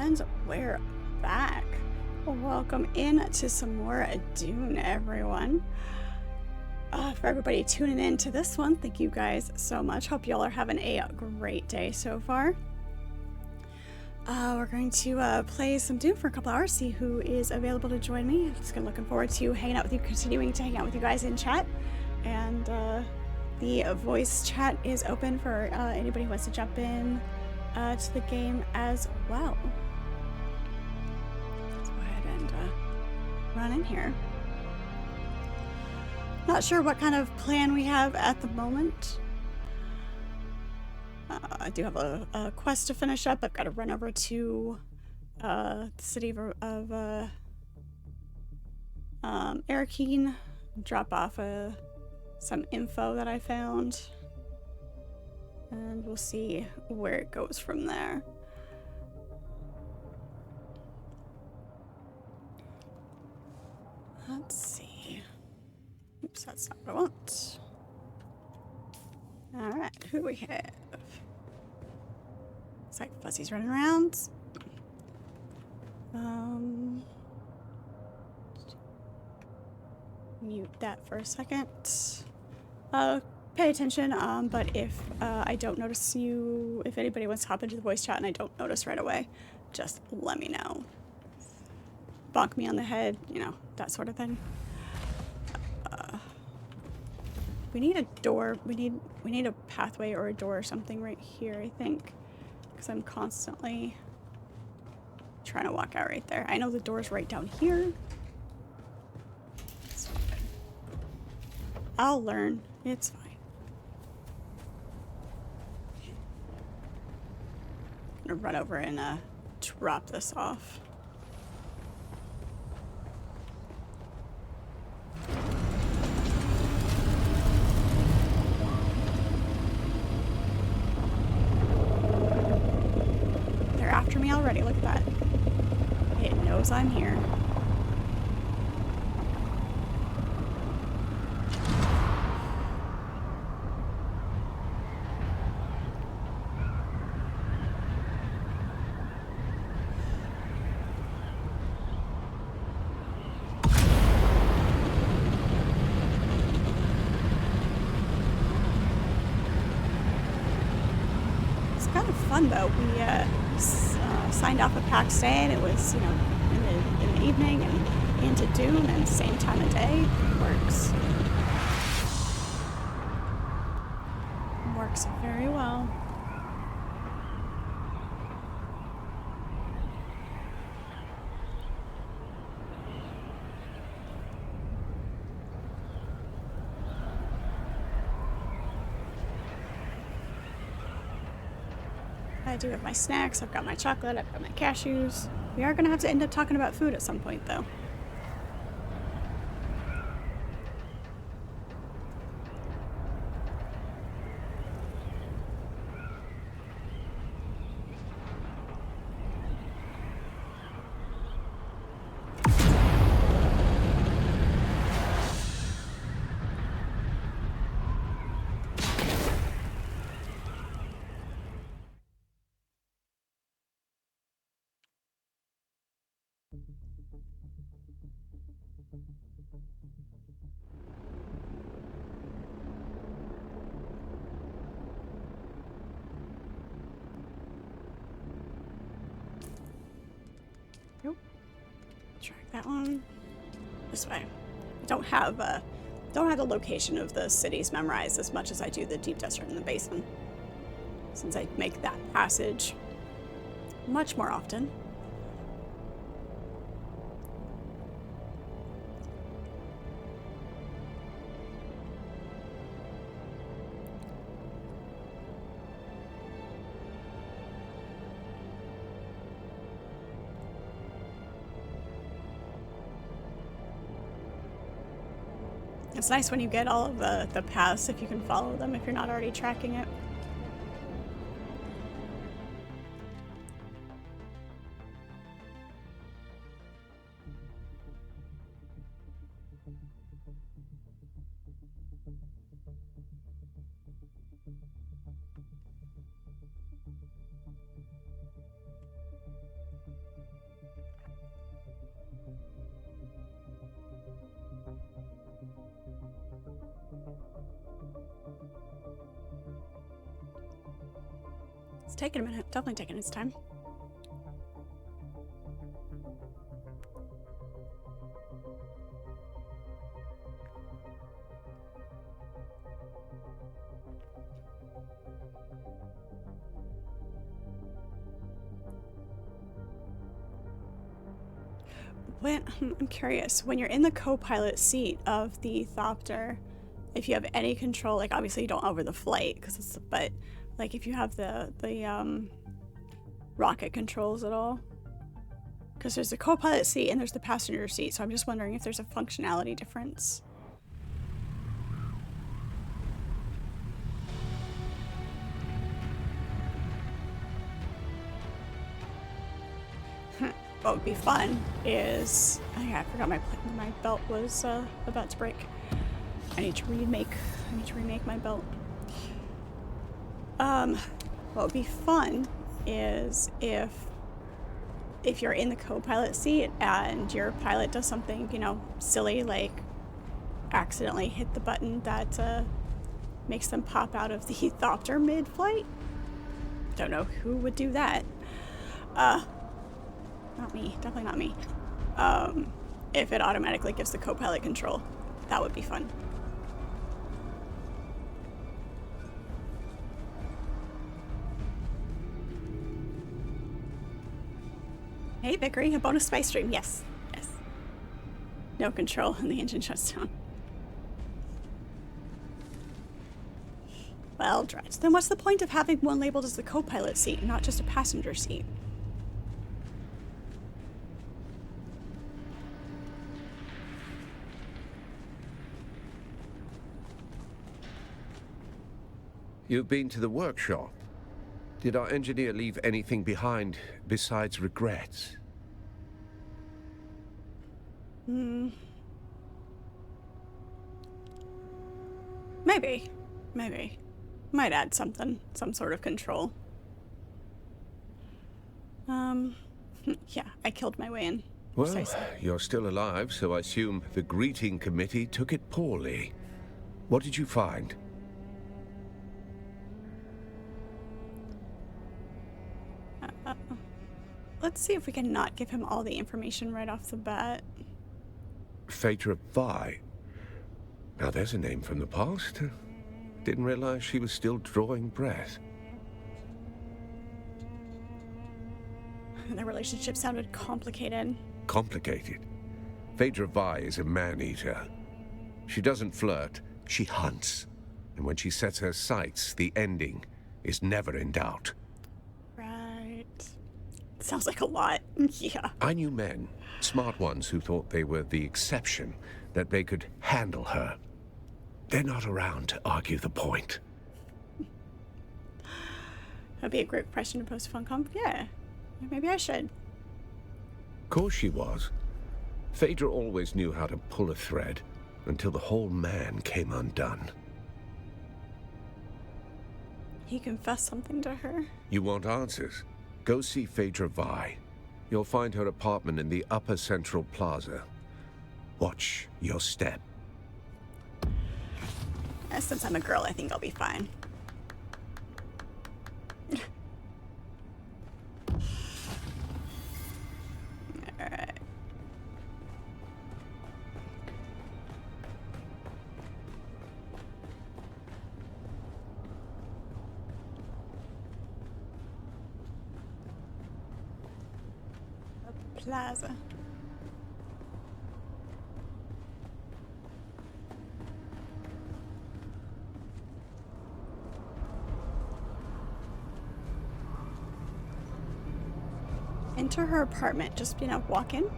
And we're back. Welcome in to some more Dune, everyone. For everybody tuning in to this one, thank you guys so much. Hope y'all are having a great day so far. We're going to play some Dune for a couple hours, see who is available to join me. I'm just looking forward to hanging out with you, continuing to hang out with you guys in chat. And the voice chat is open for anybody who wants to jump in to the game as well. Let's go ahead and run in here. Not sure what kind of plan we have at the moment. I do have a quest to finish up. I've got to run over to the city of Arrakis, drop off some info that I found, and we'll see where it goes from there. Let's see. Oops, that's not what I want. Alright, who do we have? It's like Fuzzy's running around. Mute that for a second. Pay attention, but if I don't notice you, if anybody wants to hop into the voice chat and I don't notice right away, just let me know. Bonk me on the head, you know, that sort of thing. We need a door. We need a pathway or a door or something right here, I think. Because I'm constantly trying to walk out right there. I know the door's right down here. I'll learn. It's fine. I'm gonna run over and drop this off. They're after me already. Look at that. It knows I'm here. Fun though. We signed off a packed stay, and it was, you know, in the evening and into Dune, and same time of day. Works very well. I do have my snacks, I've got my chocolate, I've got my cashews. We are going to have to end up talking about food at some point, though. Nope. Track that one. This way. I don't have the location of the cities memorized as much as I do the deep desert and the basin, since I make that passage much more often. It's nice when you get all of the paths, if you can follow them, if you're not already tracking it. It's taking a minute. Definitely taking its time. I'm curious, when you're in the co-pilot seat of the Thopter, if you have any control, like obviously you don't over the flight, but like if you have the rocket controls at all, because there's the co-pilot seat and there's the passenger seat, so I'm just wondering if there's a functionality difference. What would be fun is, oh yeah, I forgot my belt was about to break. I need to remake my belt. What would be fun is if you're in the co-pilot seat and your pilot does something, you know, silly, like accidentally hit the button that makes them pop out of the Thopter mid-flight. Don't know who would do that. Not me. Definitely not me. If it automatically gives the co-pilot control, that would be fun. Hey, Vickery, a bonus spy stream. Yes. Yes. No control and the engine shuts down. Well, drat. Then what's the point of having one labeled as the co-pilot seat and not just a passenger seat? You've been to the workshop. Did our engineer leave anything behind besides regrets? Maybe. Might add something, some sort of control. Yeah, I killed my way in. Well, Precisely. you're still alive, so I assume the greeting committee took it poorly. What did you find? Let's see if we can not give him all the information right off the bat. Phaedra Vi. Now there's a name from the past. Didn't realize she was still drawing breath. Their relationship sounded complicated. Complicated? Phaedra Vi is a man-eater. She doesn't flirt, she hunts. And when she sets her sights, the ending is never in doubt. Right. Sounds like a lot. Yeah. I knew men, smart ones who thought they were the exception, that they could handle her. They're not around to argue the point. That'd be a great question to post to Funcom. Yeah. Maybe I should. Of course she was. Phaedra always knew how to pull a thread, until the whole man came undone. He confessed something to her? You want answers? Go see Phaedra Vi. You'll find her apartment in the Upper Central Plaza. Watch your step. Since I'm a girl, I think I'll be fine. Alright. Plaza. Enter her apartment. Just, you know, walk in.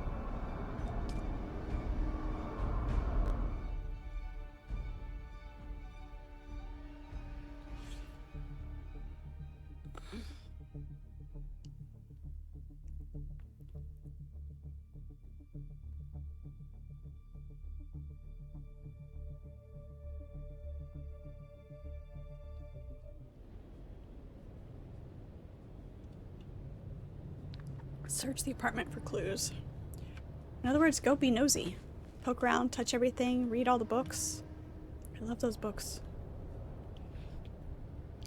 Search the apartment for clues. In other words, go be nosy. Poke around, touch everything, read all the books. I love those books.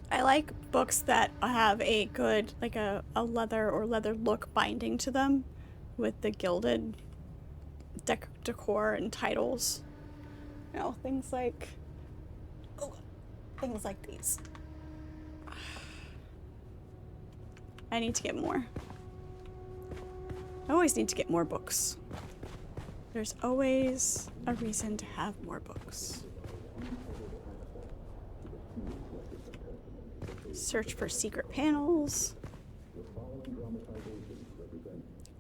I like books that have a good, like a leather or leather look binding to them with the gilded decor and titles. You know, things like these. I need to get more. I always need to get more books. There's always a reason to have more books. Search for secret panels.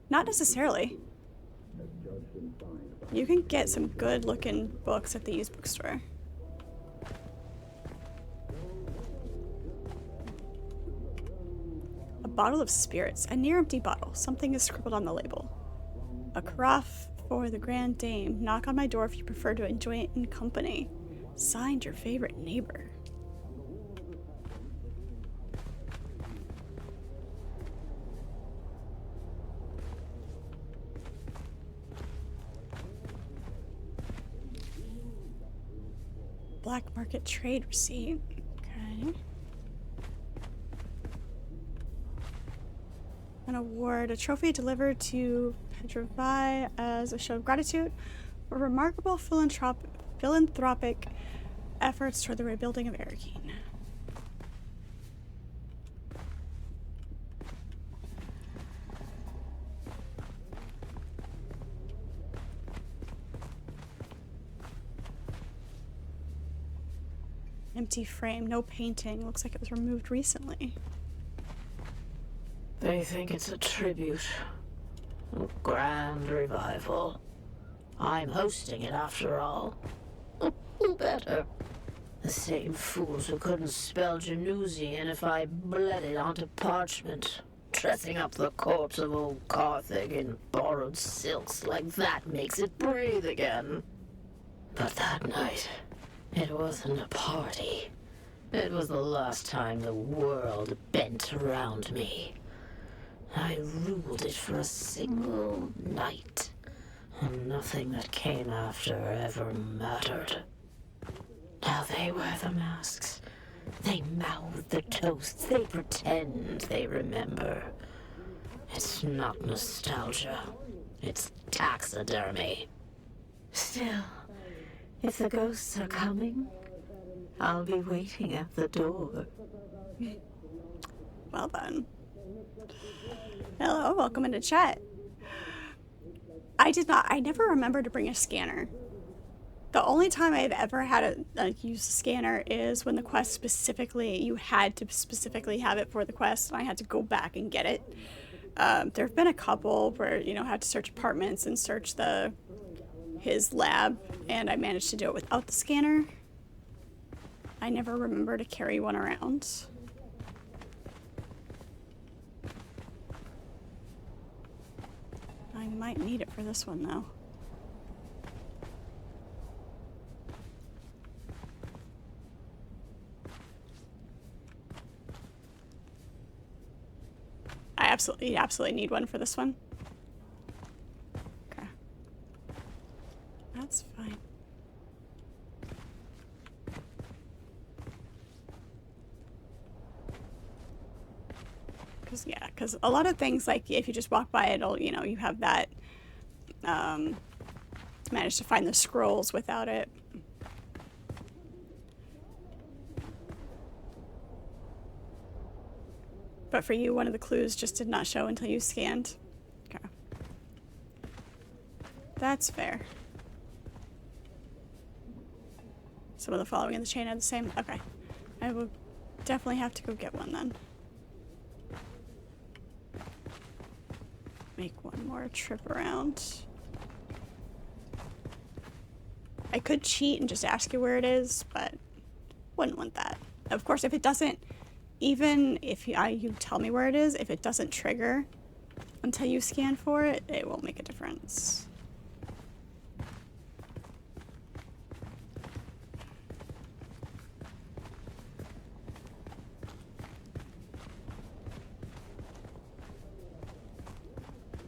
Not necessarily. You can get some good looking books at the used bookstore. A bottle of spirits, a near empty bottle. Something is scribbled on the label. A carafe for the Grand Dame. Knock on my door if you prefer to enjoy it in company. Signed, your favorite neighbor. Black market trade receipt. Okay. An award, a trophy delivered to Petrovi as a show of gratitude for remarkable philanthropic efforts toward the rebuilding of Arrakis. Empty frame, no painting. Looks like it was removed recently. They think it's a tribute. A grand revival. I'm hosting it after all. Who better? The same fools who couldn't spell Januzzian if I bled it onto parchment. Dressing up the corpse of old Carthage in borrowed silks like that makes it breathe again. But that night, it wasn't a party. It was the last time the world bent around me. I ruled it for a single night, and nothing that came after ever mattered. Now they wear the masks. They mouth the toasts. They pretend they remember. It's not nostalgia. It's taxidermy. Still, if the ghosts are coming, I'll be waiting at the door. Well then. Hello, welcome into chat. I never remember to bring a scanner. The only time I've ever had to use a scanner is when the quest specifically, you had to specifically have it for the quest, and I had to go back and get it. There have been a couple where, you know, I had to search apartments and search his lab, and I managed to do it without the scanner. I never remember to carry one around. I might need it for this one, though. I absolutely need one for this one. Okay. That's fine. Because a lot of things, like, if you just walk by, it'll, you know, you have that, manage to find the scrolls without it. But for you, one of the clues just did not show until you scanned. Okay. That's fair. Some of the following in the chain are the same. Okay. I will definitely have to go get one then. Make one more trip around. I could cheat and just ask you where it is, but wouldn't want that. Of course, if it doesn't, even if you tell me where it is, if it doesn't trigger until you scan for it, it won't make a difference.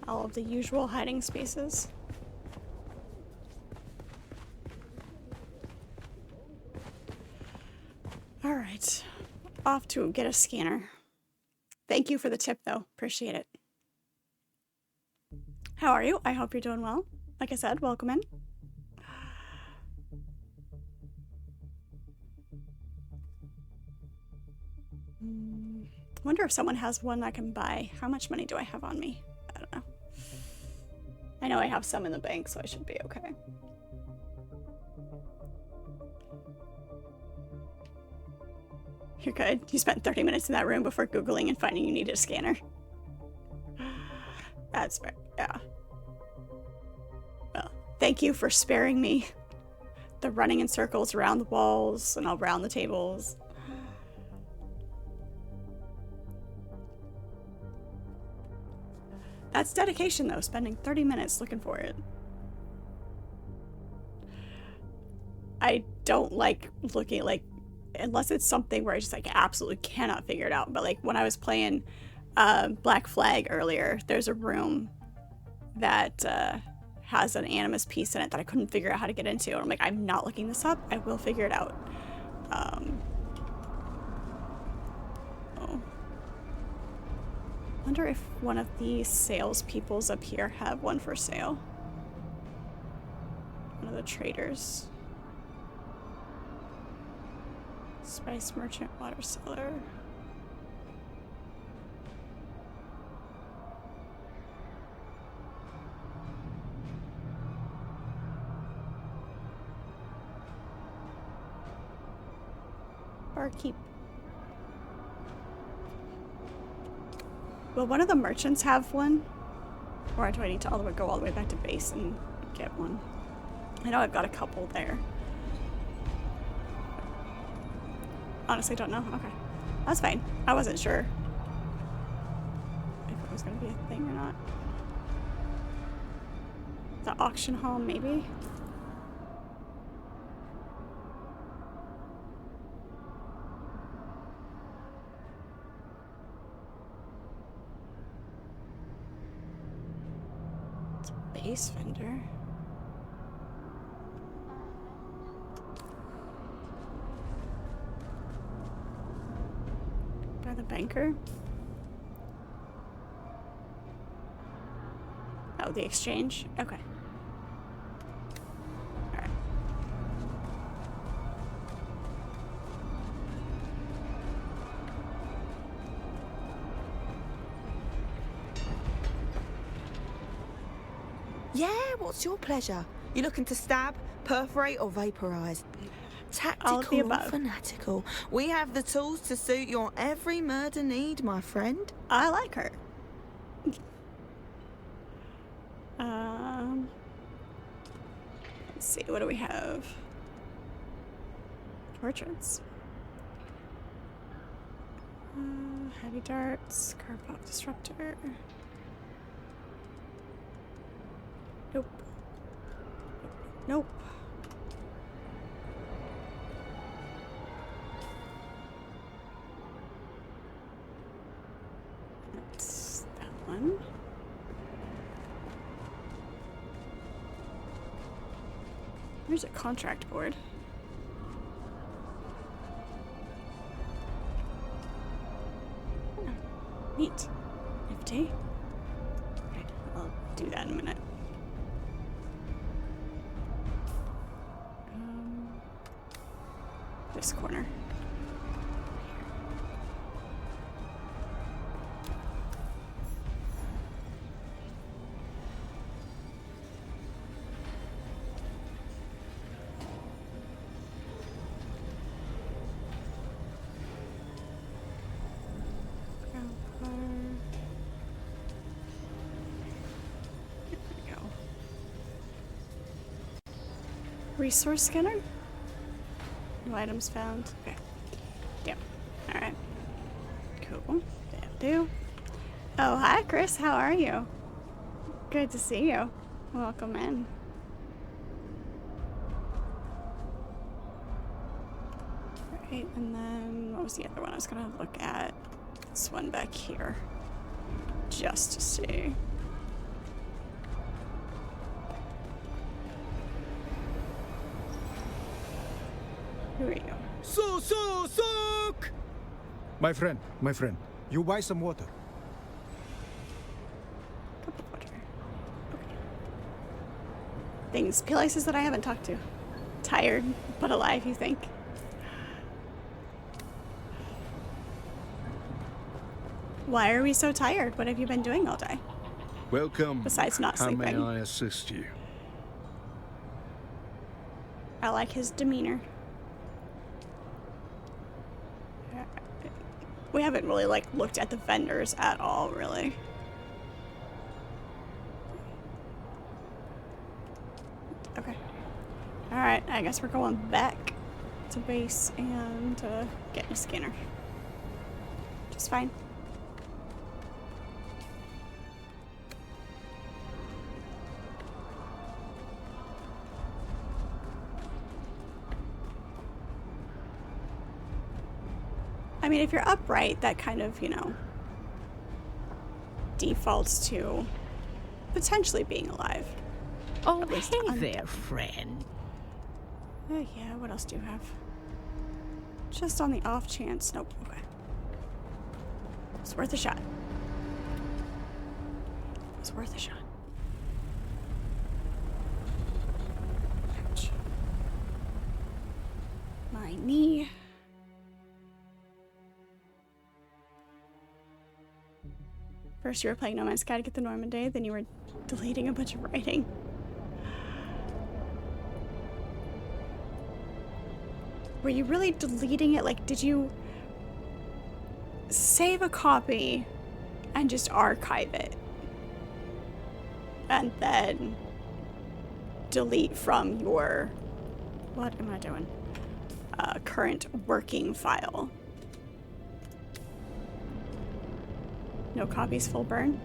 All of the usual hiding spaces. All right, off to get a scanner. Thank you for the tip, though. Appreciate it. How are you? I hope you're doing well. Like I said, welcome in. Wonder if someone has one I can buy. How much money do I have on me? I don't know. I know I have some in the bank, so I should be okay. You're good. You spent 30 minutes in that room before Googling and finding you needed a scanner. That's fair. Yeah. Well, thank you for sparing me the running in circles around the walls and around the tables. That's dedication, though, spending 30 minutes looking for it. I don't like looking, like, unless it's something where I just, like, absolutely cannot figure it out. But, like, when I was playing Black Flag earlier, there's a room that has an Animus piece in it that I couldn't figure out how to get into. And I'm like, I'm not looking this up. I will figure it out. Wonder if one of the salespeoples up here have one for sale. One of the traders. Spice merchant, water seller. Barkeep. Will one of the merchants have one? Or do I need to go all the way back to base and get one? I know I've got a couple there. Honestly, don't know. Okay. That's fine. I wasn't sure if it was going to be a thing or not. The auction hall, maybe? Base vendor. By the banker. Oh, the exchange? Okay. Alright. Yeah, what's your pleasure? You looking to stab, perforate, or vaporize? All of the Tactical or above. fanatical? We have the tools to suit your every murder need, my friend. I like her. Let's see, what do we have? Portraits. Heavy darts, Carpop disruptor. Nope. Nope. That's that one. There's a contract board. Oh, neat. Nifty. Okay, I'll do that in a minute. This corner. Resource scanner? New items found. Okay. Yep. Alright. Cool. That'll do. Oh, hi, Chris. How are you? Good to see you. Welcome in. Right, and then what was the other one I was gonna look at? This one back here. Just to see. Here we go. Sook! My friend, you buy some water. Cup of water. Okay. Things, places that I haven't talked to. Tired, but alive, you think? Why are we so tired? What have you been doing all day? Welcome. Besides not How sleeping. may I assist you? I like his demeanor. We haven't really, like, looked at the vendors at all, really. Okay. Alright, I guess we're going back to base and getting a scanner. Just fine. I mean, if you're upright, that kind of, you know, defaults to potentially being alive. Oh, hey there, friend. Yeah, what else do you have? Just on the off chance. Nope. Okay. It's worth a shot. It's worth a shot. Ouch. My knee. First you were playing No Man's Sky to get the Normandy, then you were deleting a bunch of writing. Were you really deleting it? Like, did you save a copy and just archive it? And then delete from your, what am I doing? Current working file. No copies, full burn.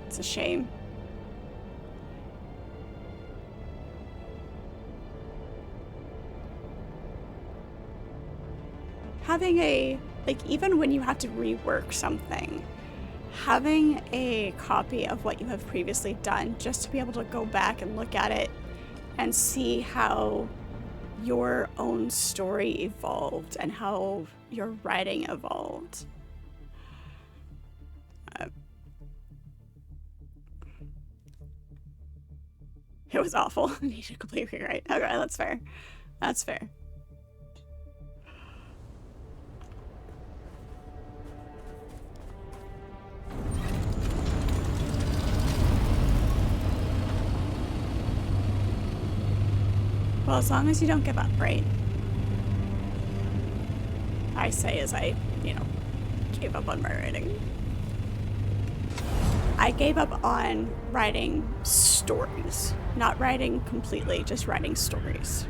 It's a shame. Having a, like, even when you have to rework something, having a copy of what you have previously done, just to be able to go back and look at it and see how your own story evolved and how your writing evolved. It was awful. I need to completely rewrite. Okay, that's fair. That's fair. Well, as long as you don't give up, right? I say as I, you know, gave up on my writing. I gave up on writing stories. Not writing completely, just writing stories.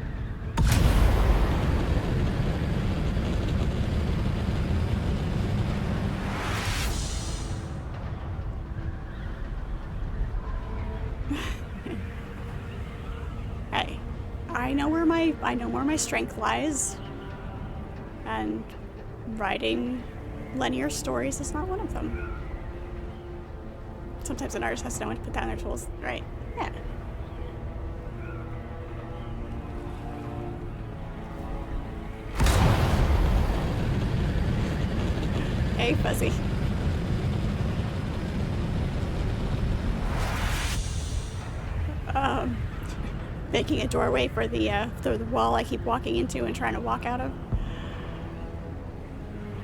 Hey, I know where my strength lies. And writing linear stories is not one of them. Sometimes an artist has to know when to put down their tools, right? Yeah. Hey, Fuzzy. Making a doorway for the wall I keep walking into and trying to walk out of.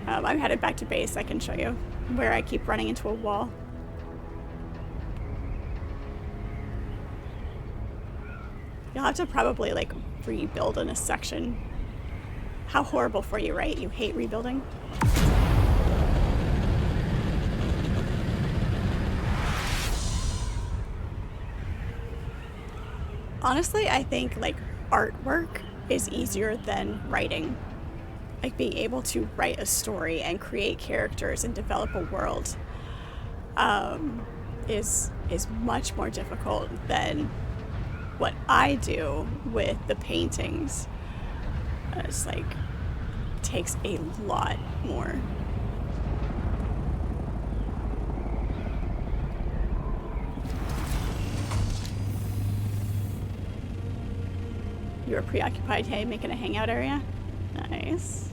I'm headed back to base. I can show you where I keep running into a wall. You'll have to probably, like, rebuild in a section. How horrible for you, right? You hate rebuilding? Honestly, I think, like, artwork is easier than writing. Like, being able to write a story and create characters and develop a world is much more difficult than what I do with the paintings. It's like, takes a lot more. You were preoccupied, hey, making a hangout area? Nice.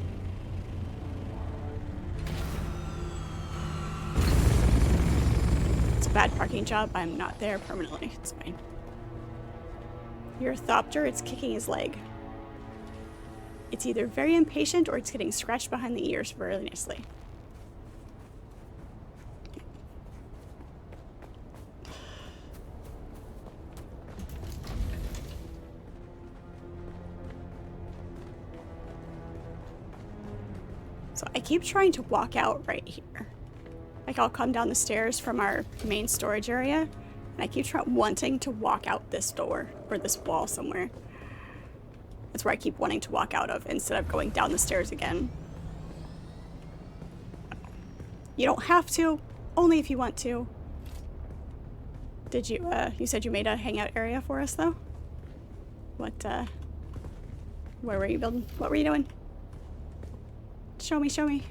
a bad parking job, I'm not there permanently. It's fine. Your Thopter, it's kicking his leg. It's either very impatient or it's getting scratched behind the ears really nicely. So I keep trying to walk out right here. Like I'll come down the stairs from our main storage area, and I keep wanting to walk out this door or this wall somewhere. That's where I keep wanting to walk out of instead of going down the stairs again. You don't have to, only if you want to. Did you, you said you made a hangout area for us though? What, where were you building? What were you doing? Show me, show me.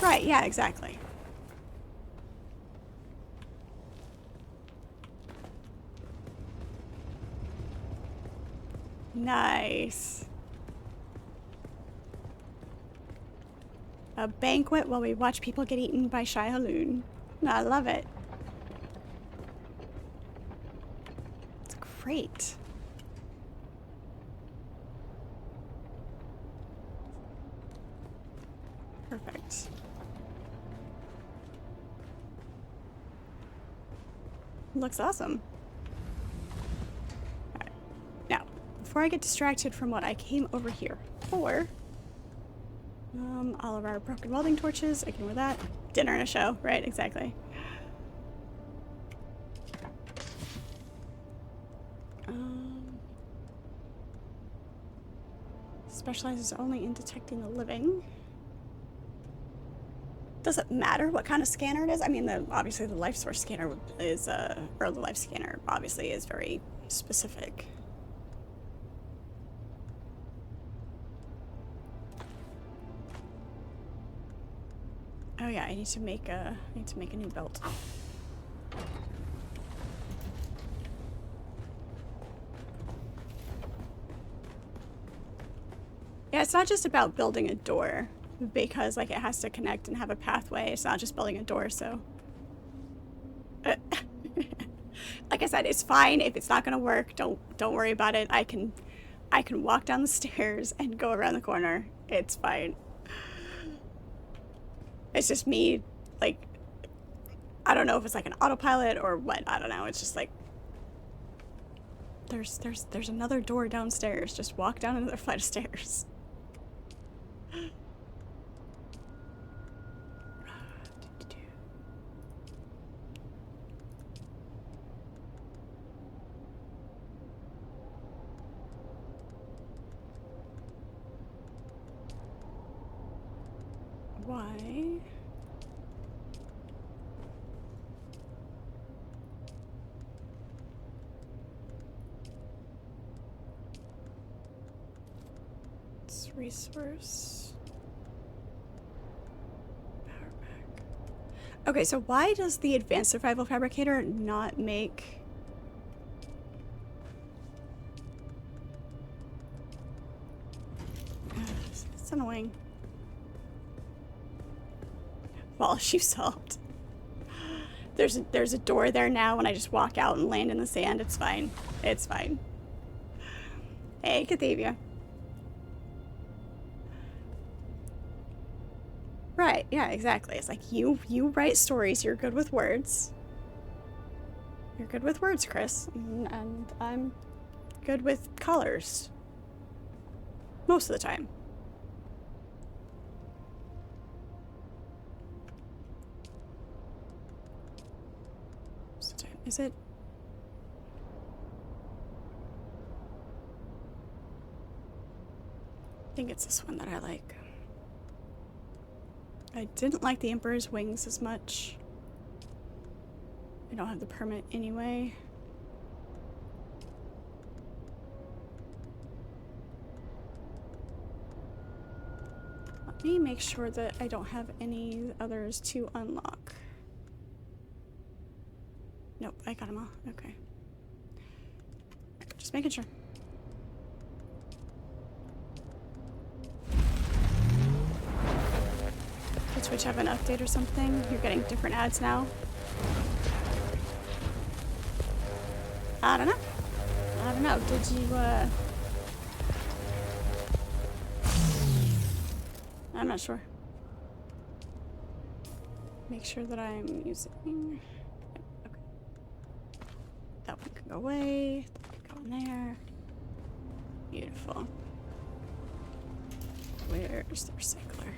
Right, yeah, exactly. Nice. A banquet while we watch people get eaten by Shai Halun. I love it. It's great. Perfect. Looks awesome. All right. Now, before I get distracted from what I came over here for, all of our broken welding torches, ignore that. Dinner and a show, right? Exactly. Specializes only in detecting the living. Does it matter what kind of scanner it is? I mean, obviously the life source scanner is, or the life scanner obviously is very specific. Oh yeah, I need to make a new belt. Yeah, it's not just about building a door, because like it has to connect and have a pathway. It's not just building a door, so like I said, it's fine if it's not gonna work. Don't worry about it. I can walk down the stairs and go around the corner. It's fine. It's just me, like, I don't know if it's like an autopilot or what. I don't know. It's just like there's another door downstairs. Just walk down another flight of stairs. Why? It's resource. Power pack. Okay, so why does the advanced survival fabricator not make... It's annoying. Well, she solved. There's a door there now when I just walk out and land in the sand. It's fine. It's fine. Hey, Cathevia. Right, yeah, exactly. It's like you write stories, you're good with words. You're good with words, Chris. And I'm good with colors. Most of the time. Is it? I think it's this one that I like. I didn't like the Emperor's Wings as much. I don't have the permit anyway. Let me make sure that I don't have any others to unlock. Nope, I got them all. Okay. Just making sure. Twitch have an update or something? You're getting different ads now? I don't know. I don't know. Did you, I'm not sure. Make sure that I'm using... Yep, okay. That one can go away. That can go in there. Beautiful. Where's the recycler?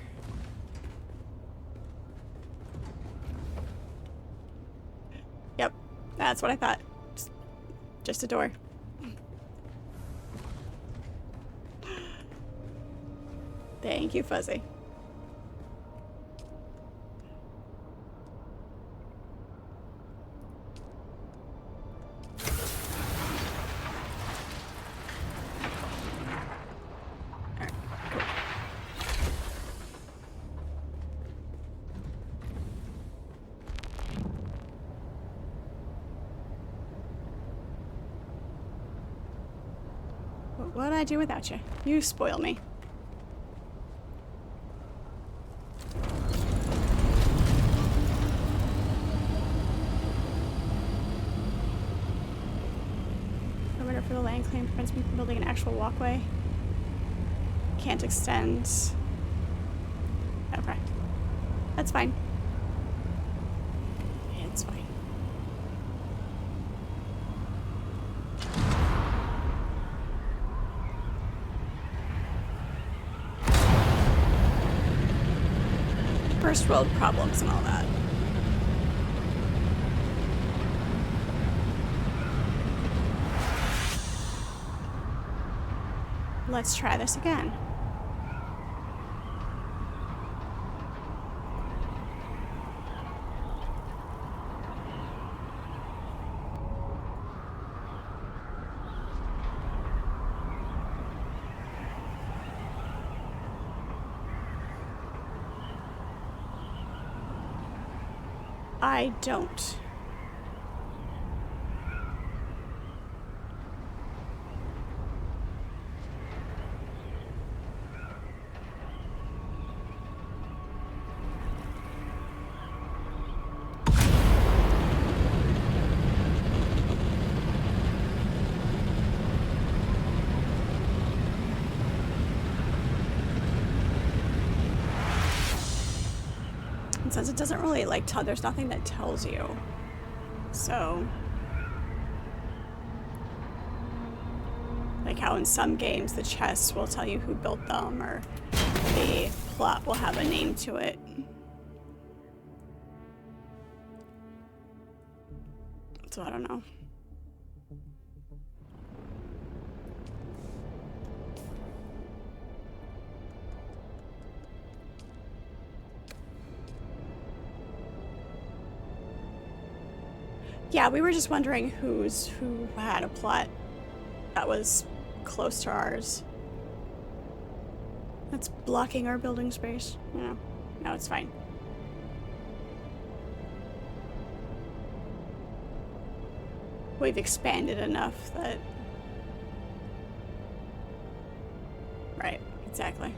Yep, that's what I thought. Just a door. Thank you, Fuzzy. What'd I do without you? You spoil me. Order for the land claim prevents me from building an actual walkway. Can't extend. Okay. That's fine. It's fine. First world problems and all that. Let's try this again. I don't. Since it doesn't really like tell, there's nothing that tells you. So, like how in some games the chests will tell you who built them, or the plot will have a name to it. So I don't know. Yeah, we were just wondering who had a plot that was close to ours. That's blocking our building space. No, no, it's fine. We've expanded enough that... Right, exactly.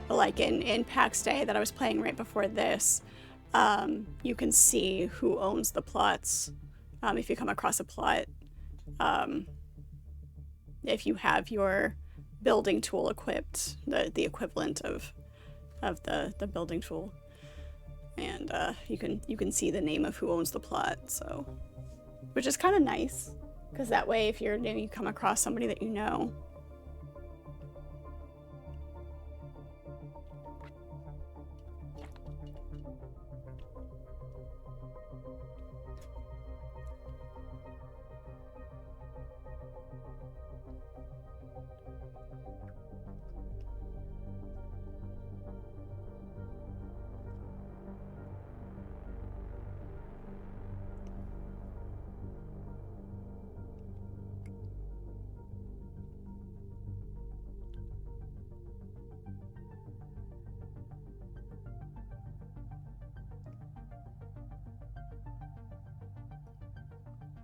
Like in PAX Day that I was playing right before this, you can see who owns the plots. If you come across a plot, if you have your building tool equipped, the equivalent of the building tool, and you can see the name of who owns the plot. So, which is kind of nice, because that way, if you come across somebody that you know.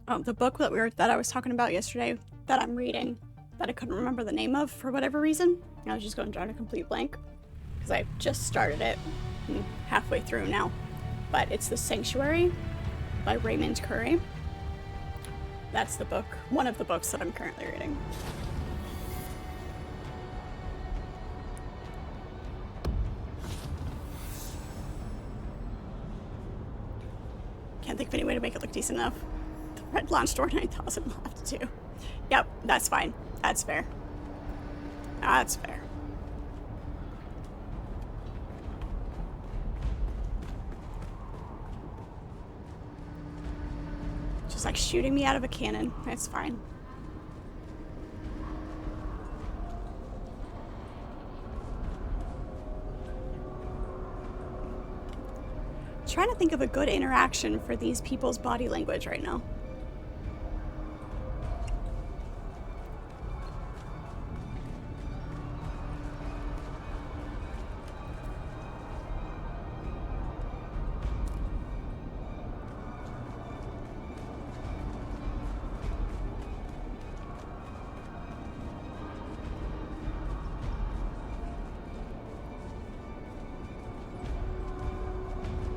Oh, the book that I was talking about yesterday that I'm reading that I couldn't remember the name of for whatever reason. I was just going down a complete blank because I just started it. I'm halfway through now. But it's The Sanctuary by Raymond Curry. That's the book, one of the books that I'm currently reading. Can't think of any way to make it look decent enough. The red launch door 9000 will have to do. Yep, that's fine. That's fair. That's fair. Just like shooting me out of a cannon. It's fine. Trying to think of a good interaction for these people's body language right now.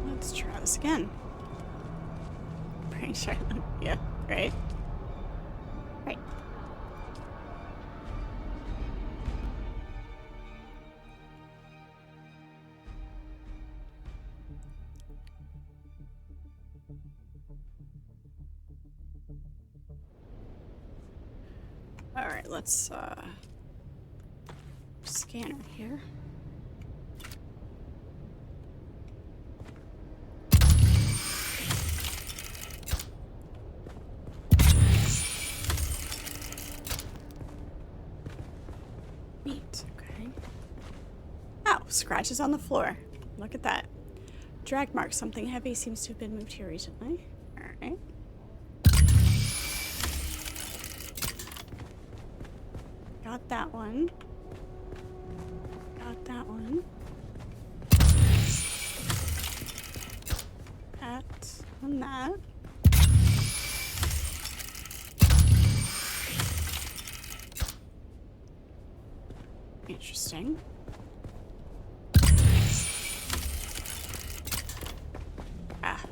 Let's try this again. Pretty sure. Yeah, right? Right. Alright, let's scanner here. Neat, okay. Oh, scratches on the floor. Look at that. Drag mark. Something heavy seems to have been moved here recently. Alright. Got that one. Got that one. That and that. Interesting. Ah.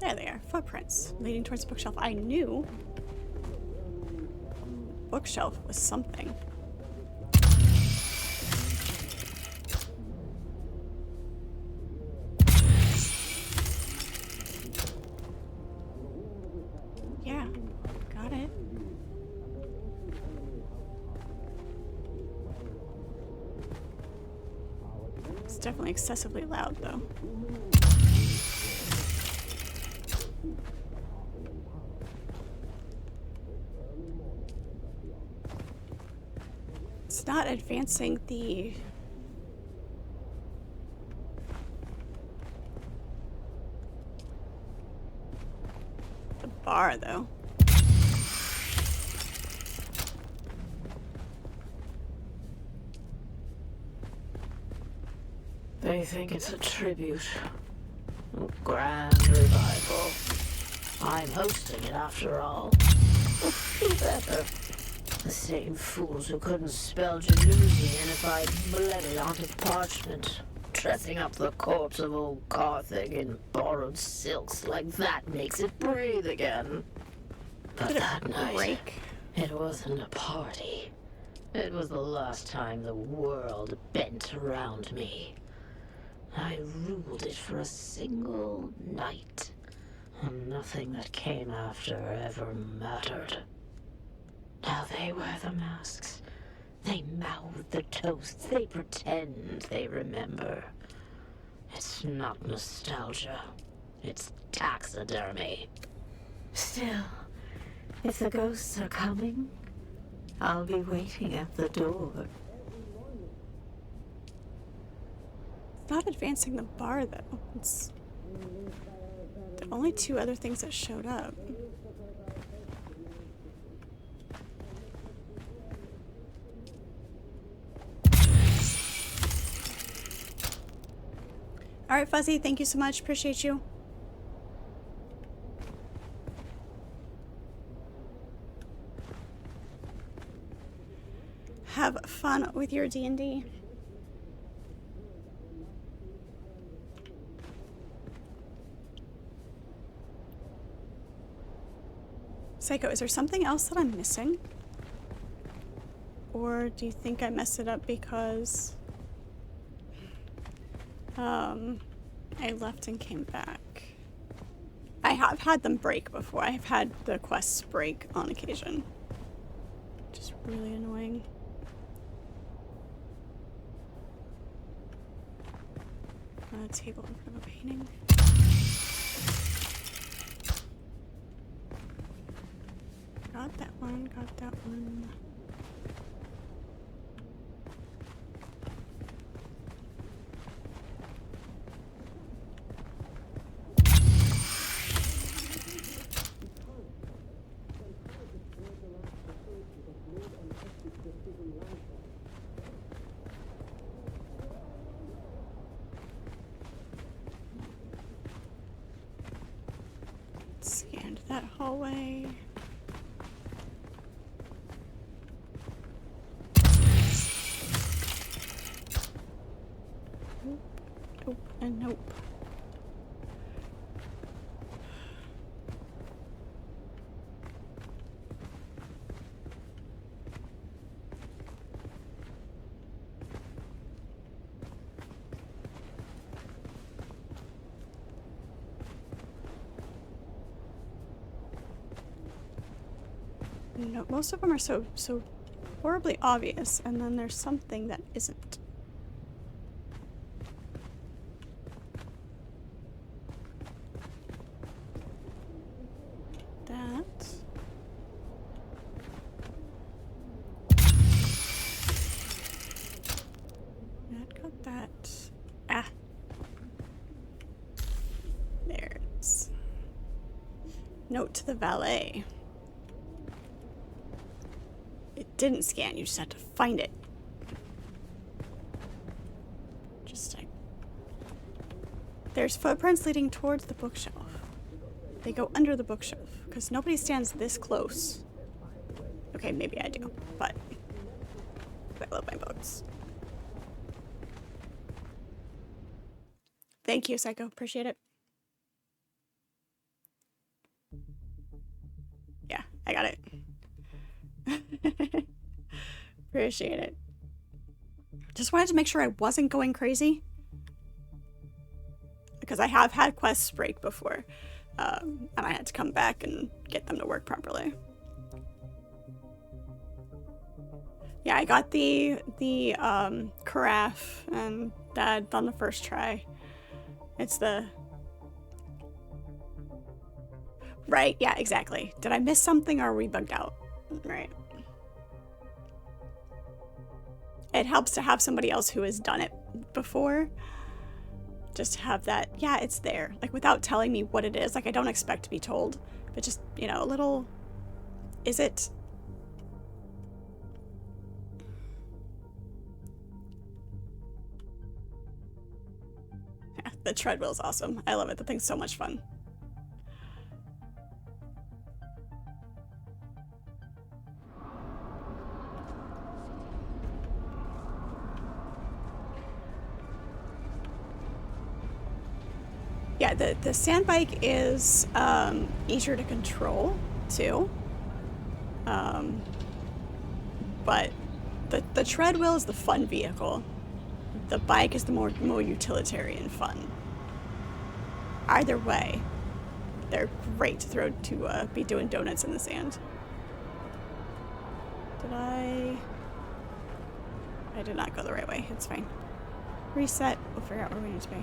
There they are. Footprints leading towards the bookshelf. I knew bookshelf was something. Yeah, got it. It's definitely excessively loud, though. It's not advancing the bar, though. They think it's a tribute. A grand revival. I'm hosting it after all. Who better? The same fools who couldn't spell Jerusalem if I bled it onto parchment. Dressing up the corpse of old Carthage in borrowed silks like that makes it breathe again. But that night, it wasn't a party. It was the last time the world bent around me. I ruled it for a single night, and nothing that came after ever mattered. Now they wear the masks. They mouth the toasts. They pretend they remember. It's not nostalgia. It's taxidermy. Still, if the ghosts are coming, I'll be waiting at the door. It's not advancing the bar, though. It's the only two other things that showed up. Alright, Fuzzy, thank you so much. Appreciate you. with your D&D. Psycho, is there something else that I'm missing? Or do you think I messed it up because I left and came back? I have had them break before. I've had the quests break on occasion. Which is really annoying. On a table in front of a painting. Got that one, got that one. Scanned that hallway. Nope, and nope. No, most of them are so horribly obvious, and then there's something that isn't. That got that. Ah. There's. Note to the valet. It didn't scan, you just had to find it. There's footprints leading towards the bookshelf. They go under the bookshelf, because nobody stands this close. Okay, maybe I do, but I love my books. Thank you, Psycho. Appreciate it. Yeah, I got it. Appreciate it. Just wanted to make sure I wasn't going crazy. Because I have had quests break before. And I had to come back and get them to work properly. Yeah, I got the carafe and that on the first try. It's the... Right, yeah, exactly. Did I miss something or are we bugged out? Right. It helps to have somebody else who has done it before. Just to have that, yeah, it's there. Like, without telling me what it is. Like, I don't expect to be told. But just, you know, a little... Is it... Yeah, the treadmill is awesome. I love it. The thing's so much fun. Yeah, the sand bike is easier to control too. But the treadmill is the fun vehicle. The bike is the more utilitarian fun. Either way, they're great to be doing donuts in the sand. I did not go the right way. It's fine. Reset. We'll figure out where we need to be.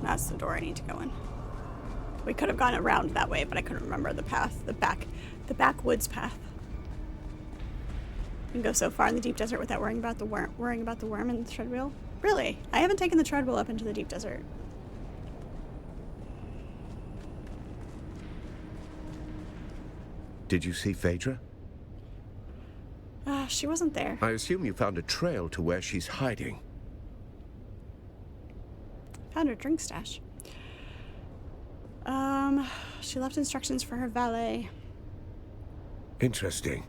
That's the door I need to go in. We could have gone around that way, but I couldn't remember the path. The backwoods path. You can go so far in the deep desert without worrying about the worm and the treadwheel. Really? I haven't taken the treadwheel up into the deep desert. Did you see Phaedra? She wasn't there. I assume you found a trail to where she's hiding. Found her drink stash. She left instructions for her valet. Interesting.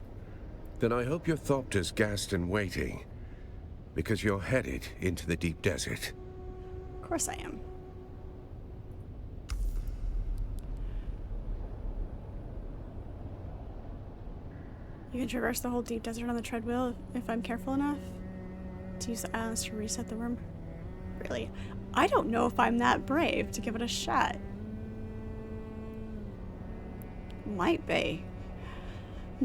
Then I hope your Thopter's gassed and waiting, because you're headed into the deep desert. Of course I am. You can traverse the whole deep desert on the treadwheel if I'm careful enough to use the islands to reset the room. Really? I don't know if I'm that brave to give it a shot. Might be.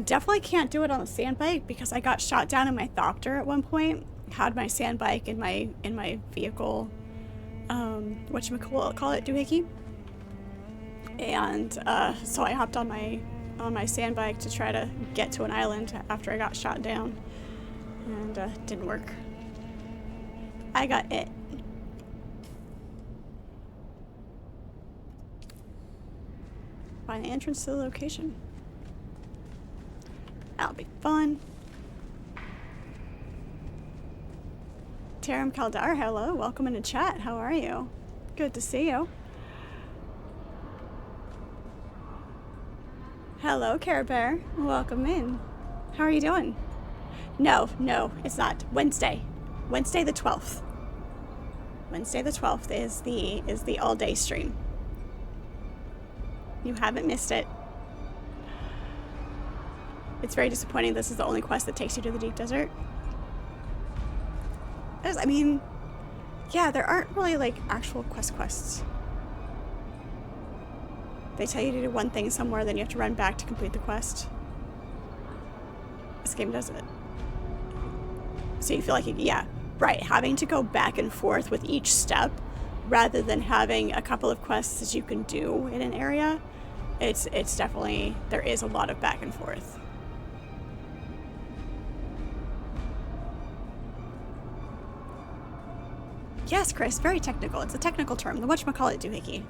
Definitely can't do it on the sand bike because I got shot down in my Thopter at one point. Had my sand bike in my vehicle, whatchamacallit, doohickey. And so I hopped on my sand bike to try to get to an island after I got shot down, and didn't work. I got it. Find the entrance to the location. That'll be fun. Taram Kaldar, hello. Welcome into chat. How are you? Good to see you. Hello, Care Bear. Welcome in. How are you doing? No, it's not. Wednesday the 12th. Wednesday the 12th is the all-day stream. You haven't missed it. It's very disappointing this is the only quest that takes you to the deep desert. I mean, yeah, there aren't really like actual quests. They tell you to do one thing somewhere, then you have to run back to complete the quest. This game does it. So you feel like, yeah, right, having to go back and forth with each step rather than having a couple of quests that you can do in an area. It's definitely, there is a lot of back and forth. Yes, Chris, very technical. It's a technical term. The whatchamacallit doohickey.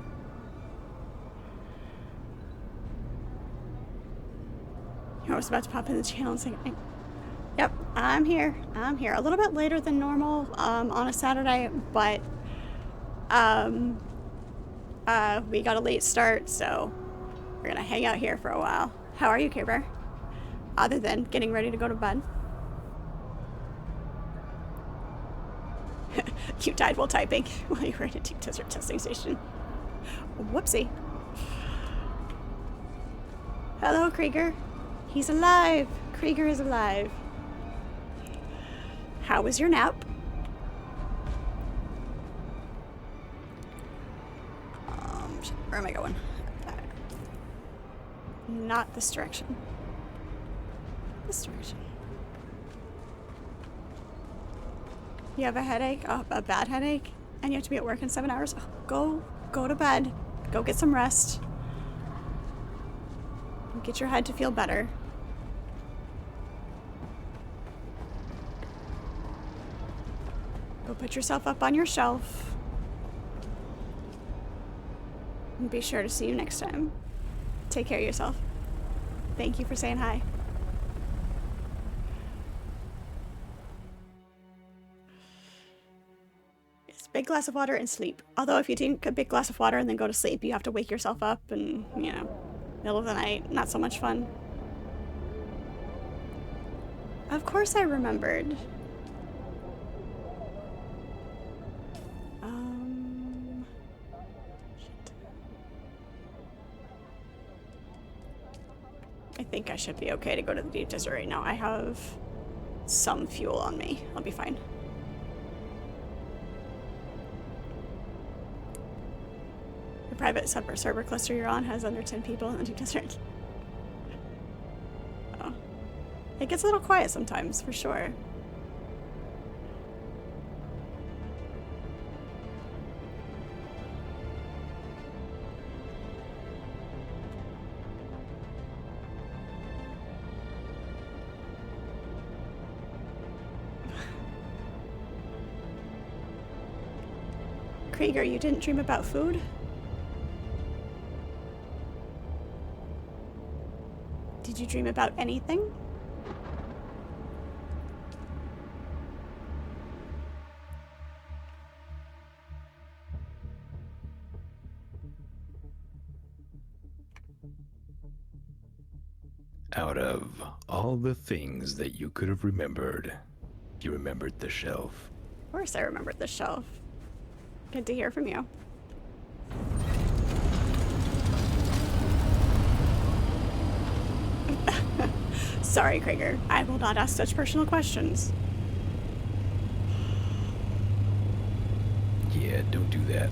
I was about to pop in the channel and say, yep, I'm here. A little bit later than normal on a Saturday, but we got a late start, so we're gonna hang out here for a while. How are you, Care Bear? Other than getting ready to go to bed. You died while typing while you were at a deep desert testing station. Whoopsie. Hello, Krieger. He's alive. Krieger is alive. How was your nap? Where am I going? Not this direction. This direction. You have a headache, a bad headache, and you have to be at work in 7 hours? Oh, go to bed. Go get some rest. Get your head to feel better. Go put yourself up on your shelf. And be sure to see you next time. Take care of yourself. Thank you for saying hi. Big glass of water and sleep. Although if you drink a big glass of water and then go to sleep, you have to wake yourself up and, you know, middle of the night. Not so much fun. Of course I remembered. Shit. I think I should be okay to go to the deep desert right now. I have some fuel on me. I'll be fine. Private server cluster you're on has under 10 people in the deep desert. Oh. It gets a little quiet sometimes, for sure. Krieger, you didn't dream about food? Did you dream about anything? Out of all the things that you could have remembered, you remembered the shelf. Of course I remembered the shelf. Good to hear from you. Sorry, Krieger. I will not ask such personal questions. Yeah, don't do that.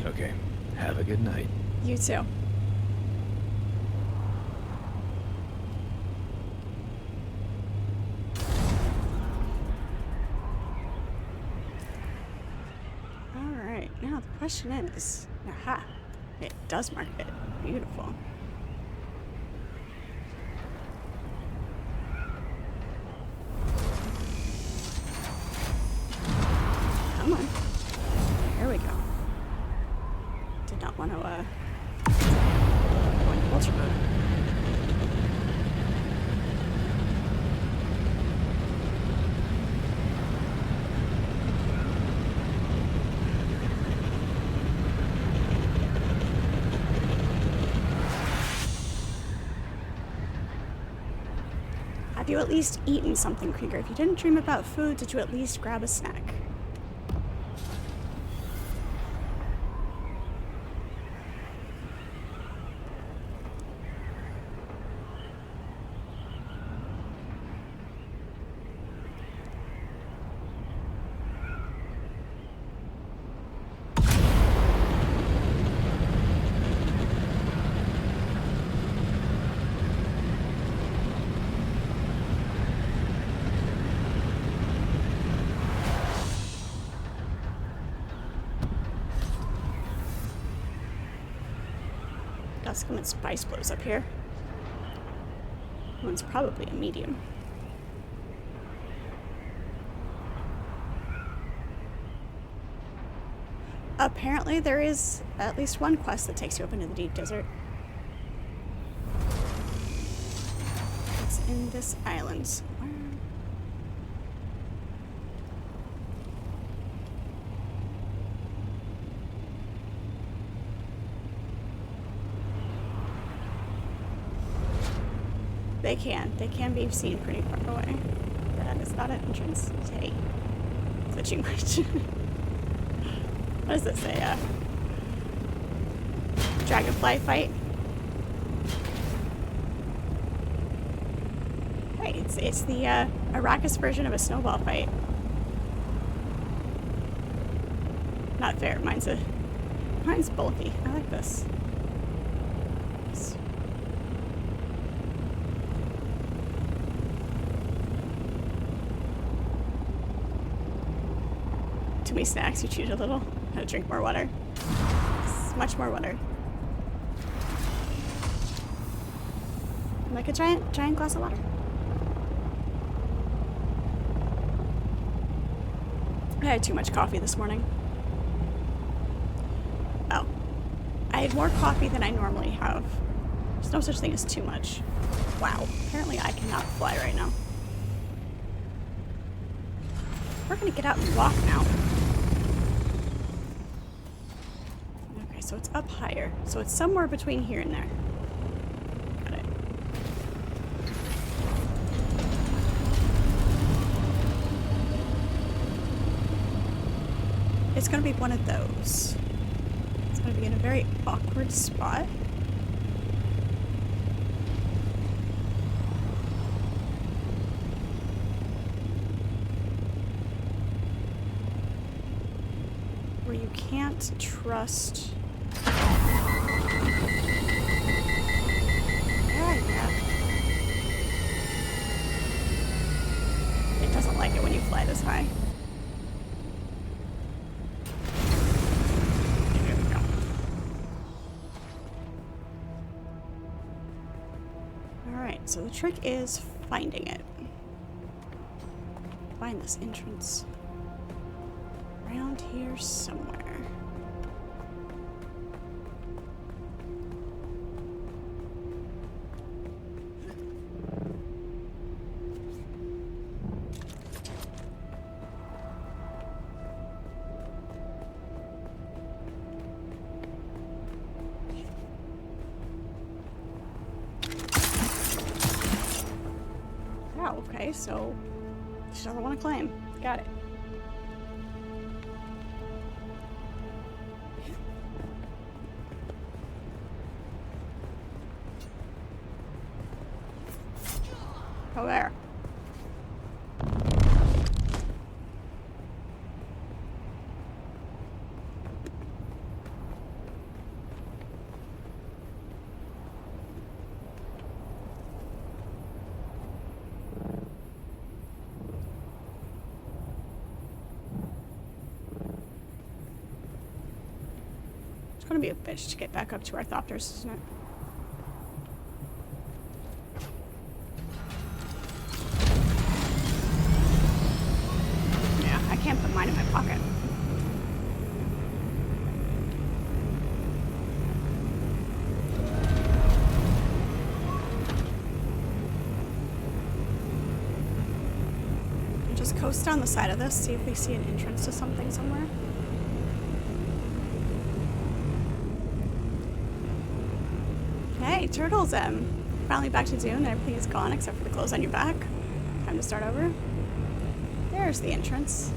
Okay, have a good night. You too. Alright, now the question is, aha, it does mark it. Beautiful. Come on. There we go. Did not want to, go into vulture mode. Have you at least eaten something, Krieger? If you didn't dream about food, did you at least grab a snack? Come and spice blows up here. One's probably a medium. Apparently there is at least one quest that takes you up into the deep desert. It's in this island somewhere. They can be seen pretty far away. That is not an entrance. Hey, switching much. What does this say? Dragonfly fight? Hey, it's the Arrakis version of a snowball fight. Not fair. Mine's bulky. I like this. Too many snacks, you cheat a little. Gotta drink more water. Much more water. Like a giant glass of water. I had too much coffee this morning. Oh. I had more coffee than I normally have. There's no such thing as too much. Wow. Apparently I cannot fly right now. We're gonna get out and walk now. Okay, so it's up higher. So it's somewhere between here and there. Got it. It's gonna be one of those. It's gonna be in a very awkward spot. Where you can't trust. Yeah. It doesn't like it when you fly this high. There we go. Alright, so the trick is finding it. Find this entrance. Around here somewhere. Okay, so she doesn't want to claim. Got it. Oh, there. It's gonna be a bitch to get back up to our thopters, isn't it? Yeah, I can't put mine in my pocket. Just coast down the side of this, see if we see an entrance to something somewhere. Hey, turtles, finally back to Dune. Everything is gone except for the clothes on your back. Time to start over. There's the entrance.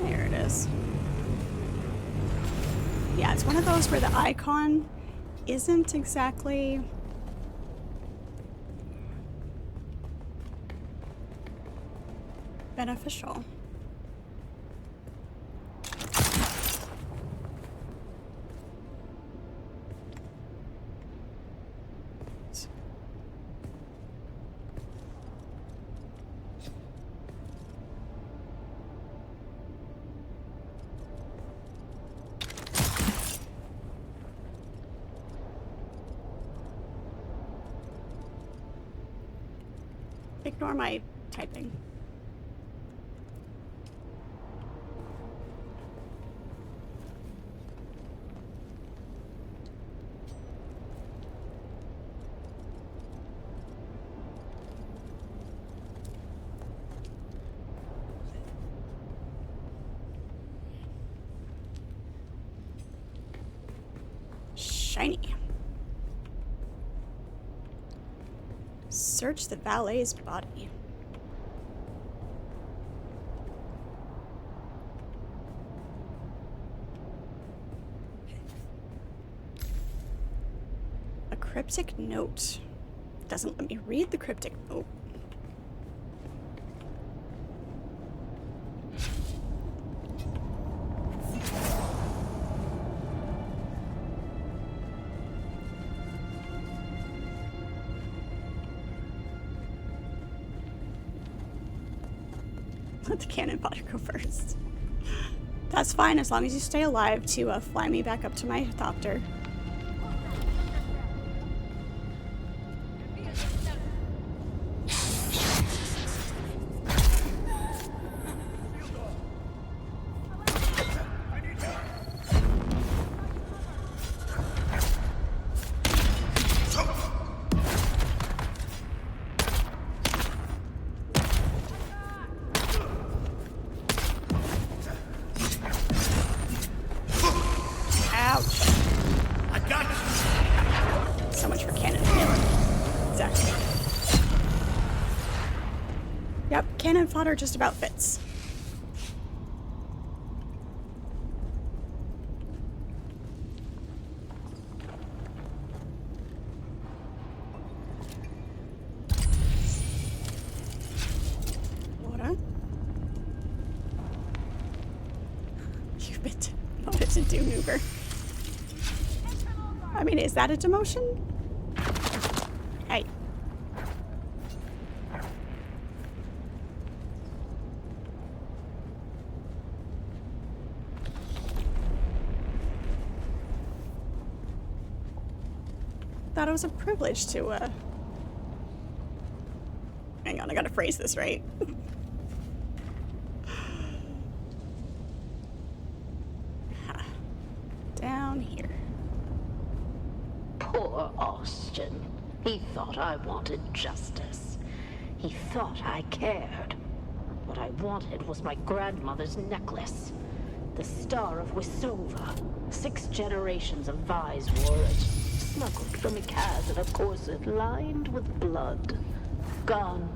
There it is. Yeah, it's one of those where the icon isn't exactly beneficial. Ignore my typing. Shiny. Search the valet's body. A cryptic note. Doesn't let me read the cryptic note. Let the cannon fodder go first. That's fine as long as you stay alive to fly me back up to my thopter. Cannon fodder just about fits. Water. You've been demoted to Dune Uber. I mean, is that a demotion? Hey. Thought it was a privilege to, hang on, I gotta phrase this right. Down here. Poor Austin. He thought I wanted justice. He thought I cared. What I wanted was my grandmother's necklace. The Star of Wisova. 6 generations of Vi's wore it. Smuggled from a caz in a corset lined with blood. Gone.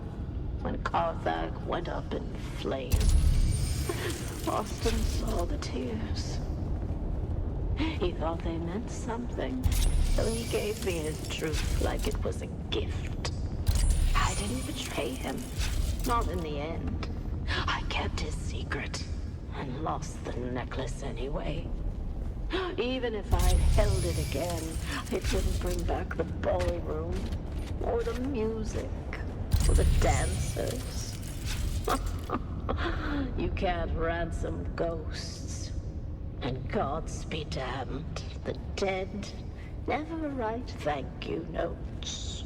when Carthag went up in flames. Austin saw the tears. He thought they meant something, so he gave me his truth like it was a gift. I didn't betray him, not in the end. I kept his secret and lost the necklace anyway. Even if I'd held it again, it wouldn't bring back the ballroom, or the music, or the dancers. You can't ransom ghosts. And gods be damned, the dead never write thank you notes.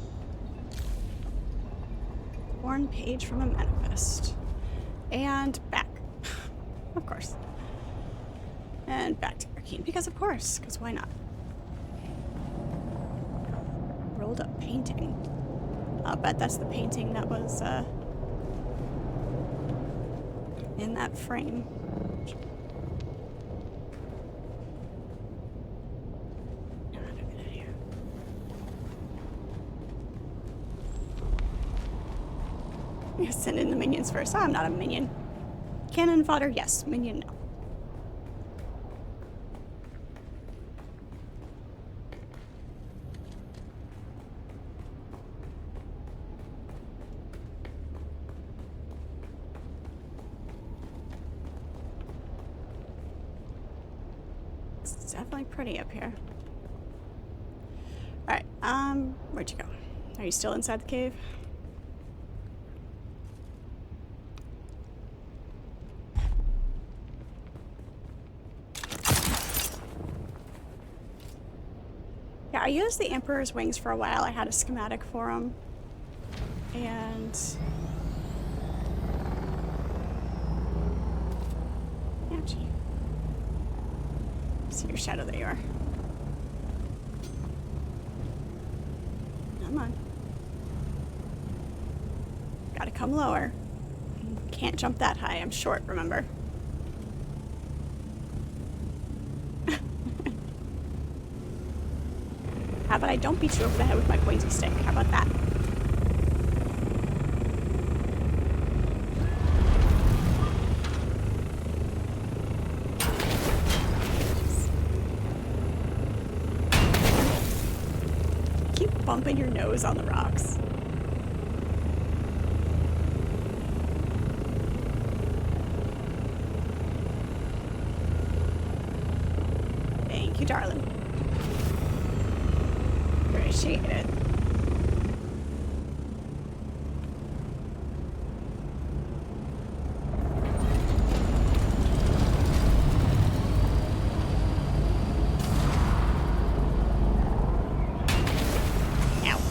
Worn page from a manifest. And back. Of course. And back to Arcane, because of course, because why not? Rolled up painting. I'll bet that's the painting that was in that frame. I'm gonna send in the minions first. Oh, I'm not a minion. Cannon fodder, yes. Minion, no. It's definitely pretty up here. Alright, where'd you go? Are you still inside the cave? Yeah, I used the Emperor's Wings for a while. I had a schematic for them. And... ouchie. See your shadow, there you are. Come on. Gotta come lower. Can't jump that high. I'm short, remember? How about I don't beat you over the head with my pointy stick? How about that? Keep bumping your nose on the rocks. Thank you, darling. Appreciate it. Ow.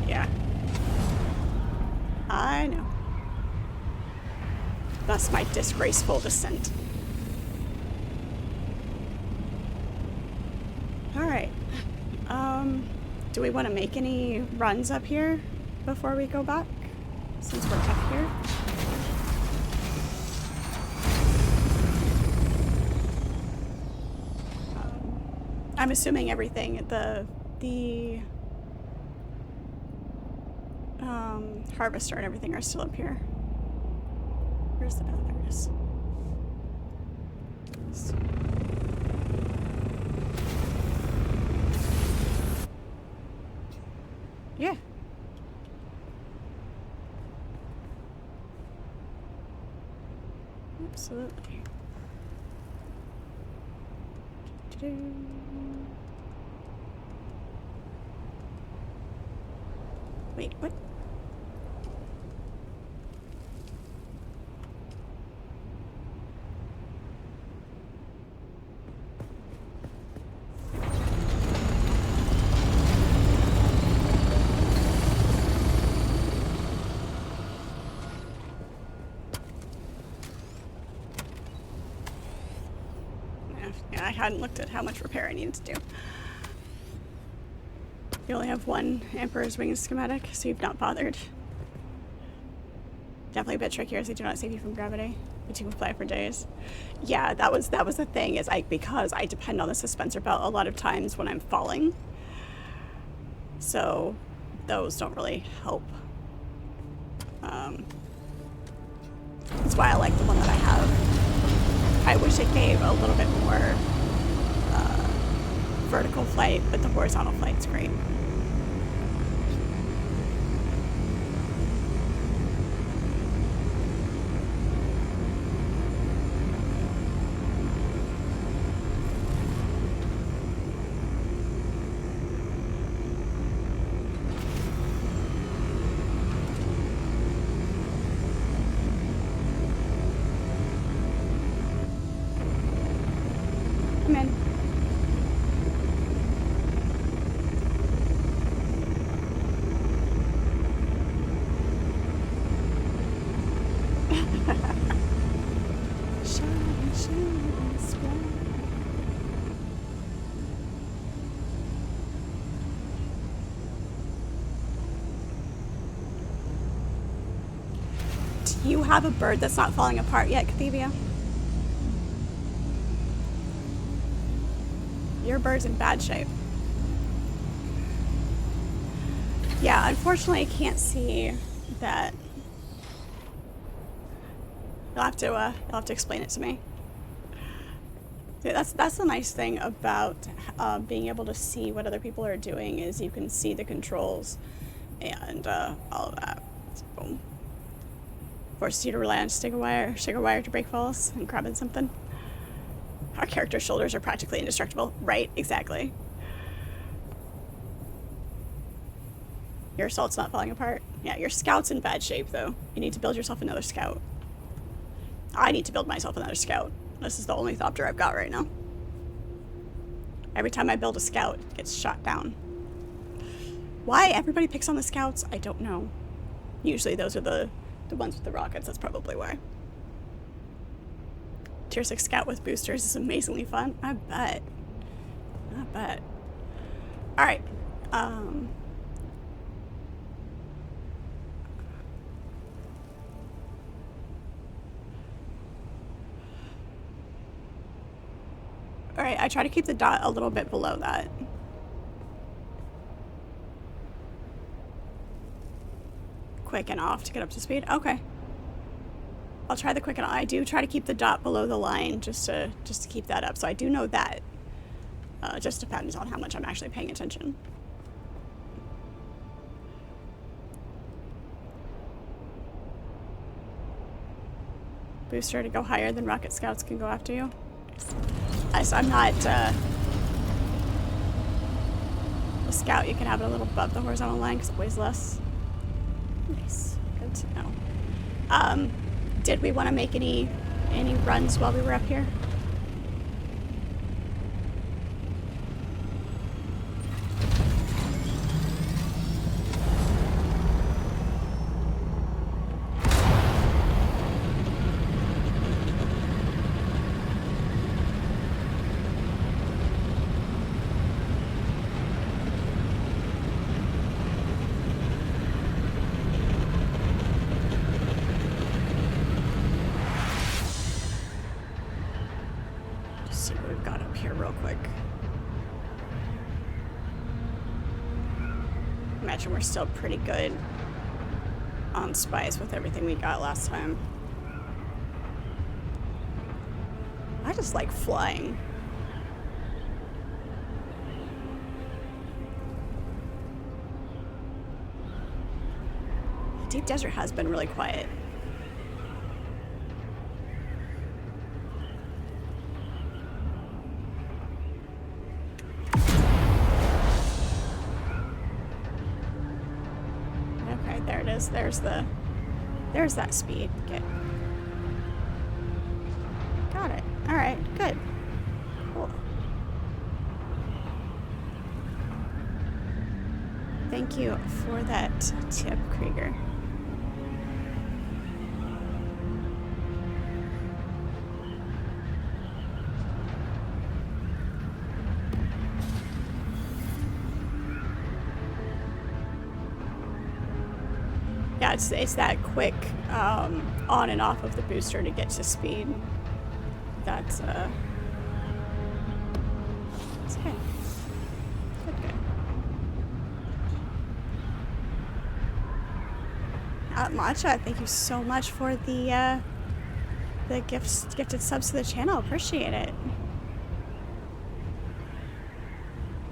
Yeah. I know. Thus my disgraceful descent. Alright. Do we want to make any runs up here before we go back? Since we're up here? I'm assuming everything, the harvester and everything are still up here. Where's the, oh, there it is. Yeah. Absolutely. Wait, what? Yeah, I hadn't looked at how much repair I needed to do. You only have one Emperor's Wings schematic, so you've not bothered. Definitely a bit trickier, as they do not save you from gravity, but you can fly for days. Yeah, that was the thing, is because I depend on the suspensor belt a lot of times when I'm falling. So those don't really help. That's why I like the one that I have. I wish it gave a little bit more vertical flight, but the horizontal flight's great. Come in. Shine, shine, sky. Do you have a bird that's not falling apart yet, Cathevia? Your bird's in bad shape. Yeah, unfortunately I can't see that. You'll have to explain it to me. That's the nice thing about being able to see what other people are doing is you can see the controls and all of that. So, boom. Forces you to rely on stick a wire to break falls and grabbing something. Our character's shoulders are practically indestructible. Right, exactly. Your assault's not falling apart. Yeah, your scout's in bad shape, though. You need to build yourself another scout. I need to build myself another scout. This is the only thopter I've got right now. Every time I build a scout, it gets shot down. Why everybody picks on the scouts, I don't know. Usually those are the ones with the rockets, that's probably why. Tier 6 scout with boosters is amazingly fun. I bet. I bet. Alright. Alright, I try to keep the dot a little bit below that. Quick and off to get up to speed. Okay. I'll try the quick and I do try to keep the dot below the line just to keep that up. So I do know that. Just depends on how much I'm actually paying attention. Booster to go higher than rocket scouts can go after you. So I'm not a scout. You can have it a little above the horizontal line because it weighs less. Nice. Good to know. Did we want to make any runs while we were up here? Imagine we're still pretty good on spice with everything we got last time. I just like flying. Deep Desert has been really quiet. There it is. There's that speed. Good. Got it. All right. Good. Cool. Thank you for that tip, Krieger. Yeah, it's that quick on and off of the booster to get to speed. That's good. Good. Matcha, thank you so much for the gifted subs to the channel. Appreciate it.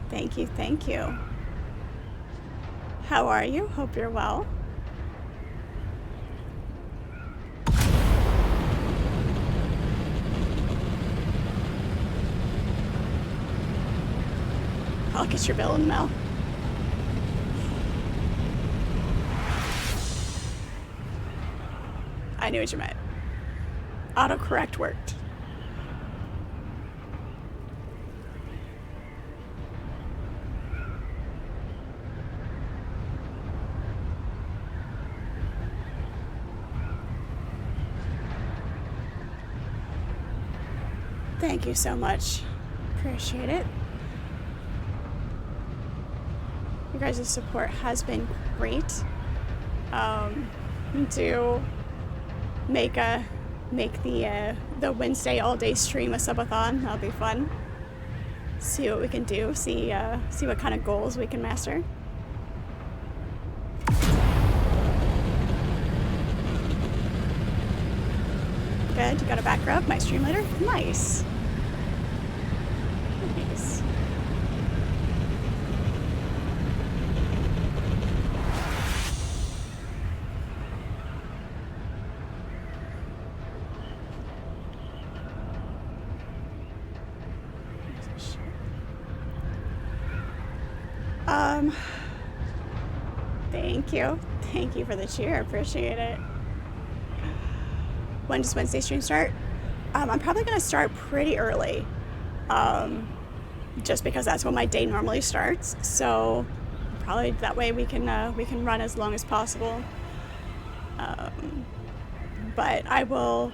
Thank you, thank you. How are you? Hope you're well. I'll get your bill in the mail. I knew what you meant. Autocorrect worked. Thank you so much. Appreciate it. You guys' support has been great. Do make the Wednesday all day stream a subathon. That'll be fun. See what we can do. See what kind of goals we can master. Good. You got a back rub. Might stream later. Nice. Nice. Thank you. Thank you for the cheer. Appreciate it. When does Wednesday stream start? I'm probably going to start pretty early. Just because that's when my day normally starts. So probably that way we can run as long as possible. But I will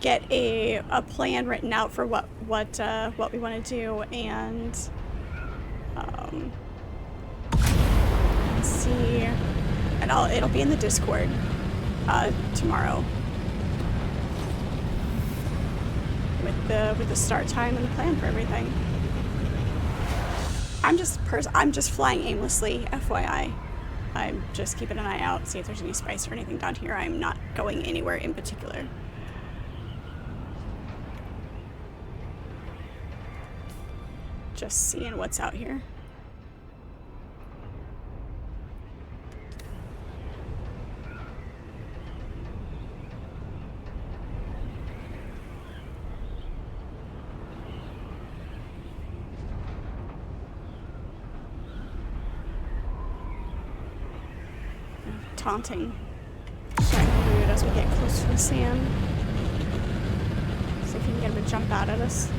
get a plan written out for what we want to do, and see, and it'll be in the Discord tomorrow with the start time and the plan for everything. I'm just flying aimlessly, FYI. I'm just keeping an eye out, see if there's any spice or anything down here. I'm not going anywhere in particular. Just seeing what's out here. Taunting. Trying to do it as we get close to the sand. See if we can get him to jump out at us.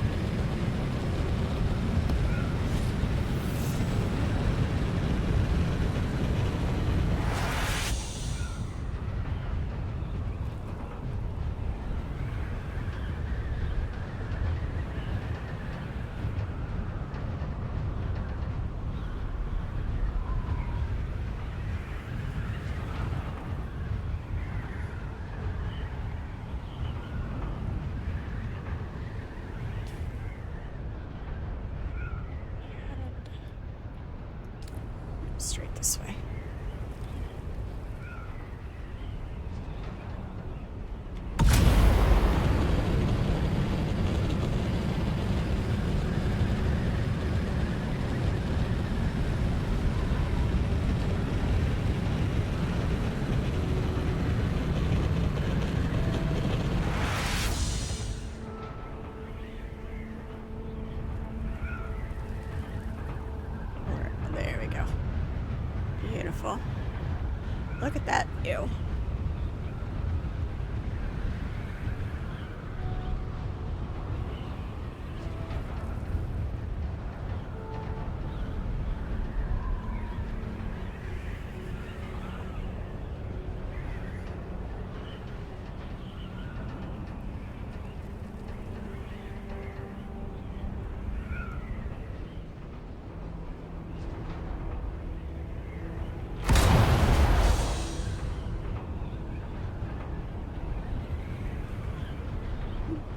Straight this way. There we go. Beautiful. Look at that view.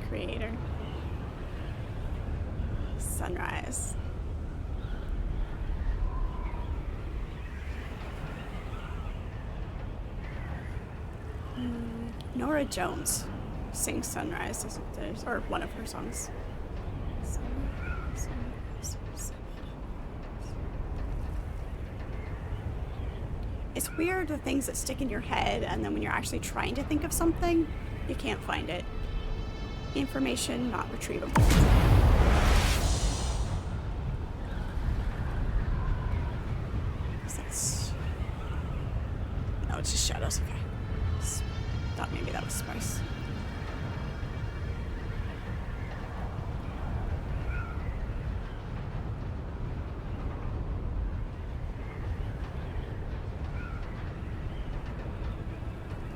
Creator. Sunrise. Nora Jones sings Sunrise, or one of her songs. It's weird, the things that stick in your head, and then when you're actually trying to think of something, you can't find it. Information not retrievable. That's... No, it's just shadows. Okay. Thought maybe that was spice.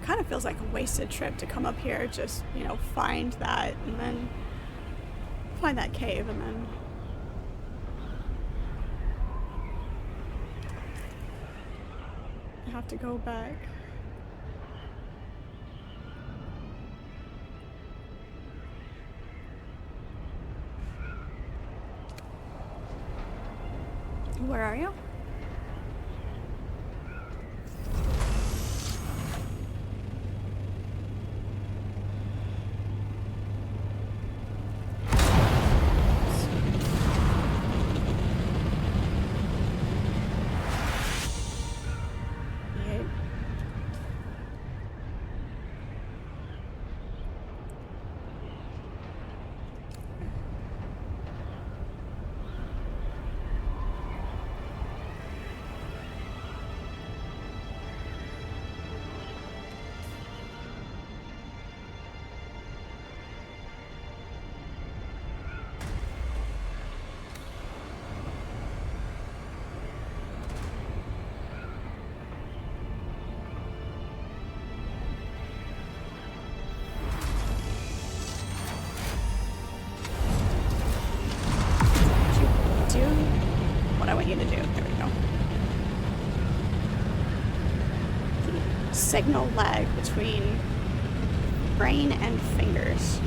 Kind of feels like a wasted trip to come up here, just, you know, find that and then find that cave and then I have to go back. Where are you? I want you to do. There we go. The signal lag between brain and fingers.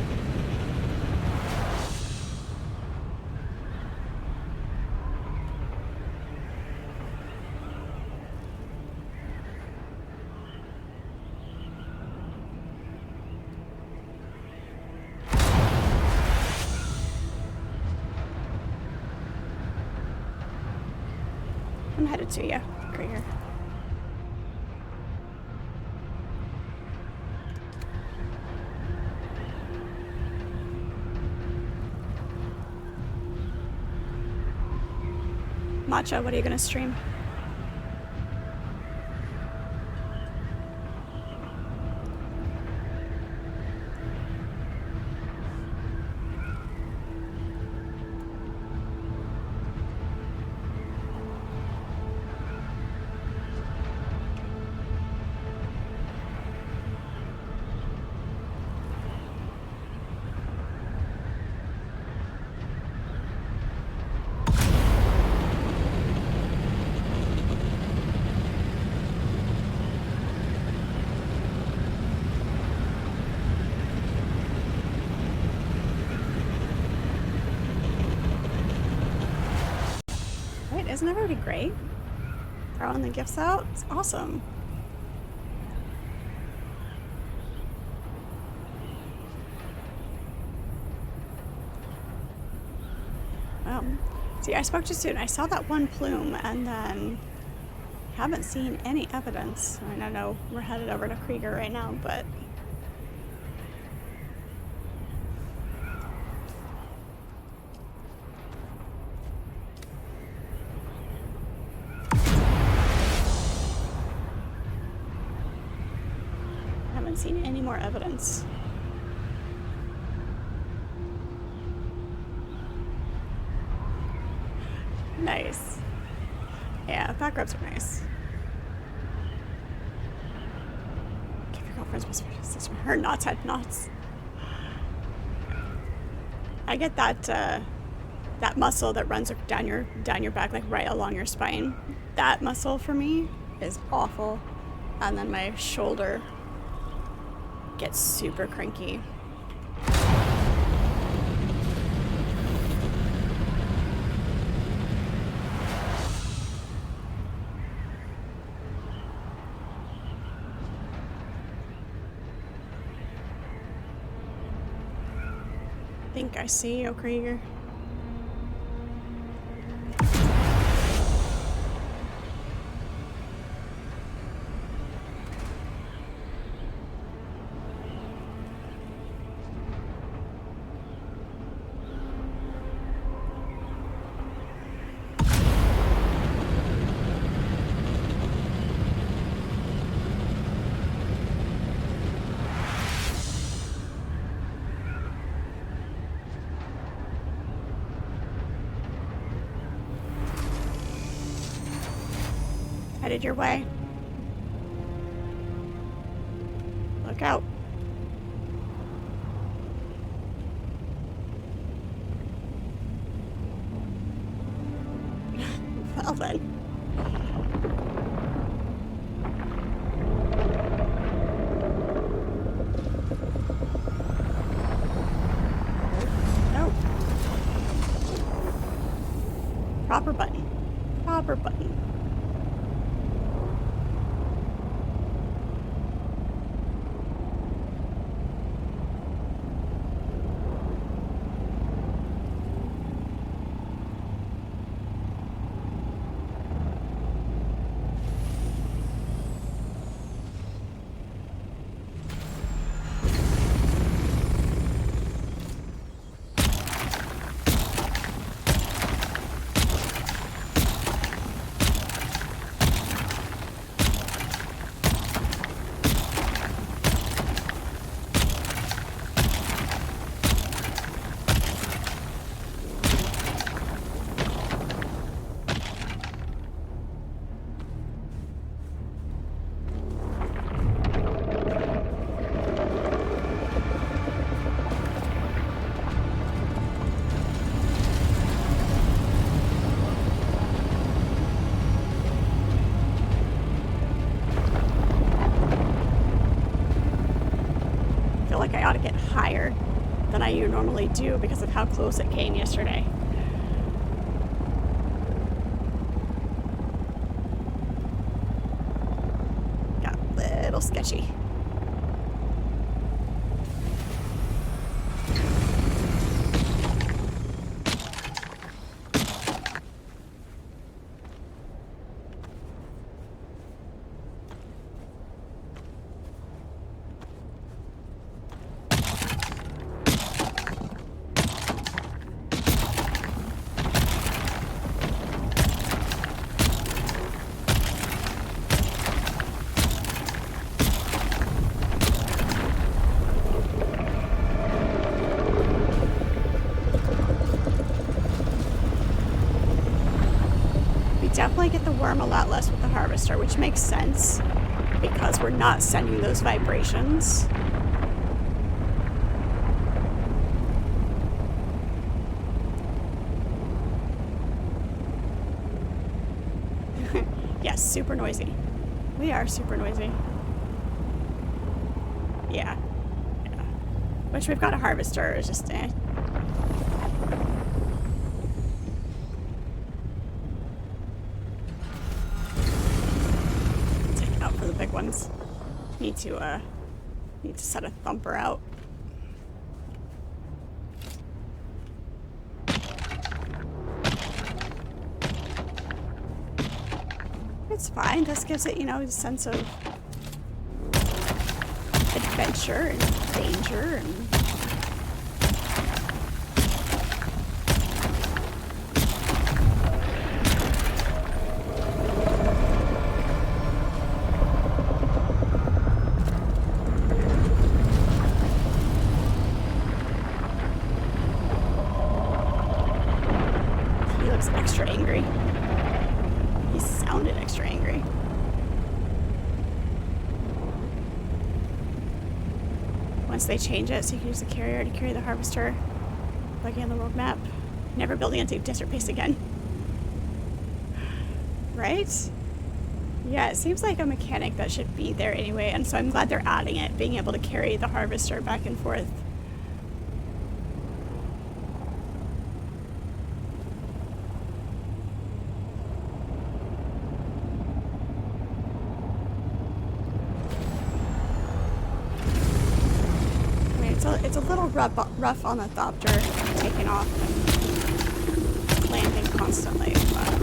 I'm headed to you, right here. Matcha, what are you gonna stream? Isn't everybody great? Throwing the gifts out? It's awesome. See, I spoke too soon. I saw that one plume and then haven't seen any evidence. I mean, I know we're headed over to Krieger right now, but seen any more evidence. Nice. Yeah, back rubs are nice. Give your girlfriend's whisper sister. Her knots had knots. I get that that muscle that runs down your back, like right along your spine. That muscle for me is awful. And then my shoulder gets super cranky. think I see you, Krieger. Headed your way. Look out. Well then. Nope. Proper button. Proper button. Like I ought to get higher than I normally do because of how close it came yesterday. Got a little sketchy. Definitely get the worm a lot less with the harvester, which makes sense because we're not sending those vibrations. Yes, super noisy. We are super noisy. Yeah. Yeah. Which we've got a harvester, it's just big ones. Need to set a thumper out. It's fine. This gives it, a sense of adventure and danger and extra angry. He sounded extra angry. Once they change it, so you can use the carrier to carry the harvester, like on the world map. Never building into desert base again. Right? Yeah, it seems like a mechanic that should be there anyway, and so I'm glad they're adding it, being able to carry the harvester back and forth. rough on the Thopter, taking off and landing constantly. But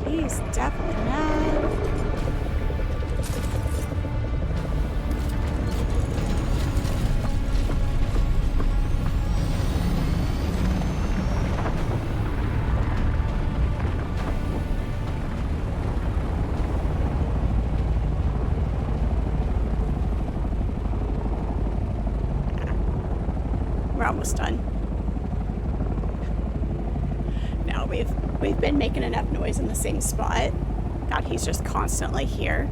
he's definitely mad. We're almost done. No, we've been making enough noise in the same spot that he's just constantly here.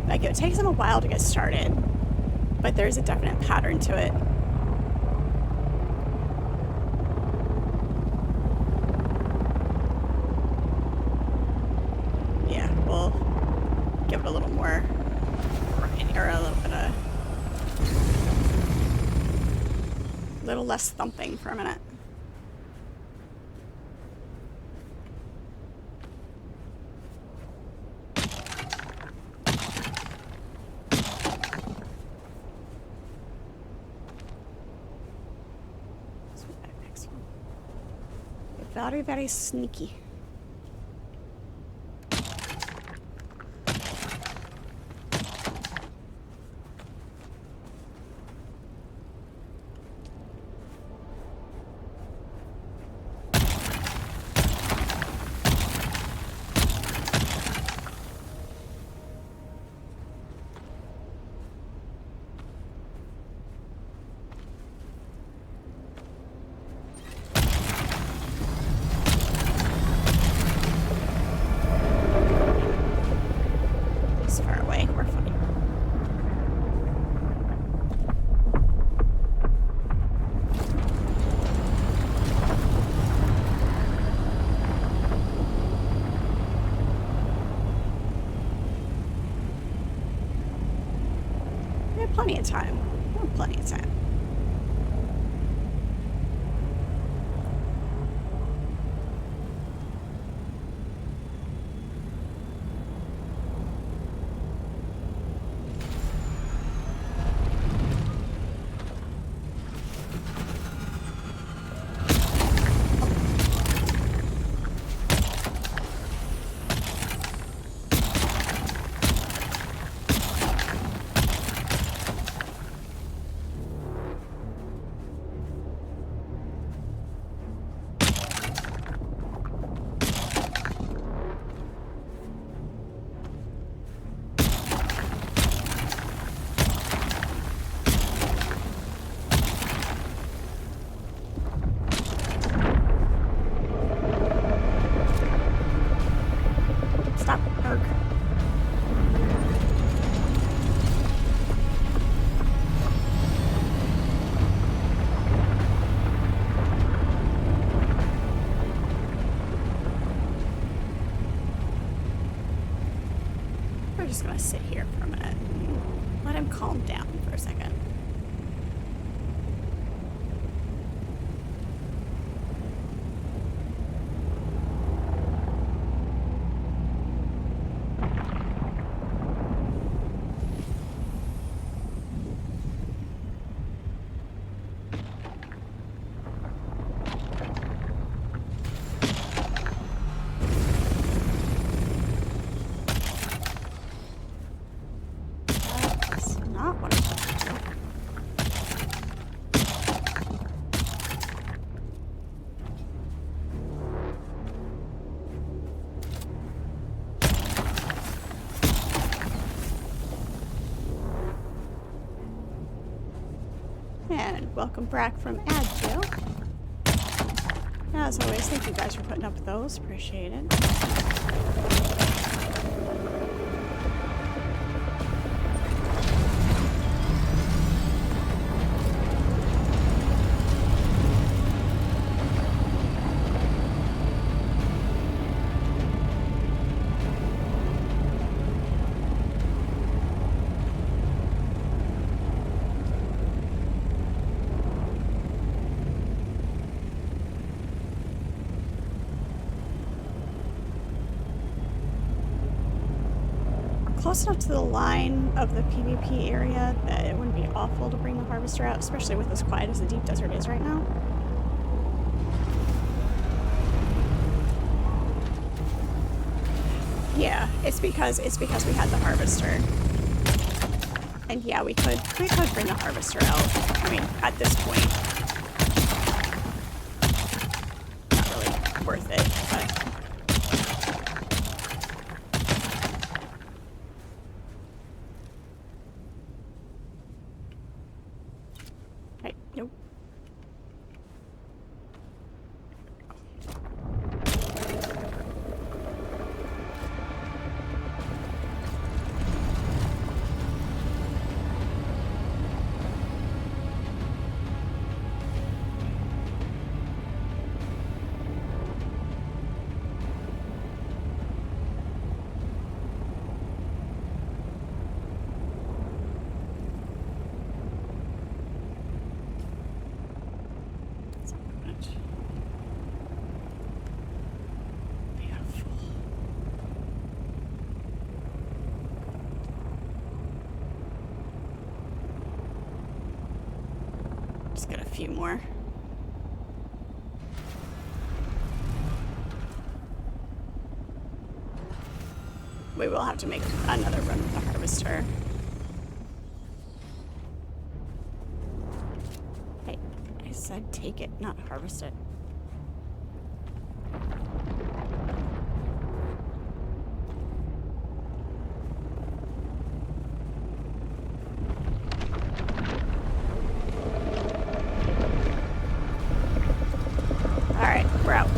Like, it takes him a while to get started, but there's a definite pattern to it. Yeah, we'll give it a little more grinding, or a little less thumping for a minute. Very, very sneaky. Plenty of time. We have plenty of time. Just gonna sit here for a minute. Let him calm down for a second. And welcome back from ad jail. As always, thank you guys for putting up with those. Appreciate it. close enough to the line of the PvP area that it wouldn't be awful to bring the harvester out, especially with as quiet as the deep desert is right now. Yeah, it's because we had the harvester. And yeah, we could bring the harvester out. I mean, at this point, not really worth it, but. Right, nope. Just get a few more. We will have to make another run with the harvester. Hey, I said take it, not harvest it. Alright, we're out.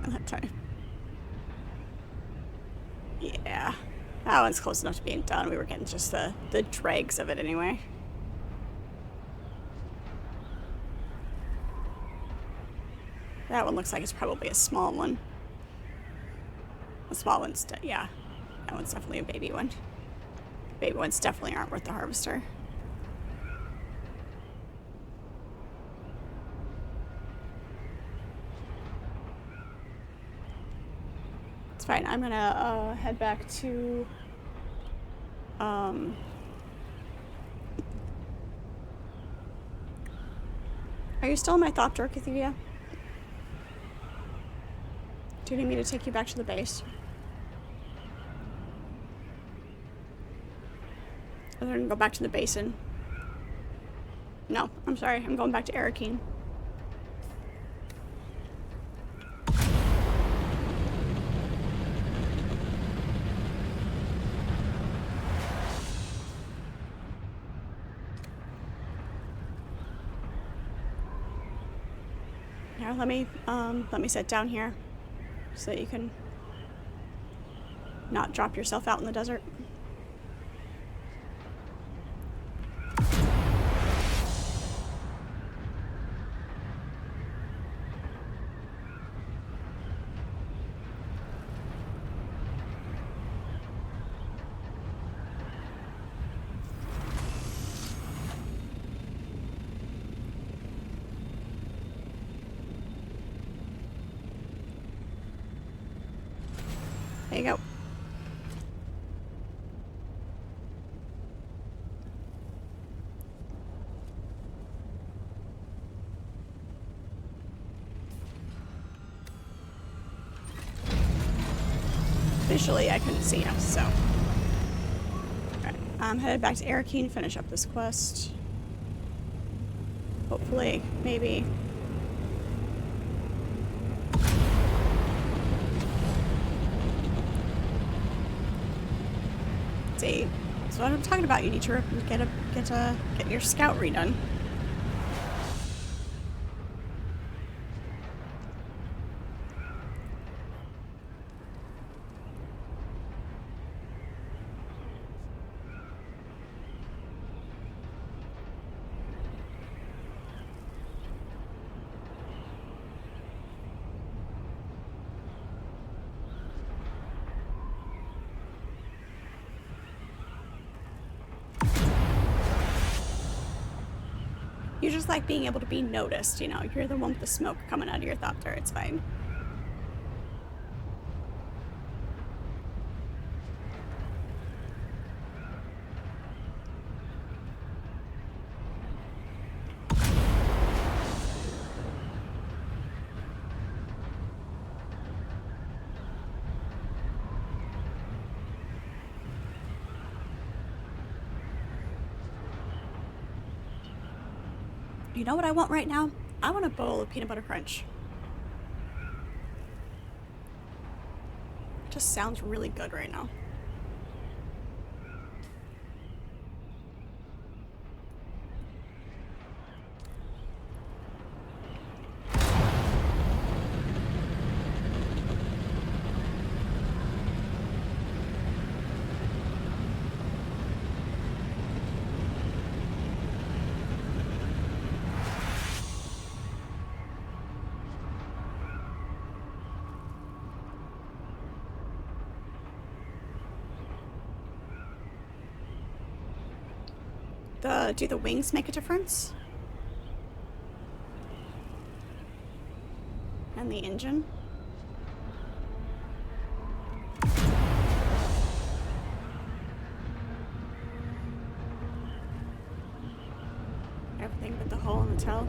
That time. Yeah, that one's close enough to being done. We were getting just the dregs of it anyway. That one looks like it's probably a small one. The small one's, yeah, that one's definitely a baby one. Baby ones definitely aren't worth the harvester. It's fine. I'm gonna head back to are you still in my thought door, Cathevia? Do you need me to take you back to the base? Or then go back to the basin? No, I'm sorry. I'm going back to Arrakis. Here, let me sit down here so that you can not drop yourself out in the desert. There you go. Visually, I couldn't see him, so. Alright, I'm headed back to Arrakis to finish up this quest. Hopefully, maybe. See, that's what I'm talking about. You need to get your scout redone. You just like being able to be noticed, you know? You're the one with the smoke coming out of your thopter, it's fine. You know what I want right now? I want a bowl of peanut butter crunch. It just sounds really good right now. Do the wings make a difference? And the engine? Everything but the hole in the tail.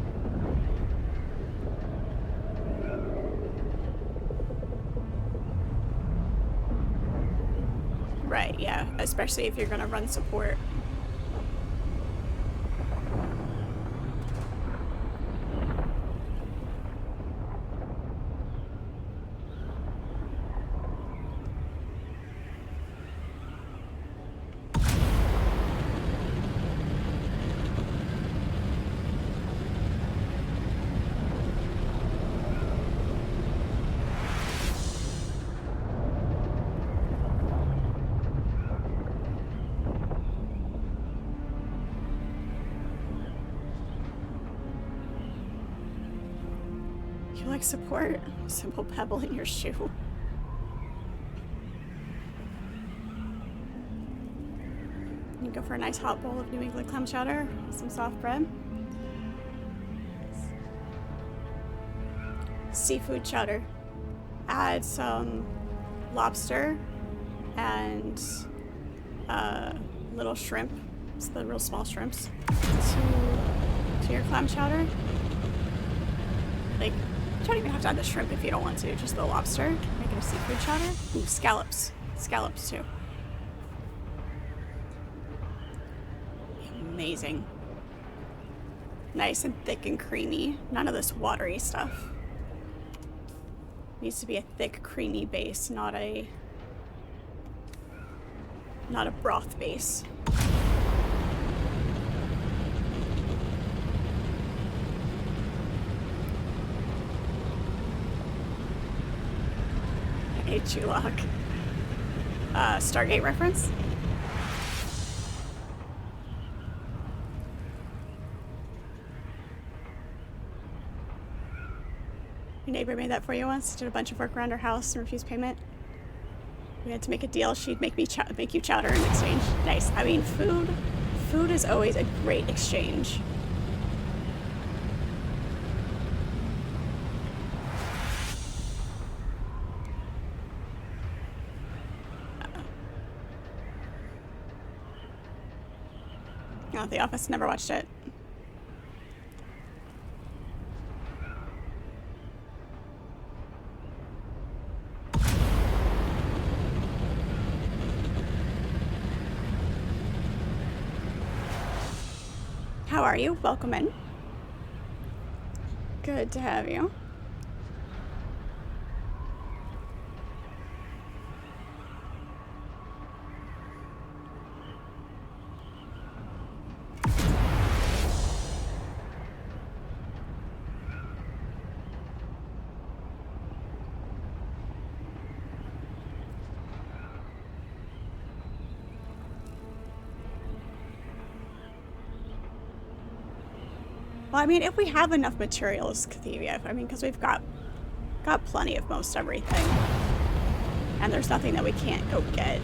Right, yeah. Especially if you're gonna run support. You like support? Simple pebble in your shoe. You go for a nice hot bowl of New England clam chowder, some soft bread. Seafood chowder. Add some lobster and little shrimp, it's the real small shrimps, to your clam chowder. Like, you don't even have to add the shrimp if you don't want to, just the lobster. Make it a seafood chowder. Ooh, scallops. Scallops too. Amazing. Nice and thick and creamy. None of this watery stuff. Needs to be a thick, creamy base, not a broth base. Hey, Chulak. Stargate reference? Your neighbor made that for you once. Did a bunch of work around her house and refused payment. We had to make a deal. She'd make you chowder in exchange. Nice. I mean, food is always a great exchange. Oh, The Office. Never watched it. How are you? Welcome in. Good to have you. Well, I mean, if we have enough materials, Cathevia, I mean, because we've got plenty of most everything. And there's nothing that we can't go get.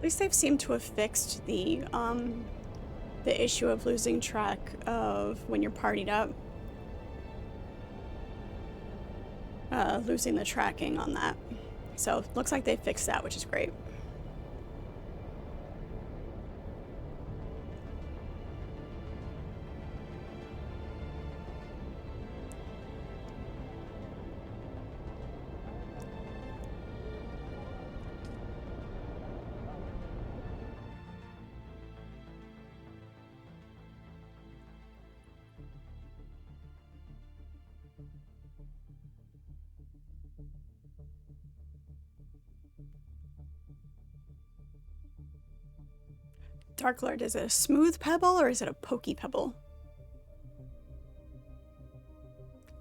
least they've seemed to have fixed the issue of losing track of when you're partied up. Losing the tracking on that. So it looks like they fixed that, which is great. Dark Lord, is it a smooth pebble or is it a pokey pebble?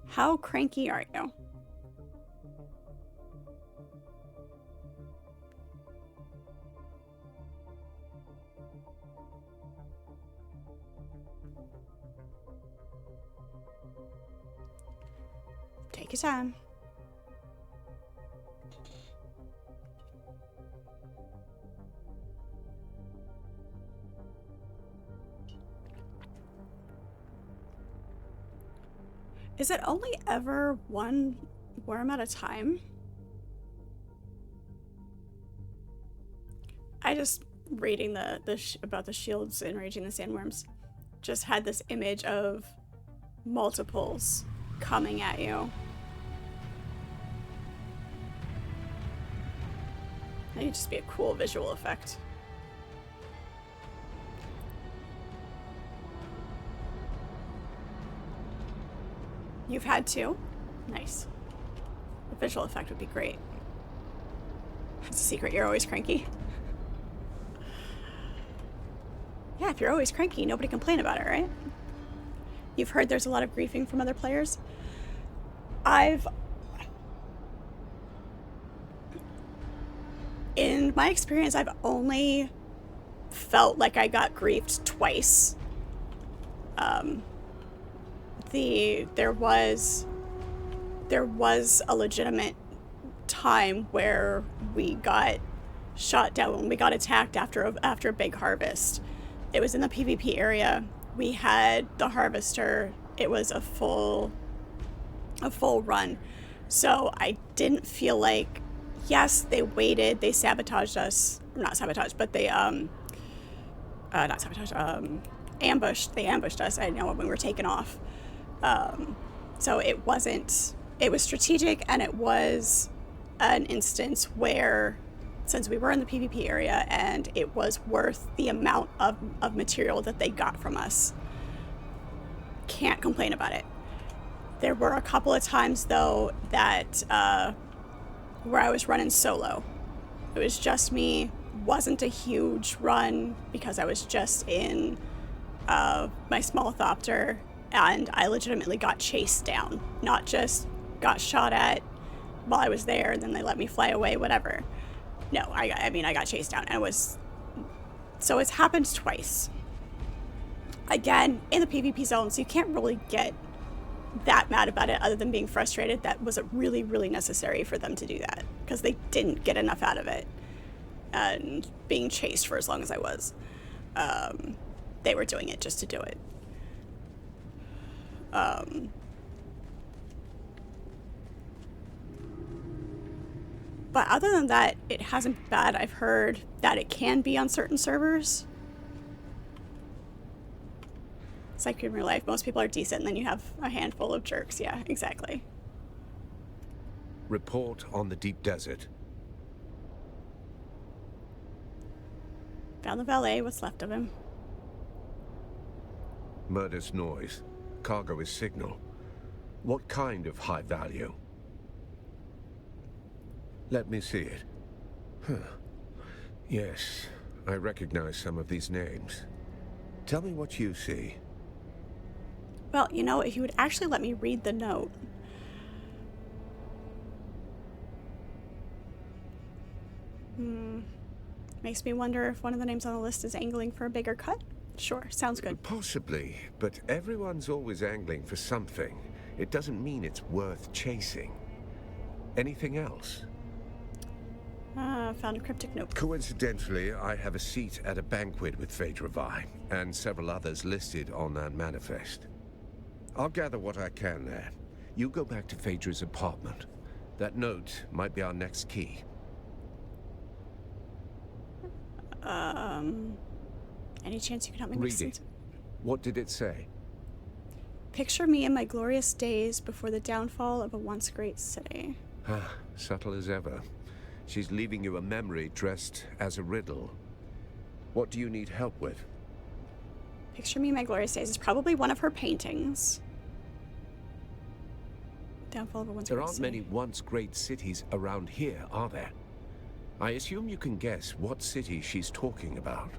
How cranky are you? Take your time. Is it only ever one worm at a time? I just, reading about the shields enraging the sandworms, just had this image of multiples coming at you. That would just be a cool visual effect. You've had two? Nice. The visual effect would be great. That's a secret, you're always cranky. Yeah, if you're always cranky, nobody complain about it, right? You've heard there's a lot of griefing from other players. In my experience, I've only felt like I got griefed twice. There was a legitimate time where we got shot down when we got attacked after a big harvest. It was in the PvP area. We had the harvester. It was a full run. So I didn't feel like, yes, they waited, they sabotaged us. Not sabotaged, but they not sabotaged, ambushed. They ambushed us. I didn't know when we were taken off. So it was strategic, and it was an instance where, since we were in the PvP area and it was worth the amount of material that they got from us, can't complain about it. There were a couple of times, though, that where I was running solo. It was just me, wasn't a huge run because I was just in my small thopter, and I legitimately got chased down. Not just got shot at while I was there, and then they let me fly away, whatever. No, I mean, I got chased down, and so it's happened twice. Again, in the PvP zone, so you can't really get that mad about it other than being frustrated. That was really, really necessary for them to do that, because they didn't get enough out of it. And being chased for as long as I was. They were doing it just to do it. But other than that, it hasn't been bad. I've heard that it can be on certain servers. It's like in real life, most people are decent, and then you have a handful of jerks. Yeah, exactly. Report on the deep desert. Found the valet, what's left of him. Murder's noise. Cargo is signal. What kind of high value? Let me see it. Huh. Yes, I recognize some of these names. Tell me what you see. Well, you know, if you would actually let me read the note. Makes me wonder if one of the names on the list is angling for a bigger cut. Sure, sounds good. Possibly, but everyone's always angling for something. It doesn't mean it's worth chasing. Anything else? Found a cryptic note. Coincidentally, I have a seat at a banquet with Phaedra Vi, and several others listed on that manifest. I'll gather what I can there. You go back to Phaedra's apartment. That note might be our next key. Any chance you can help me Read it. What did it say? Picture me in my glorious days before the downfall of a once great city. Subtle as ever. She's leaving you a memory dressed as a riddle. What do you need help with? Picture me in my glorious days is probably one of her paintings. Downfall of a once There great aren't city. many once great cities around here, are there? I assume you can guess what city she's talking about.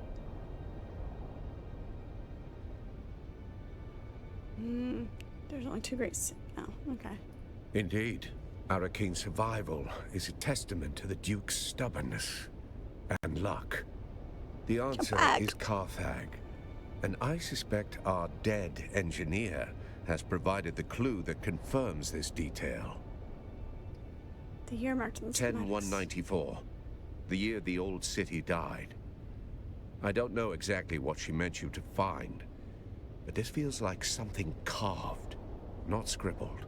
There's only two great oh, okay. Indeed. Arrakeen's survival is a testament to the Duke's stubbornness and luck. The answer is Carthag. And I suspect our dead engineer has provided the clue that confirms this detail. The year marked in the schematics. 10194. The year the old city died. I don't know exactly what she meant you to find, but this feels like something carved, not scribbled.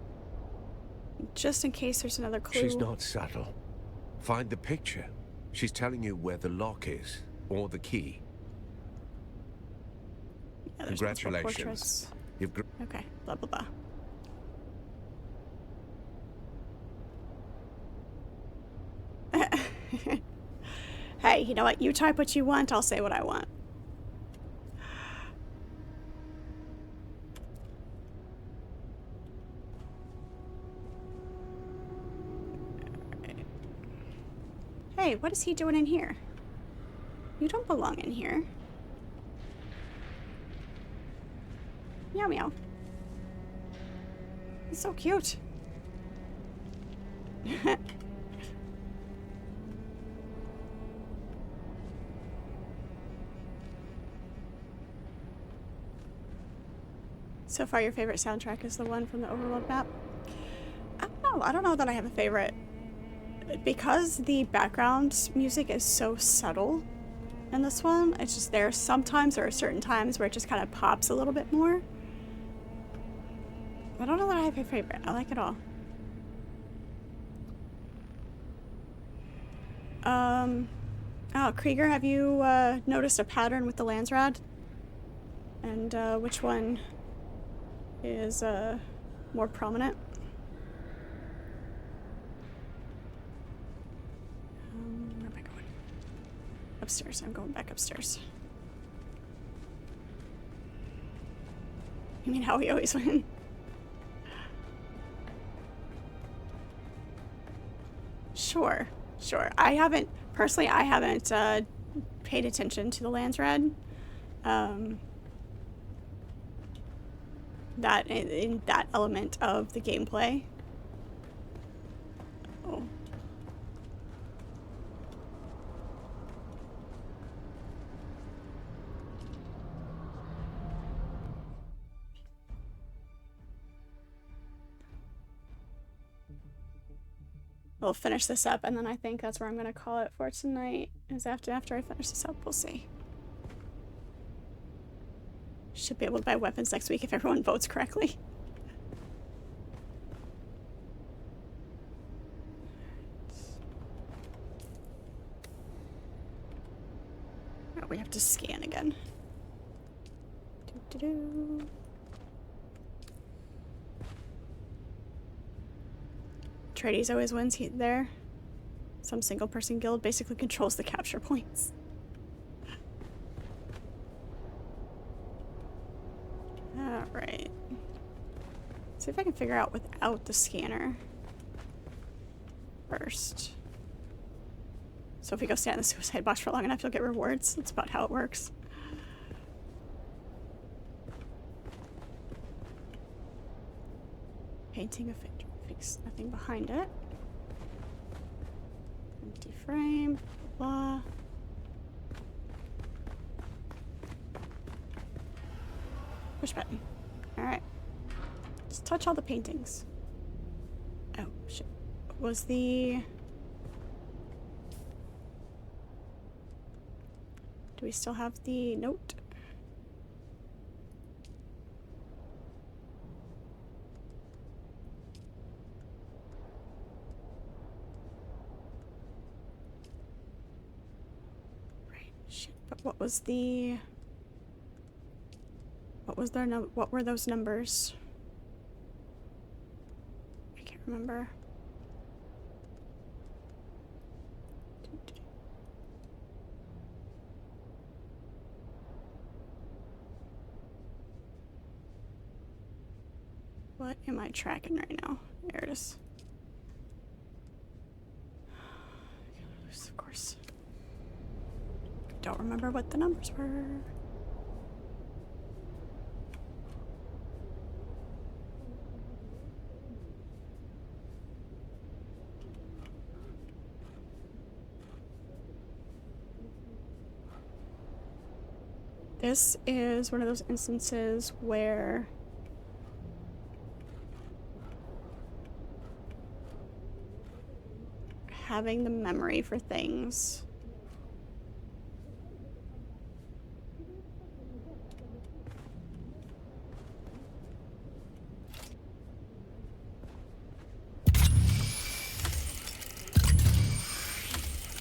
Just in case there's another clue. She's not subtle. Find the picture. She's telling you where the lock is, or the key. Yeah, there's multiple Congratulations. portraits. Okay, blah blah blah. Hey, you know what? You type what you want, I'll say what I want. Hey, what is he doing in here? You don't belong in here. Meow meow. He's so cute. So far, your favorite soundtrack is the one from the Overworld map? I don't know. I don't know that I have a favorite. Because the background music is so subtle in this one, it's just there are certain times where it just kind of pops a little bit more. I don't know that I have a favorite. I like it all. Oh, Krieger, have you noticed a pattern with the Landsrad? And which one is more prominent? Where am I going? Upstairs. I'm going back upstairs. You mean how we always win? Sure. I haven't paid attention to the Landsrad. That in that element of the gameplay. Oh. We'll finish this up, and then I think that's where I'm going to call it for tonight. Is after I finish this up, we'll see. Should be able to buy weapons next week if everyone votes correctly. Oh, we have to scan again. Doo-doo-doo. Atreides always wins there. Some single person guild basically controls the capture points. Alright. See if I can figure out without the scanner first. So if we go stand in the suicide box for long enough, you'll get rewards. That's about how it works. Painting a fix nothing behind it. Empty frame, blah, blah. Push button. Alright. Just touch all the paintings. Oh, shit. Was the... Do we still have the note? Right. Shit. But what was the... What were those numbers? I can't remember. What am I tracking right now? There it is. Of course. Don't remember what the numbers were. This is one of those instances where having the memory for things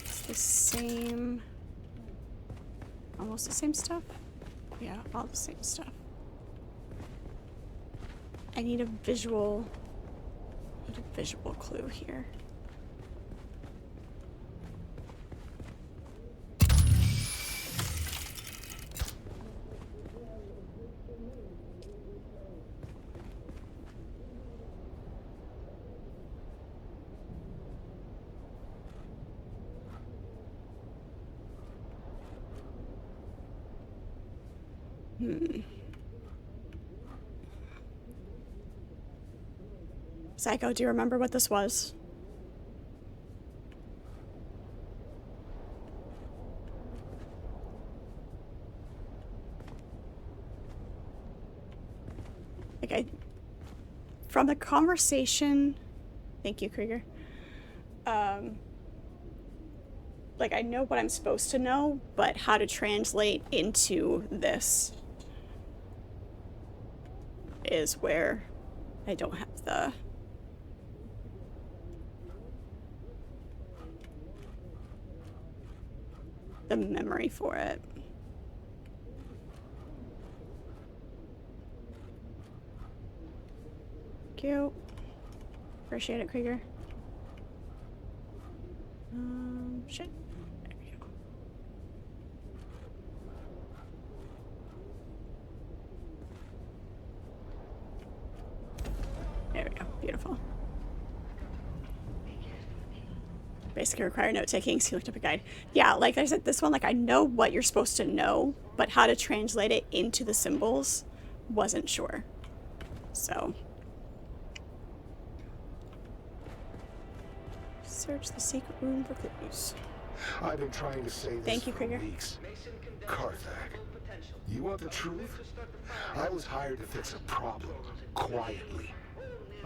it's the same, almost the same stuff. Yeah, all the same stuff. I need a visual clue here. Psycho, do you remember what this was? Like from the conversation, thank you, Krieger. Like I know what I'm supposed to know, but how to translate into this is where I don't have the memory for it. Cute. Appreciate it, Krieger. Shit. There we go. There we go. Beautiful. Basically require note taking, so you looked up a guide. Yeah, like I said, this one, like I know what you're supposed to know, but how to translate it into the symbols, wasn't sure. So. Search the secret room for clues. I've been trying to say this Thank you, for Krieger. weeks. Carthag. You want the truth? I was hired to fix a problem, quietly.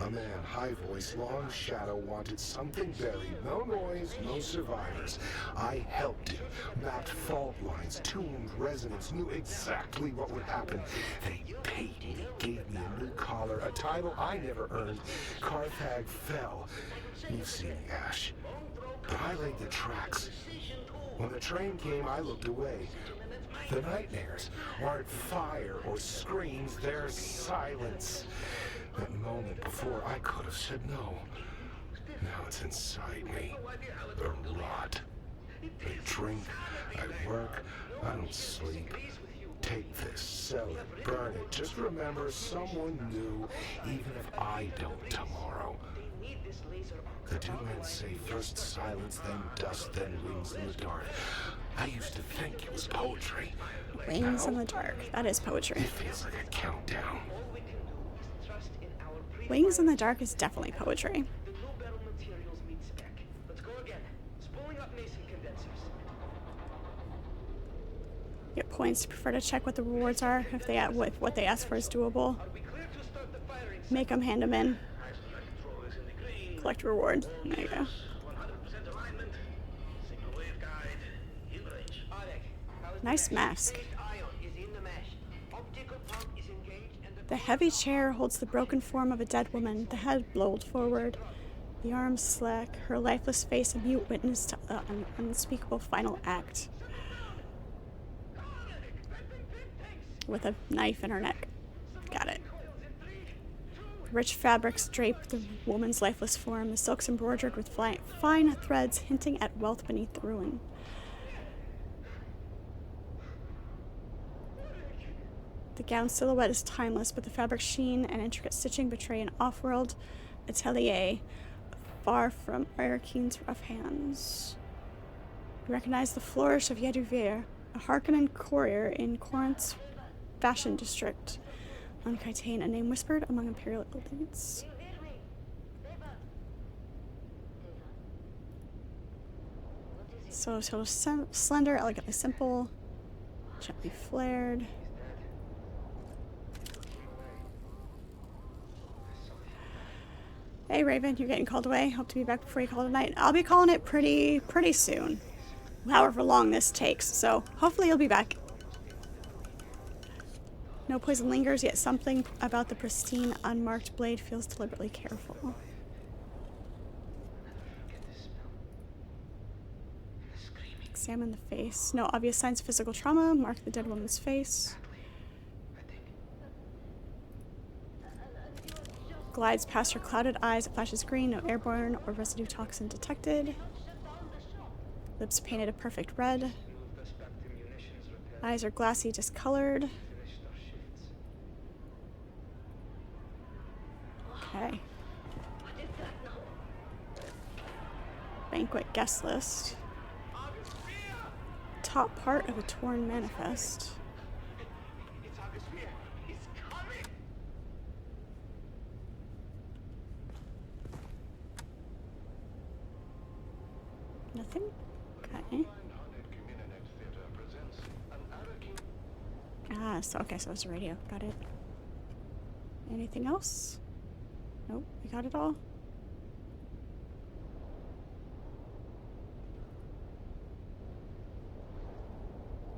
A man, high voice, long shadow, wanted something buried. No noise, no survivors. I helped him, mapped fault lines, tuned resonance, knew exactly what would happen. They paid me, gave me a new collar, a title I never earned. Carthag fell. You've seen the ash. But I laid the tracks. When the train came, I looked away. The nightmares aren't fire or screams, they're silence. That moment before, I could have said no. Now it's inside me. The rot. I drink, I work, I don't sleep. Take this, sell it, burn it. Just remember someone new, even if I don't tomorrow. The two men say first silence, then dust, then wings in the dark. I used to think it was poetry. Wings in the dark. That is poetry. It feels like a countdown. Wings in the dark is definitely poetry. Get points. Prefer to check what the rewards are. If they what they ask for is doable, make them, hand them in. Collect reward. There you go. Nice mask. The heavy chair holds the broken form of a dead woman, the head lolled forward, the arms slack, her lifeless face a mute witness to an unspeakable final act. With a knife in her neck. Got it. Rich fabrics drape the woman's lifeless form, the silks embroidered with fine threads hinting at wealth beneath the ruin. The gown's silhouette is timeless, but the fabric sheen and intricate stitching betray an off-world atelier far from Arrakis' rough hands. You recognize the flourish of Yeduvir, a Harkonnen courier in Corinth's fashion district on Kaitain, a name whispered among Imperial elites. So slender, elegantly simple, gently flared. Hey Raven, you're getting called away. Hope to be back before you call tonight. I'll be calling it pretty soon. However long this takes, so hopefully you'll be back. No poison lingers, yet something about the pristine, unmarked blade feels deliberately careful. Examine the face. No obvious signs of physical trauma. Mark the dead woman's face. Glides past her clouded eyes. It flashes green. No airborne or residue toxin detected. Lips painted a perfect red. Eyes are glassy, discolored. Okay. Banquet guest list. Top part of a torn manifest. Nothing? Okay. Ah, so okay, so it's a radio. Got it. Anything else? Nope, we got it all.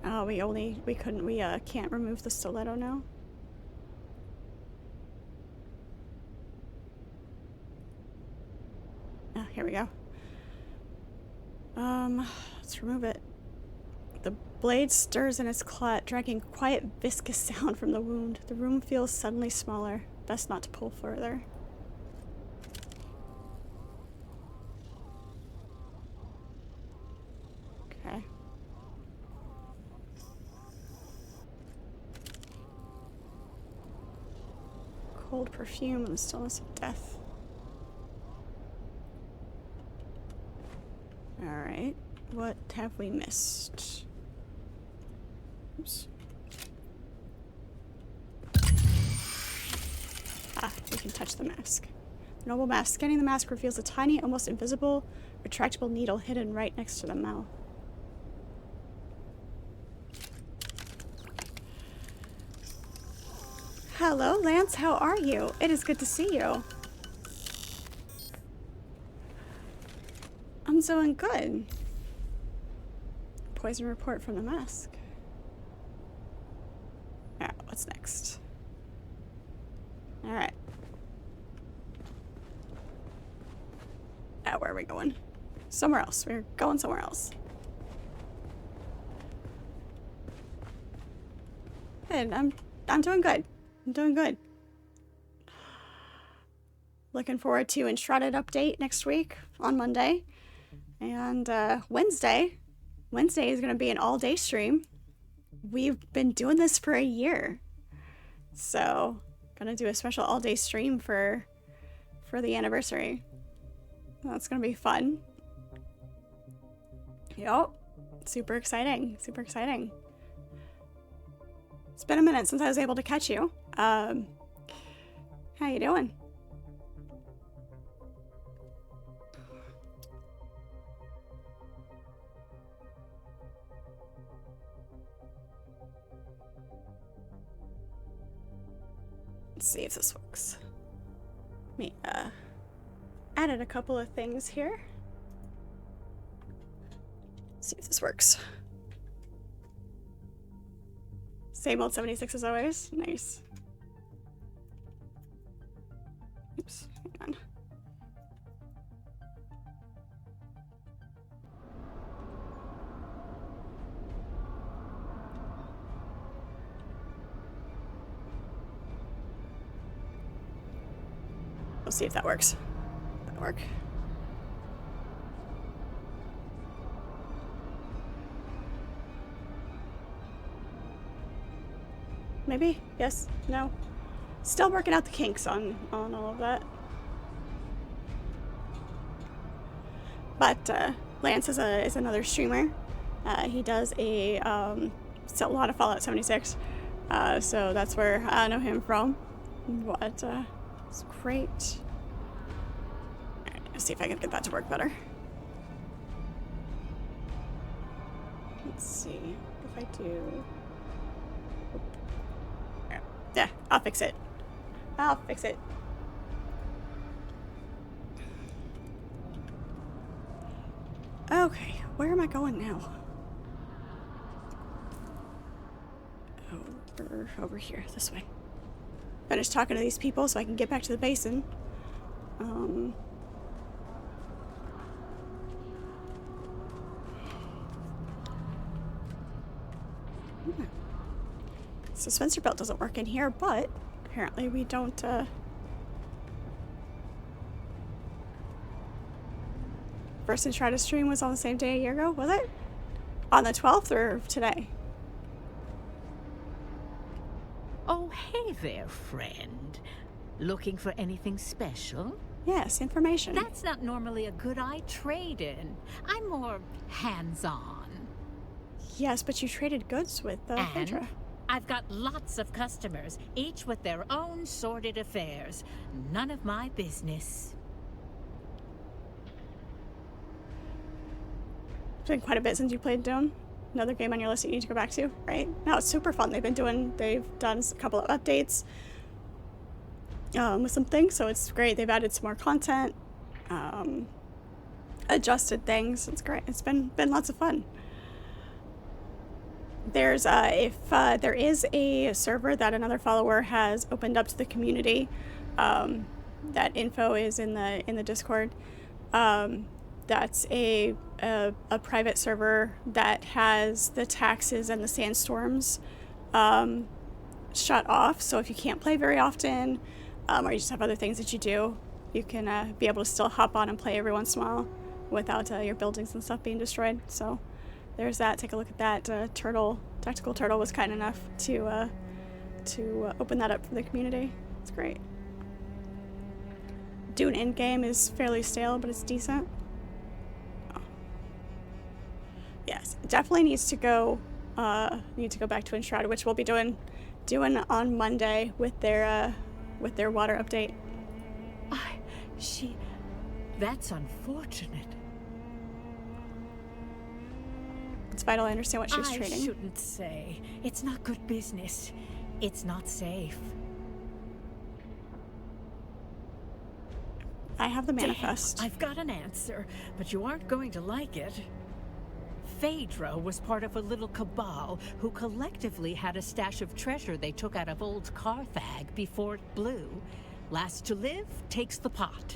Oh, we can't remove the stiletto now. Ah, here we go. Let's remove it. The blade stirs in its clot, dragging a quiet, viscous sound from the wound. The room feels suddenly smaller. Best not to pull further. Okay. Cold perfume and the stillness of death. Alright. What have we missed? Oops. Ah, we can touch the mask. The noble mask. Scanning the mask reveals a tiny, almost invisible, retractable needle hidden right next to the mouth. Hello, Lance. How are you? It is good to see you. I'm doing good. Poison report from the mask. Alright, what's next? Alright. Where are we going? Somewhere else. We're going somewhere else. Good. I'm doing good. I'm doing good. Looking forward to Enshrouded update next week on Monday. And Wednesday is going to be an all-day stream. We've been doing this for a year. So, gonna do a special all-day stream for the anniversary. That's gonna be fun. Yup. Super exciting. Super exciting. It's been a minute since I was able to catch you. How you doing? Let's see if this works. Let me added a couple of things here. See if this works. Same old 76 as always. Nice. Oops, hang on. We'll see if that works. That'll work. Maybe? Yes? No? Still working out the kinks on all of that. But Lance is another streamer. He does a lot of Fallout 76. So that's where I know him from. But it's great. Alright, let's see if I can get that to work better. Let's see if I do. Yeah, I'll fix it. I'll fix it. Okay, where am I going now? Over here, this way. Finish talking to these people so I can get back to the basin. Suspensor belt doesn't work in here, but apparently we don't, First Enshrouded stream was on the same day a year ago, was it? On the 12th or today? Oh, hey there, friend. Looking for anything special? Yes, information. That's not normally a good I trade in. I'm more hands-on. Yes, but you traded goods with Phaedra. And I've got lots of customers, each with their own sordid affairs. None of my business. It's been quite a bit since you played Dune. Another game on your list that you need to go back to, right? No, it's super fun. They've done a couple of updates with some things, so it's great. They've added some more content, adjusted things. It's great. It's been lots of fun. There's if there is a server that another follower has opened up to the community, that info is in the Discord. That's a private server that has the taxes and the sandstorms shut off. So if you can't play very often, or you just have other things that you do, you can be able to still hop on and play every once in a while without your buildings and stuff being destroyed. So there's that. Take a look at that. Tactical Turtle was kind enough to open that up for the community. It's great. Dune Endgame is fairly stale, but it's decent. Yes, it definitely needs to go back to Enshrouded, which we'll be doing on Monday with their water update. That's unfortunate. It's vital I understand what she was trading. I shouldn't say. It's not good business. It's not safe. I have the manifest. Damn, I've got an answer, but you aren't going to like it. Phaedra was part of a little cabal who collectively had a stash of treasure they took out of old Carthag before it blew. Last to live takes the pot.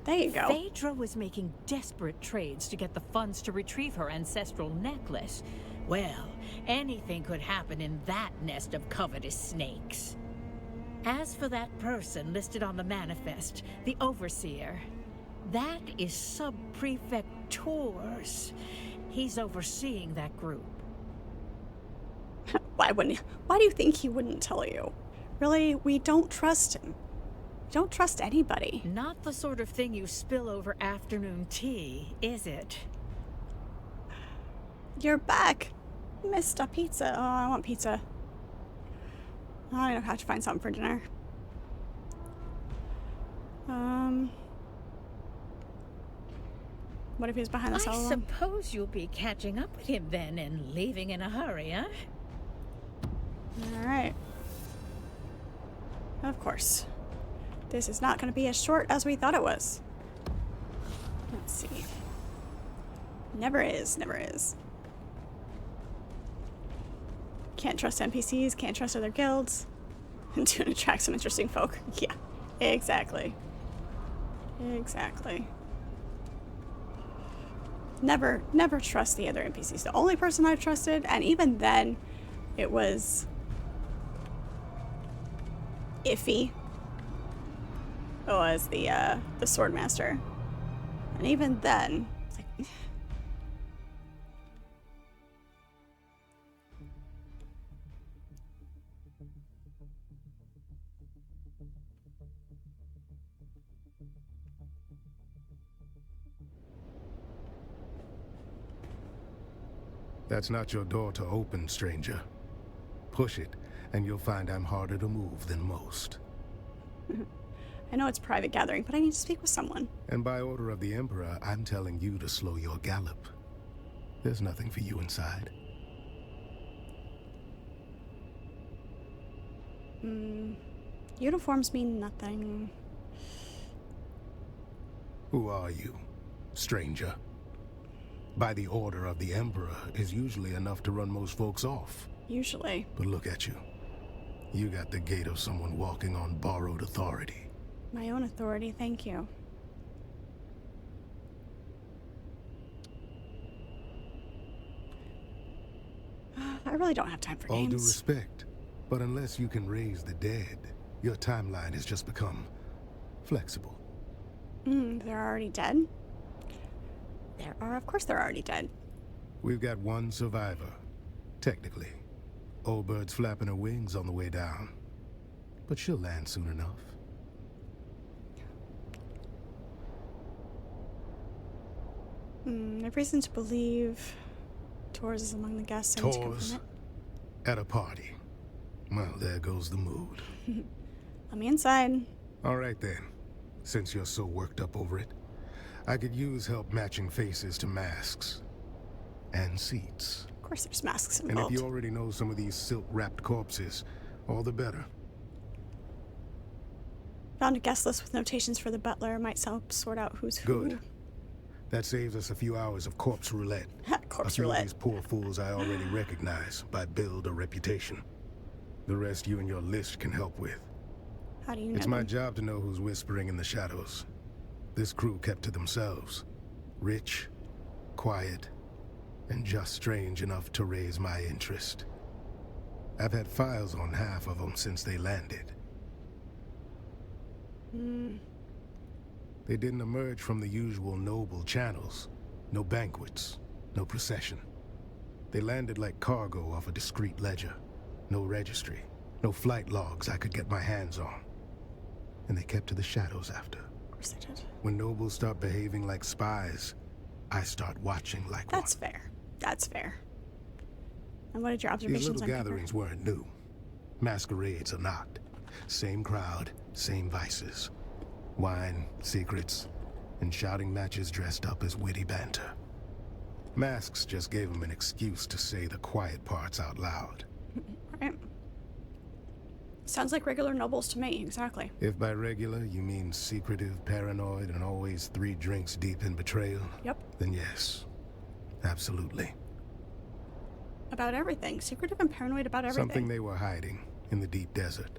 There you go. Phaedra was making desperate trades to get the funds to retrieve her ancestral necklace. Well, anything could happen in that nest of covetous snakes. As for that person listed on the manifest, the Overseer, that is Sub-Prefect Tours. He's overseeing that group. Why do you think he wouldn't tell you? Really, we don't trust him. We don't trust anybody. Not the sort of thing you spill over afternoon tea, is it? You're back. Missed a pizza. Oh, I want pizza. I don't have to find something for dinner. What if he's behind us all along? I suppose you'll be catching up with him then and leaving in a hurry, huh? Alright. Of course. This is not going to be as short as we thought it was. Let's see. Never is, never is. Can't trust NPCs, can't trust other guilds. And Dune attracts some interesting folk. Yeah, exactly. Exactly. Never trust the other NPCs. The only person I've trusted, and even then, it was iffy, was the Swordmaster. And even then, it's like... That's not your door to open, stranger. Push it, and you'll find I'm harder to move than most. I know it's a private gathering, but I need to speak with someone. And by order of the Emperor, I'm telling you to slow your gallop. There's nothing for you inside. Uniforms mean nothing. Who are you, stranger? By the order of the Emperor is usually enough to run most folks off. Usually. But look at you. You got the gait of someone walking on borrowed authority. My own authority, thank you. I really don't have time for All games. due respect, but unless you can raise the dead, your timeline has just become flexible. They're already dead? Of course they're already dead. We've got one survivor, technically. Old bird's flapping her wings on the way down. But she'll land soon enough. I have reason to believe Tors is among the guests. I need to Tors? confirm At a party. Well, there goes the mood. it. Let me inside. All right then. Since you're so worked up over it, I could use help matching faces to masks. And seats. Of course there's masks And involved. if you already know some of these silk-wrapped corpses, all the better. Found a guest list with notations for the butler. Might help sort out who's who. Good. That saves us a few hours of corpse roulette. Corpse a few roulette. of these poor fools I already recognize by build or reputation. The rest you and your list can help with. How do you know It's my them? job to know who's whispering in the shadows. This crew kept to themselves. Rich, quiet, and just strange enough to raise my interest. I've had files on half of them since they landed. They didn't emerge from the usual noble channels. No banquets, no procession. They landed like cargo off a discreet ledger. No registry, no flight logs I could get my hands on. And they kept to the shadows after. Of course they did. When nobles start behaving like spies, I start watching like That's one. fair. That's fair. And what did your These observations little uncover? gatherings weren't new. Masquerades are not. Same crowd, same vices. Wine, secrets, and shouting matches dressed up as witty banter. Masks just gave them an excuse to say the quiet parts out loud. Right. Sounds like regular nobles to me, exactly. If by regular you mean secretive, paranoid, and always 3 drinks deep in betrayal, Yep. then yes, absolutely. About everything. Secretive and paranoid about everything. Something they were hiding in the deep desert.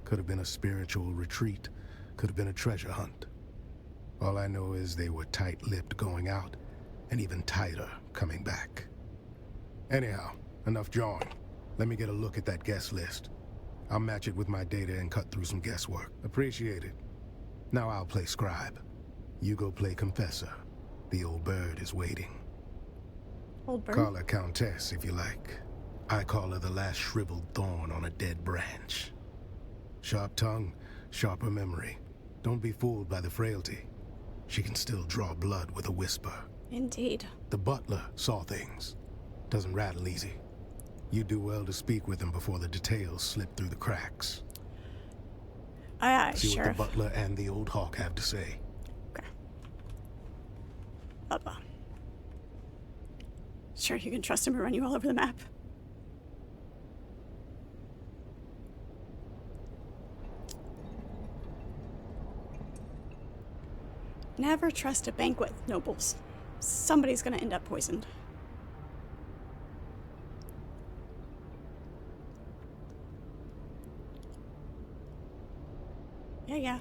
Could have been a spiritual retreat. Could have been a treasure hunt. All I know is they were tight-lipped going out, and even tighter coming back. Anyhow, enough jawing. Let me get a look at that guest list. I'll match it with my data and cut through some guesswork. Appreciate it. Now I'll play scribe. You go play confessor. The old bird is waiting. Old bird. Call her Countess if you like. I call her the last shriveled thorn on a dead branch. Sharp tongue, sharper memory. Don't be fooled by the frailty. She can still draw blood with a whisper. Indeed. The butler saw things. Doesn't rattle easy. You do well to speak with him before the details slip through the cracks. Aye, aye, See what the Sheriff. butler and the old hawk have to say. Okay. Butler. Sure, you can trust him to run you all over the map. Never trust a banquet with nobles. Somebody's gonna end up poisoned. yeah.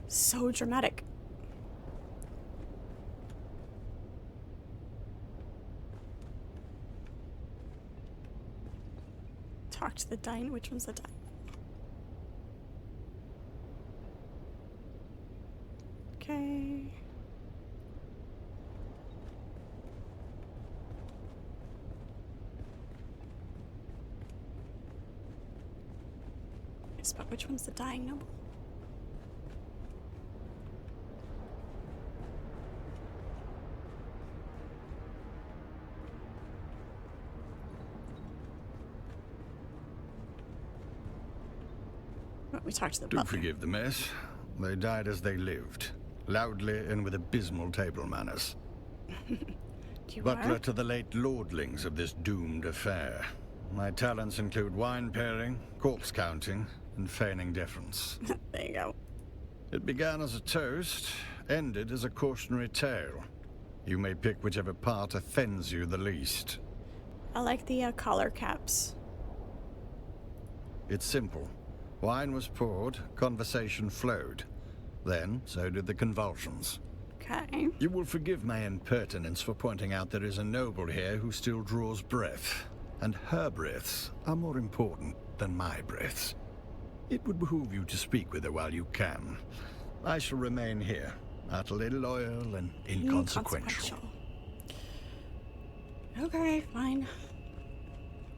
So dramatic. Talk to the dying. Which one's the dying? Okay. Yes, but which one's the dying noble? We talked to the Do butler. forgive the mess. They died as they lived, loudly and with abysmal table manners. Butler to the late lordlings of this doomed affair. My talents include wine pairing, corpse counting, and feigning deference. There you go. It began as a toast, ended as a cautionary tale. You may pick whichever part offends you the least. I like the collar caps. It's simple. Wine was poured, conversation flowed. Then, so did the convulsions. Okay. You will forgive my impertinence for pointing out there is a noble here who still draws breath. And her breaths are more important than my breaths. It would behoove you to speak with her while you can. I shall remain here, utterly loyal and inconsequential. Okay, fine.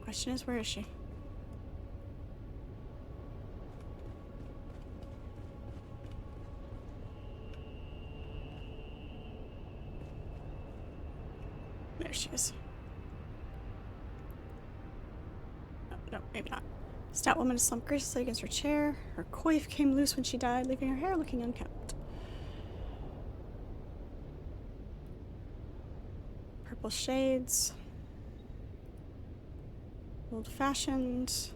Question is, where is she? There she is. No, maybe not. Stout woman slumped graciously against her chair. Her coif came loose when she died, leaving her hair looking unkempt. Purple shades. Old-fashioned.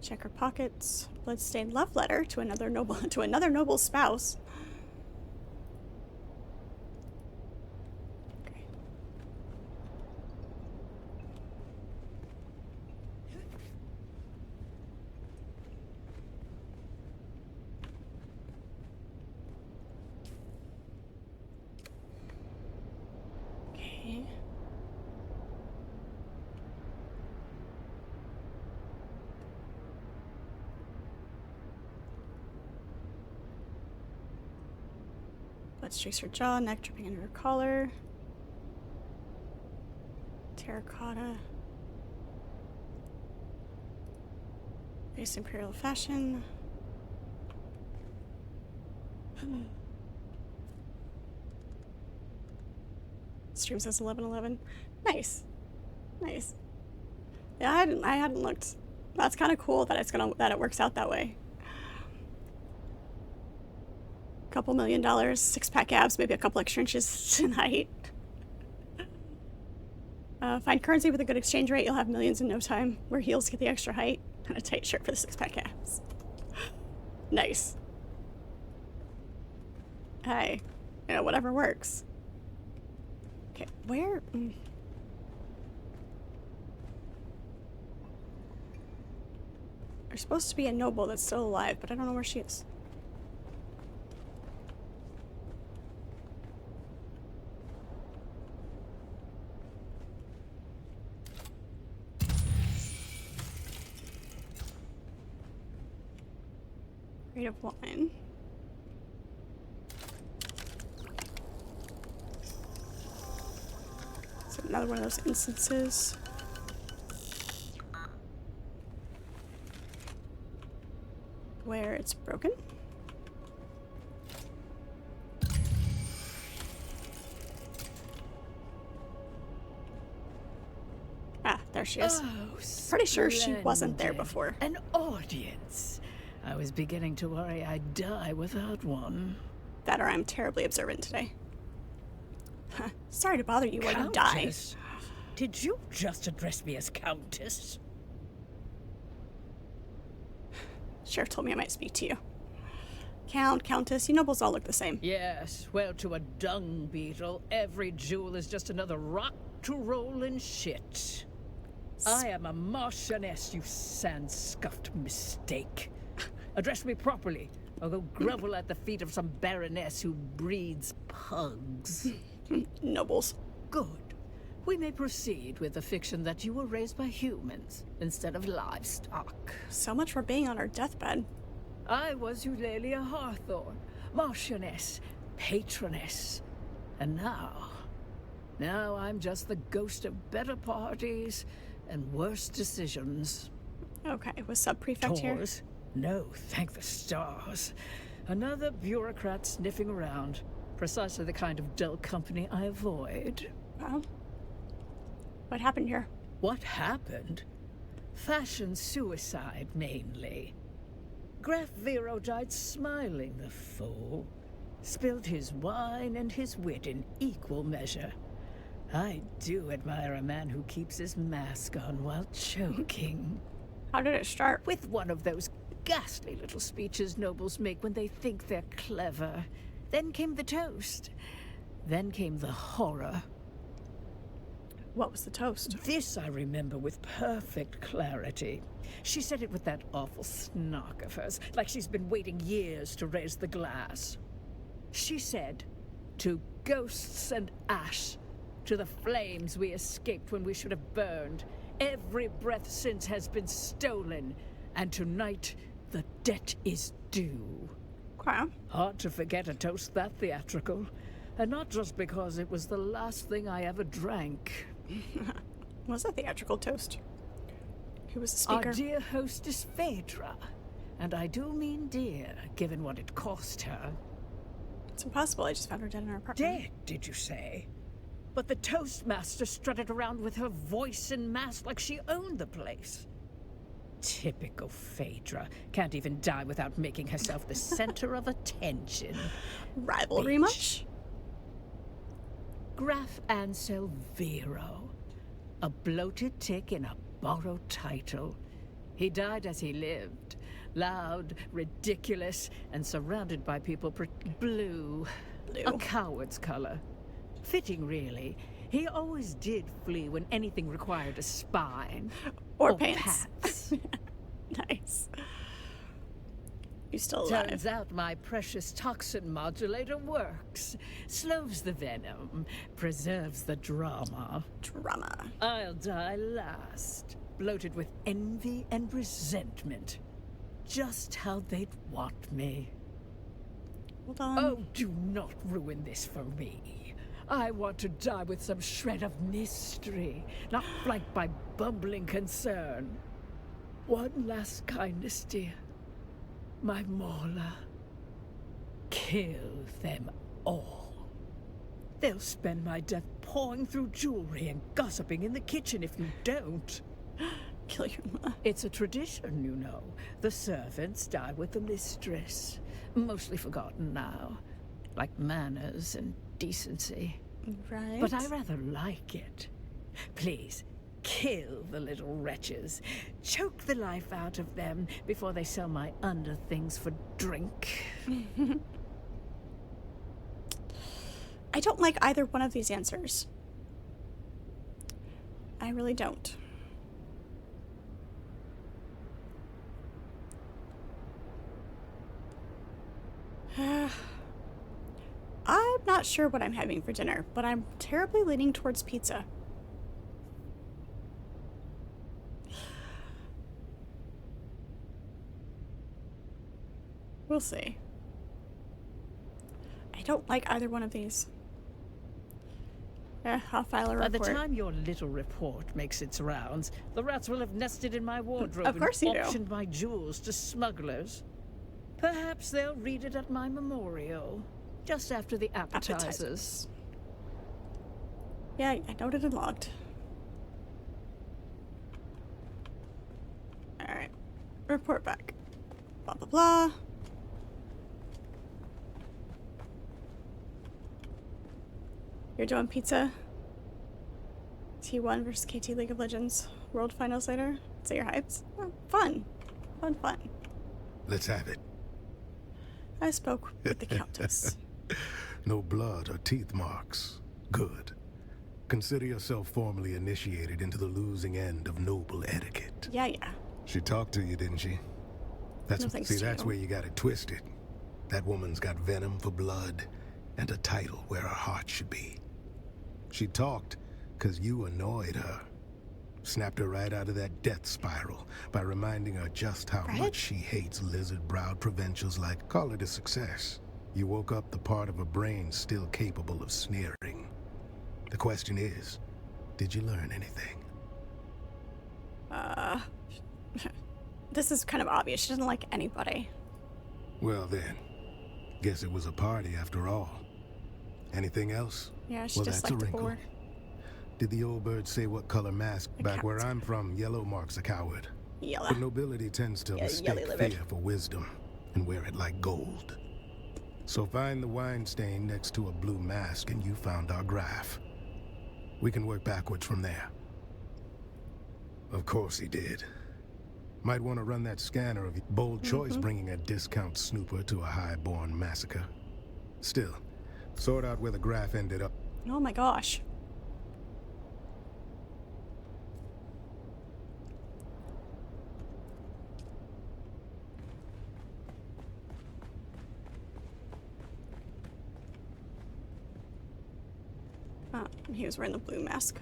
Check her pockets. Blood-stained love letter to another noble spouse. Blood streaks her jaw, neck dripping under her collar. Terracotta. Base imperial fashion. Stream says 11:11. Nice. Nice. Yeah, I hadn't looked. That's kind of cool that it works out that way. Couple $1 million, 6-pack abs, maybe a couple extra inches in height. Find currency with a good exchange rate, you'll have millions in no time. Wear heels to get the extra height, and a tight shirt for the 6-pack abs. Nice. Hey, you know, whatever works. Okay, where? There's supposed to be a noble that's still alive, but I don't know where she is. Of wine. So another one of those instances. Where it's broken. Ah, there she is. Oh, pretty sure she wasn't there before. An audience. I was beginning to worry I'd die without one. That or I'm terribly observant today. Sorry to bother you while you die. Countess? Did you just address me as Countess? Sheriff told me I might speak to you. Count, Countess, you nobles all look the same. Yes, well, to a dung beetle, every jewel is just another rock to roll in shit. I am a Marchioness, you sand-scuffed mistake. Address me properly, or go grovel at the feet of some baroness who breeds pugs. Nobles. Good. We may proceed with the fiction that you were raised by humans instead of livestock. So much for being on her deathbed. I was Eulalia Hawthorne, Marchioness, Patroness. And now I'm just the ghost of better parties and worse decisions. Okay, was sub-prefect here? Tours? No, thank the stars. Another bureaucrat sniffing around. Precisely the kind of dull company I avoid. Well, what happened here? What happened? Fashion suicide, mainly. Graf Vero died smiling, the fool. Spilled his wine and his wit in equal measure. I do admire a man who keeps his mask on while choking. How did it start? With one of those ghastly little speeches nobles make when they think they're clever. Then came the toast. Then came the horror. What was the toast? This I remember with perfect clarity. She said it with that awful snark of hers, like she's been waiting years to raise the glass. She said, "To ghosts and ash, to the flames we escaped when we should have burned. Every breath since has been stolen, and tonight the debt is due." Okay. Hard to forget a toast that theatrical. And not just because it was the last thing I ever drank. Was a theatrical toast. Who was the speaker? Our dear hostess Phaedra. And I do mean dear, given what it cost her. It's impossible. I just found her dead in her apartment. Dead, did you say? But the toastmaster strutted around with her voice and mask like she owned the place. Typical Phaedra. Can't even die without making herself the center of attention. Rivalry Bitch. much? Graf Ansel Vero. A bloated tick in a borrowed title. He died as he lived. Loud, ridiculous, and surrounded by people blue. A coward's color. Fitting, really. He always did flee when anything required a spine. Or pants. Pats. Nice. You still alive? Turns out my precious toxin modulator works. Slows the venom, preserves the drama. Drama. I'll die last, bloated with envy and resentment. Just how they'd want me. Hold on. Oh, do not ruin this for me. I want to die with some shred of mystery, not flanked by bumbling concern. One last kindness, dear. My Morla. Kill them all. They'll spend my death pawing through jewelry and gossiping in the kitchen if you don't. Kill your mother. It's a tradition, you know. The servants die with the mistress. Mostly forgotten now. Like manners and decency. Right. But I rather like it. Please, kill the little wretches. Choke the life out of them before they sell my underthings for drink. I don't like either one of these answers. I really don't. I'm not sure what I'm having for dinner, but I'm terribly leaning towards pizza. We'll see. I don't like either one of these. I'll file a report. By the time your little report makes its rounds, the rats will have nested in my wardrobe Of course you and do. auctioned my jewels to smugglers. Perhaps they'll read it at my memorial, just after the appetizers. Yeah, I noted and logged. Alright. Report back. Blah, blah, blah. You're doing pizza? T1 versus KT League of Legends World Finals later? So you're hyped? Oh, fun. Fun. Let's have it. I spoke with the Countess. No blood or teeth marks. Good. Consider yourself formally initiated into the losing end of noble etiquette. Yeah, yeah. She talked to you, didn't she? That's where you got it twisted. That woman's got venom for blood and a title where her heart should be. She talked because you annoyed her. Snapped her right out of that death spiral by reminding her just how much she hates lizard-browed provincials like. Call it a success. You woke up the part of her brain still capable of sneering. The question is, did you learn anything? This is kind of obvious. She doesn't like anybody. Well then, guess it was a party after all. Anything else? Yeah, she well, just that's a liked the wrinkle. boar. Did the old bird say what color mask? Back where I'm from, yellow marks a coward. Yellow. But nobility tends to mistake fear for wisdom and wear it like gold. So find the wine stain next to a blue mask and you found our graph. We can work backwards from there. Of course he did. Might want to run that scanner of bold choice bringing a discount snooper to a high-born massacre. Still, sort out where the graph ended up. Oh my gosh. He was wearing the blue mask.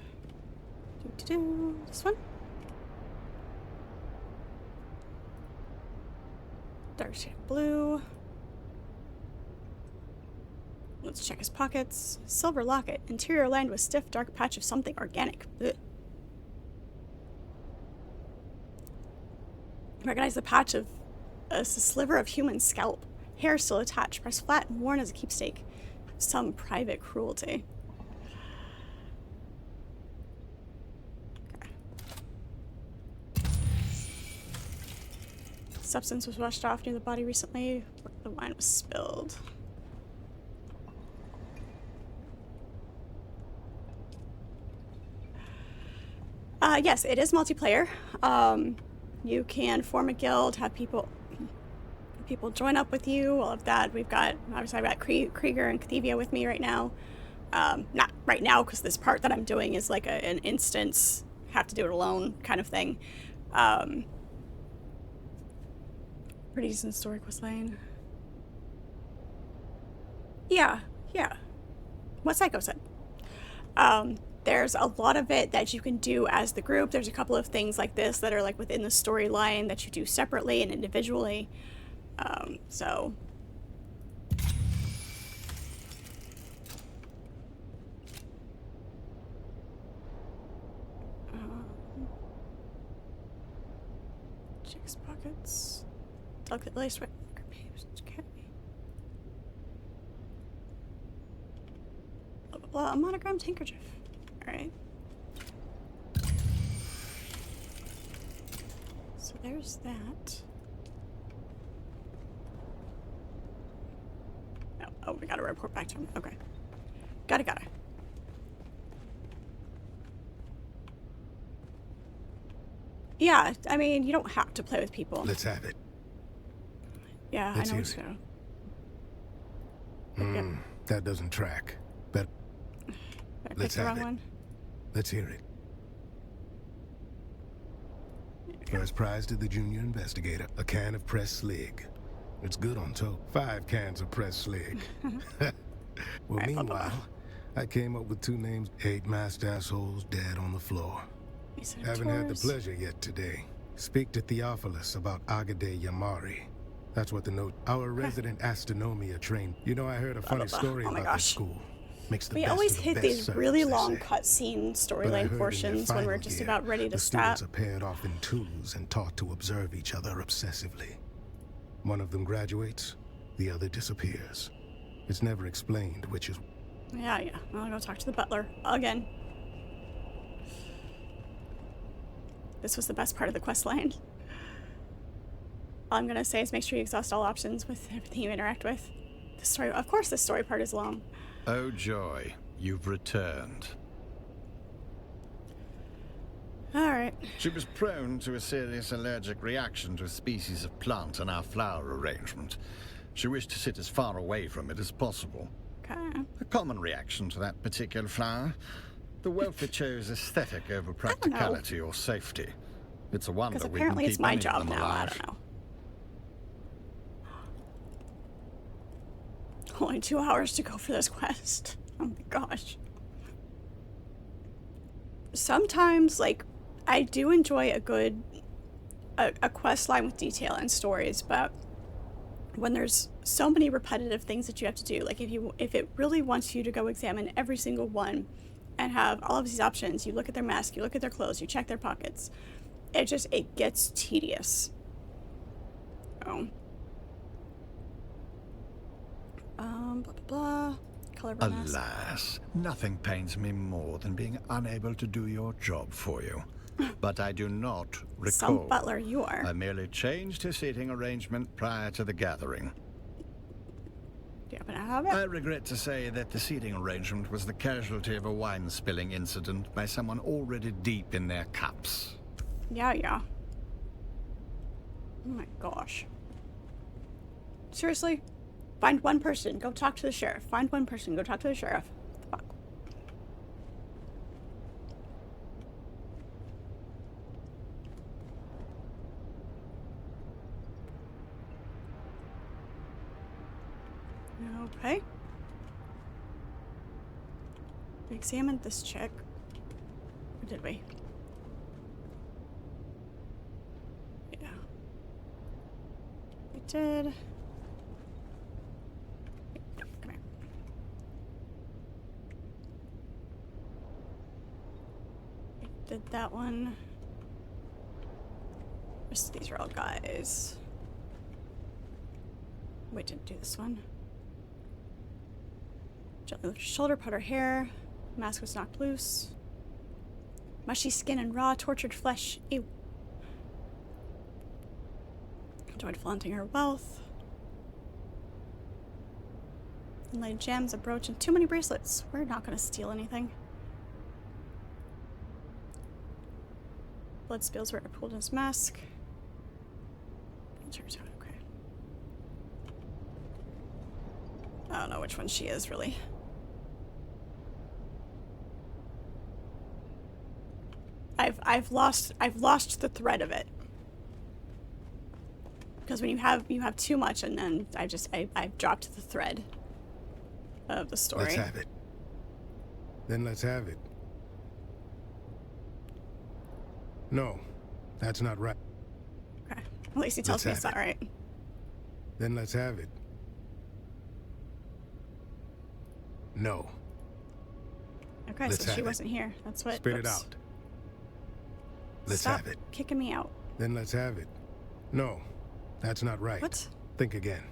This one? Dark shade of blue. Let's check his pockets. Silver locket. Interior lined with stiff, dark patch of something organic. Ugh. Recognize the patch of a sliver of human scalp. Hair still attached, pressed flat and worn as a keepsake. Some private cruelty. Substance was washed off near the body recently. The wine was spilled. Yes, it is multiplayer. You can form a guild, have people join up with you. All of that. I've got Krieger and Cathevia with me right now. Not right now because this part that I'm doing is like an instance, have to do it alone kind of thing. Pretty decent story quest line. Yeah. What Psycho said. There's a lot of it that you can do as the group. There's a couple of things like this that are like within the storyline that you do separately and individually. Checks pockets. Delicate lace right. Okay. Blah, blah, blah. A monogrammed handkerchief. Alright. So there's that. Oh, we gotta report back to him. Okay. Gotta. Yeah, I mean, you don't have to play with people. Let's have it. Yeah, Let's I know hear so. Yep. That doesn't track. Let's have it. One. Let's hear it. First prize to the junior investigator. A can of pressed slig. It's good on toast. 5 cans of pressed slig. Well, right, meanwhile, I came up with 2 names. 8 masked assholes dead on the floor. Haven't had the pleasure yet today. Speak to Theophilus about Agade Yamari. That's what the note. Our resident astronomia trained. You know, I heard a funny story about this school. Makes the we best always of the hit best these servers, really they long say. cutscene But I storyline heard portions in when their we're final just year, about ready to the stop. students are paired off in twos and taught to observe each other obsessively. One of them graduates, the other disappears. It's never explained which is. Yeah. I'll go talk to the butler again. This was the best part of the quest line. All I'm gonna say is make sure you exhaust all options with everything you interact with. The story, of course, the story part is long. Oh joy, you've returned. All right. She was prone to a serious allergic reaction to a species of plant in our flower arrangement. She wished to sit as far away from it as possible. Okay. A common reaction to that particular flower. The wealthy chose aesthetic over practicality or safety. It's a wonder Because we can apparently keep it's my any of job them now. I alive. don't know. Only 2 hours to go for this quest. Oh my gosh. Sometimes, like, I do enjoy a good a quest line with detail and stories, but when there's so many repetitive things that you have to do, like if it really wants you to go examine every single one and have all of these options, you look at their mask, you look at their clothes, you check their pockets, it gets tedious. Oh. Blah blah blah. Color of a mask. Alas, nothing pains me more than being unable to do your job for you. But I do not recall. Some butler you are. I merely changed his seating arrangement prior to the gathering. Do you happen to have it? I regret to say that the seating arrangement was the casualty of a wine spilling incident by someone already deep in their cups. Yeah. Oh my gosh. Seriously? Find one person, go talk to the sheriff. Find one person, go talk to the sheriff. What the fuck? Okay. We examined this chick. Or did we? Yeah. We did. Come here. We did that one. These are all guys. We didn't do this one. Gently lift her shoulder, put her hair. Mask was knocked loose. Mushy skin and raw, tortured flesh. Ew. Enjoyed flaunting her wealth. Inlaid gems, a brooch, and too many bracelets. We're not going to steal anything. Blood spills where it pulled his mask. It turns out okay. I don't know which one she is, really. I've lost the thread of it. Because when you have too much, and then I've dropped the thread of the story. Let's have it. Then let's have it. No, that's not right. Okay. At least he tells me it's not right. Then let's have it. No. Okay, so she wasn't here. That's what. Spit it out. Let's Stop have it. kicking me out. Then let's have it. No, that's not right. What? Think again.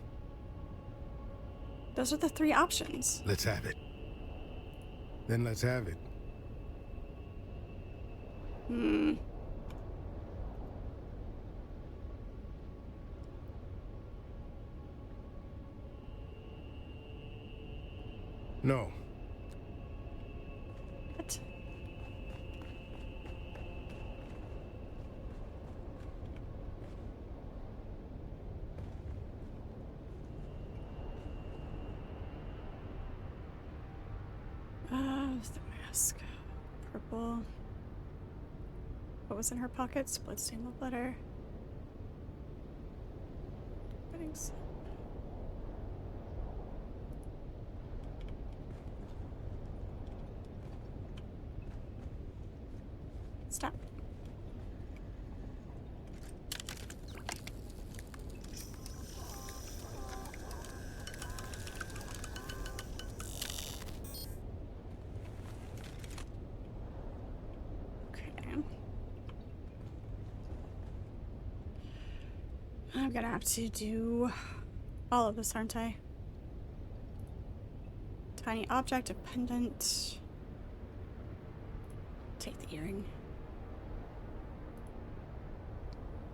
Those are the 3 options. Let's have it. Then let's have it. No. What? The mask. Purple. What was in her pockets? Bloodstained love letter. Weddings. Stop. I'm gonna have to do all of this, aren't I? Tiny object, a pendant. Take the earring.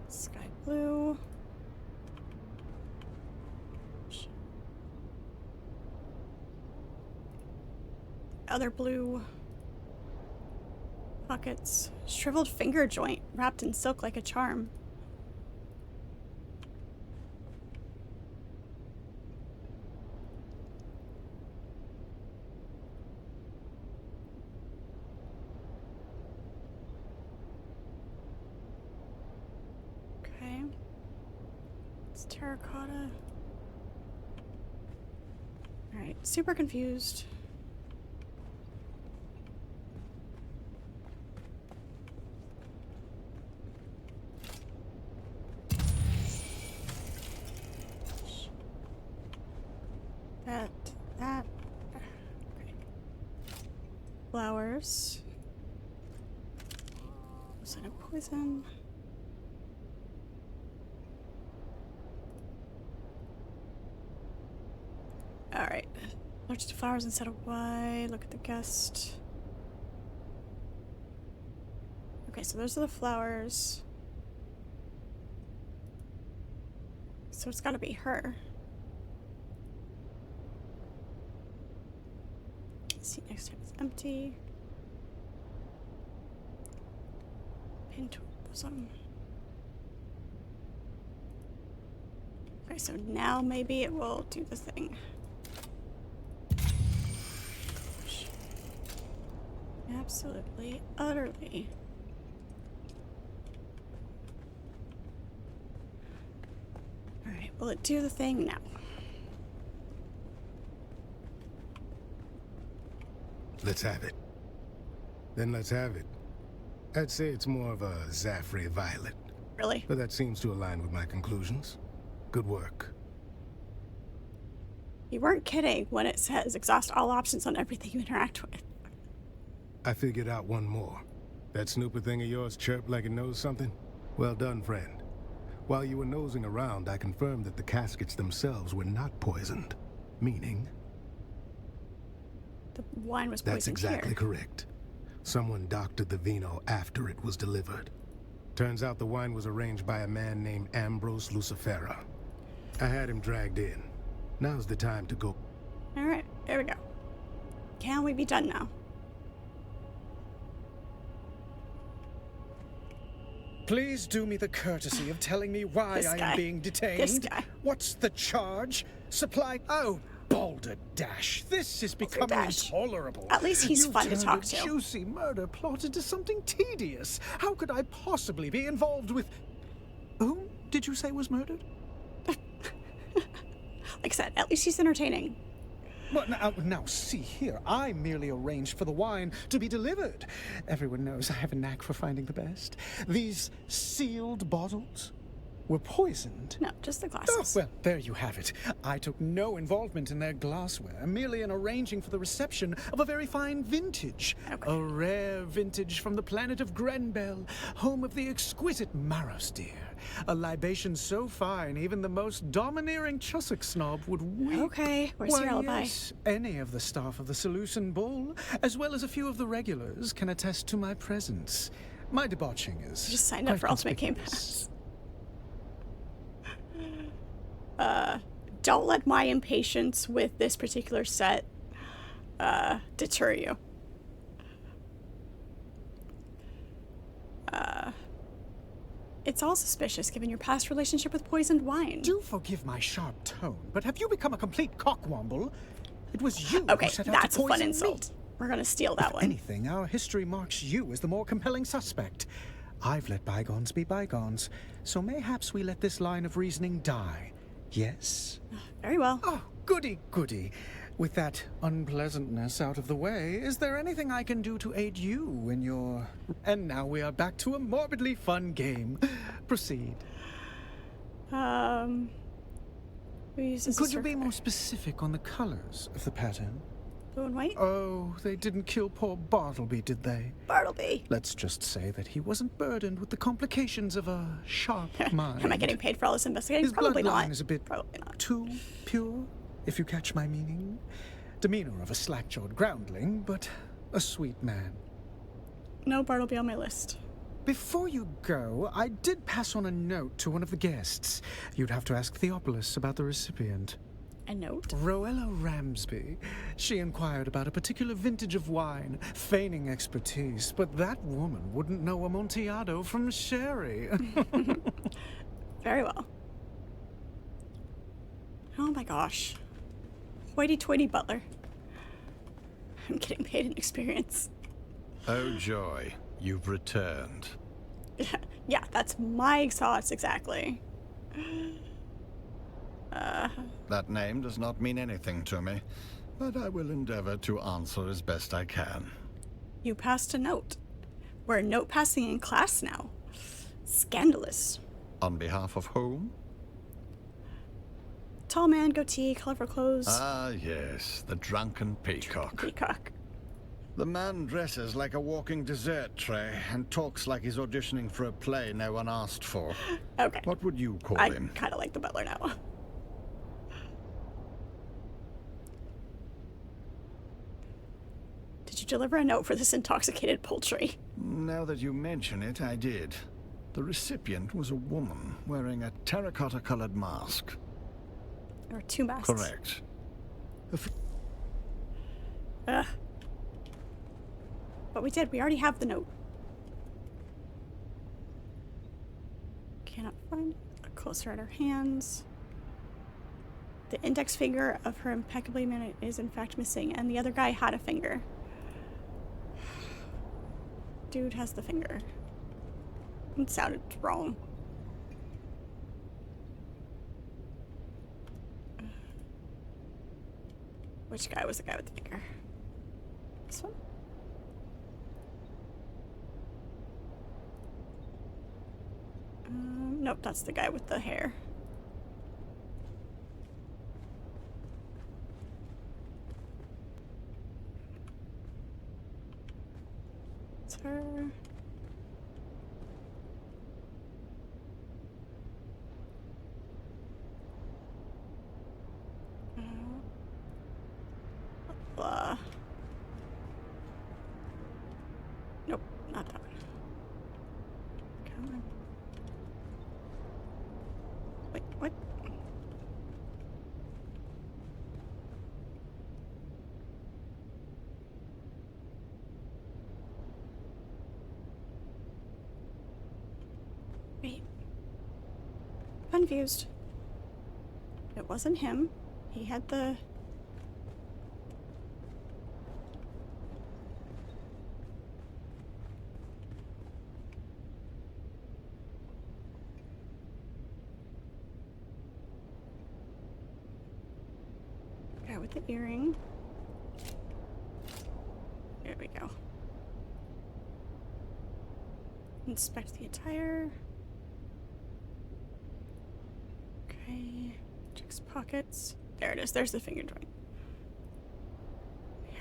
Sky blue. Other blue. Pockets. Shriveled finger joint wrapped in silk like a charm. It's terracotta. Alright, super confused. That. Okay. Flowers. Sign of poison. Alright. Allergic to flowers instead of why? Look at the guest. Okay, so those are the flowers. So it's gotta be her. See, next time it's empty. Pin to bosom. Okay, so now maybe it will do the thing. Gosh. Absolutely, utterly. Alright, will it do the thing now? Let's have it. Then let's have it. I'd say it's more of a Zaffrey violet. Really? But that seems to align with my conclusions. Good work. You weren't kidding when it says exhaust all options on everything you interact with. I figured out one more. That snooper thing of yours chirped like it knows something? Well done, friend. While you were nosing around, I confirmed that the caskets themselves were not poisoned. Meaning... the wine was poisoned. That's exactly here. correct. Someone doctored the vino after it was delivered. Turns out the wine was arranged by a man named Ambrose Lucifera. I had him dragged in. Now's the time to go. Alright, there we go. Can we be done now? Please do me the courtesy of telling me why I am being detained. This guy. What's the charge? Supply... Oh, balderdash. This is becoming intolerable. At least he's fun to talk to. You've turned a juicy murder plot into something tedious. How could I possibly be involved with... Whom did you say was murdered? Like I said, at least he's entertaining. Well, now, see here. I merely arranged for the wine to be delivered. Everyone knows I have a knack for finding the best. These sealed bottles were poisoned. No, just the glasses. Oh, well, there you have it. I took no involvement in their glassware, merely in arranging for the reception of a very fine vintage. Okay. A rare vintage from the planet of Grenbel, home of the exquisite Maros deer. A libation so fine, even the most domineering Chussock snob would weep. Okay, where's your alibi? Yes, any of the staff of the Seleucid Bull, as well as a few of the regulars, can attest to my presence. My debauching is You just signed up quite for Ultimate Game conspicuous. Pass. Don't let my impatience with this particular set deter you. It's all suspicious given your past relationship with poisoned wine. Do forgive my sharp tone, but have you become a complete cockwomble? It was you okay, who set out that's to a poison fun insult. me. We're gonna steal that If one. anything, our history marks you as the more compelling suspect. I've let bygones be bygones, so mayhaps we let this line of reasoning die. Yes? Very well. Oh, goody, goody. With that unpleasantness out of the way, is there anything I can do to aid you in your... And now we are back to a morbidly fun game. Proceed. Who uses Could you be more specific on the colors of the pattern? blue and white? Oh, they didn't kill poor Bartleby, did they? Bartleby. Let's just say that he wasn't burdened with the complications of a sharp mind. Am I getting paid for all this investigating? His Probably bloodline not. is a bit Probably not. too pure, if you catch my meaning. Demeanor of a slack-jawed groundling, but a sweet man. No Bartleby on my list. Before you go, I did pass on a note to one of the guests. You'd have to ask Theopolis about the recipient. A note? Roella Ramsby. She inquired about a particular vintage of wine, feigning expertise, but that woman wouldn't know Amontillado from sherry. Very well. Oh my gosh. Hoity-toity butler. I'm getting paid in experience. Oh joy, you've returned. Yeah, that's my thoughts exactly. That name does not mean anything to me, but I will endeavor to answer as best I can. You passed a note. We're note passing in class now. Scandalous. On behalf of whom? Tall man, goatee, colorful clothes. Ah, yes, the drunken peacock. Peacock. The man dresses like a walking dessert tray and talks like he's auditioning for a play no one asked for. Okay. What would you call I him? kind of like the butler now. Did you deliver a note for this intoxicated poultry? Now that you mention it, I did. The recipient was a woman wearing a terracotta-colored mask. There were 2 masks. Correct. Ugh. But we did. We already have the note. Cannot find it. Closer at her hands. The index finger of her impeccably minute is in fact missing, and the other guy had a finger. Dude has the finger. It sounded wrong. Which guy was the guy with the finger? This one? Nope, that's the guy with the hair. It's her. Nope, not that one. Come on. Wait, what? Wait. Confused. It wasn't him. He had the... guy with the earring. There we go. Inspect the attire. Okay. Checks pockets. There it is. There's the finger joint.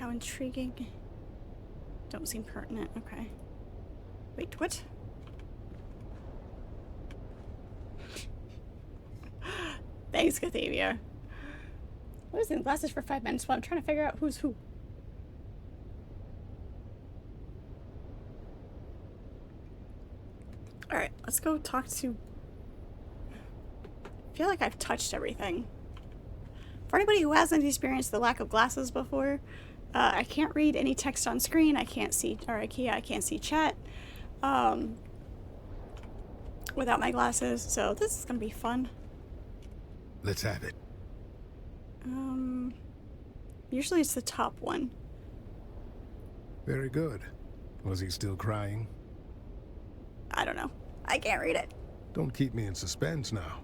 How intriguing. Don't seem pertinent. Okay. Wait, what? Thanks, Cathevia. I was in glasses for 5 minutes while I'm trying to figure out who's who. Alright, let's go talk to... I feel like I've touched everything. For anybody who hasn't experienced the lack of glasses before, I can't read any text on screen. I can't see, or I can't see chat without my glasses, so this is gonna be fun. Let's have it. Usually it's the top one. Very good. Was he still crying? I don't know. I can't read it. Don't keep me in suspense now.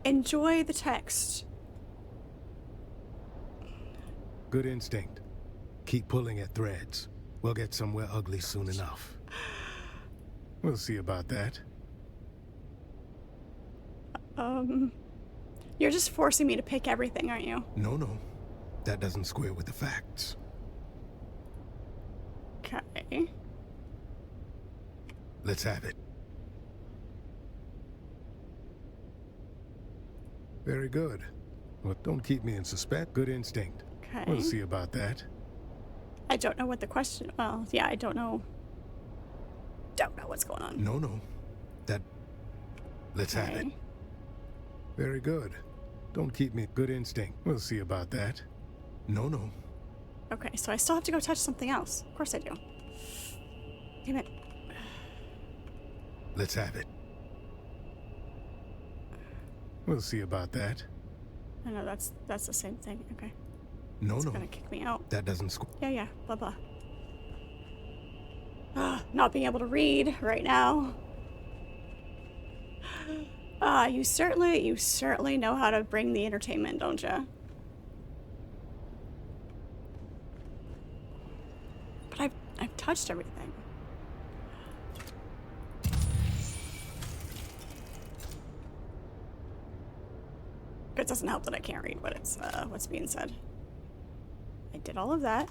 Enjoy the text. Good instinct. Keep pulling at threads. We'll get somewhere ugly soon enough. We'll see about that. You're just forcing me to pick everything, aren't you? No. That doesn't square with the facts. Okay. Let's have it. Very good. Well, don't keep me in suspense. Good instinct. Okay. We'll see about that. I don't know what the question... Well, yeah, I don't know. Don't know what's going on. No. That... Let's have it. Very good. Don't keep me... Good instinct. We'll see about that. No. Okay, so I still have to go touch something else. Of course I do. Damn it. Let's have it. We'll see about that. I know that's the same thing. Okay. No. It's gonna kick me out. That doesn't square. Yeah. Blah blah. Not being able to read right now. You certainly know how to bring the entertainment, don't you? But I've touched everything. It doesn't help that I can't read what it's what's being said. I did all of that.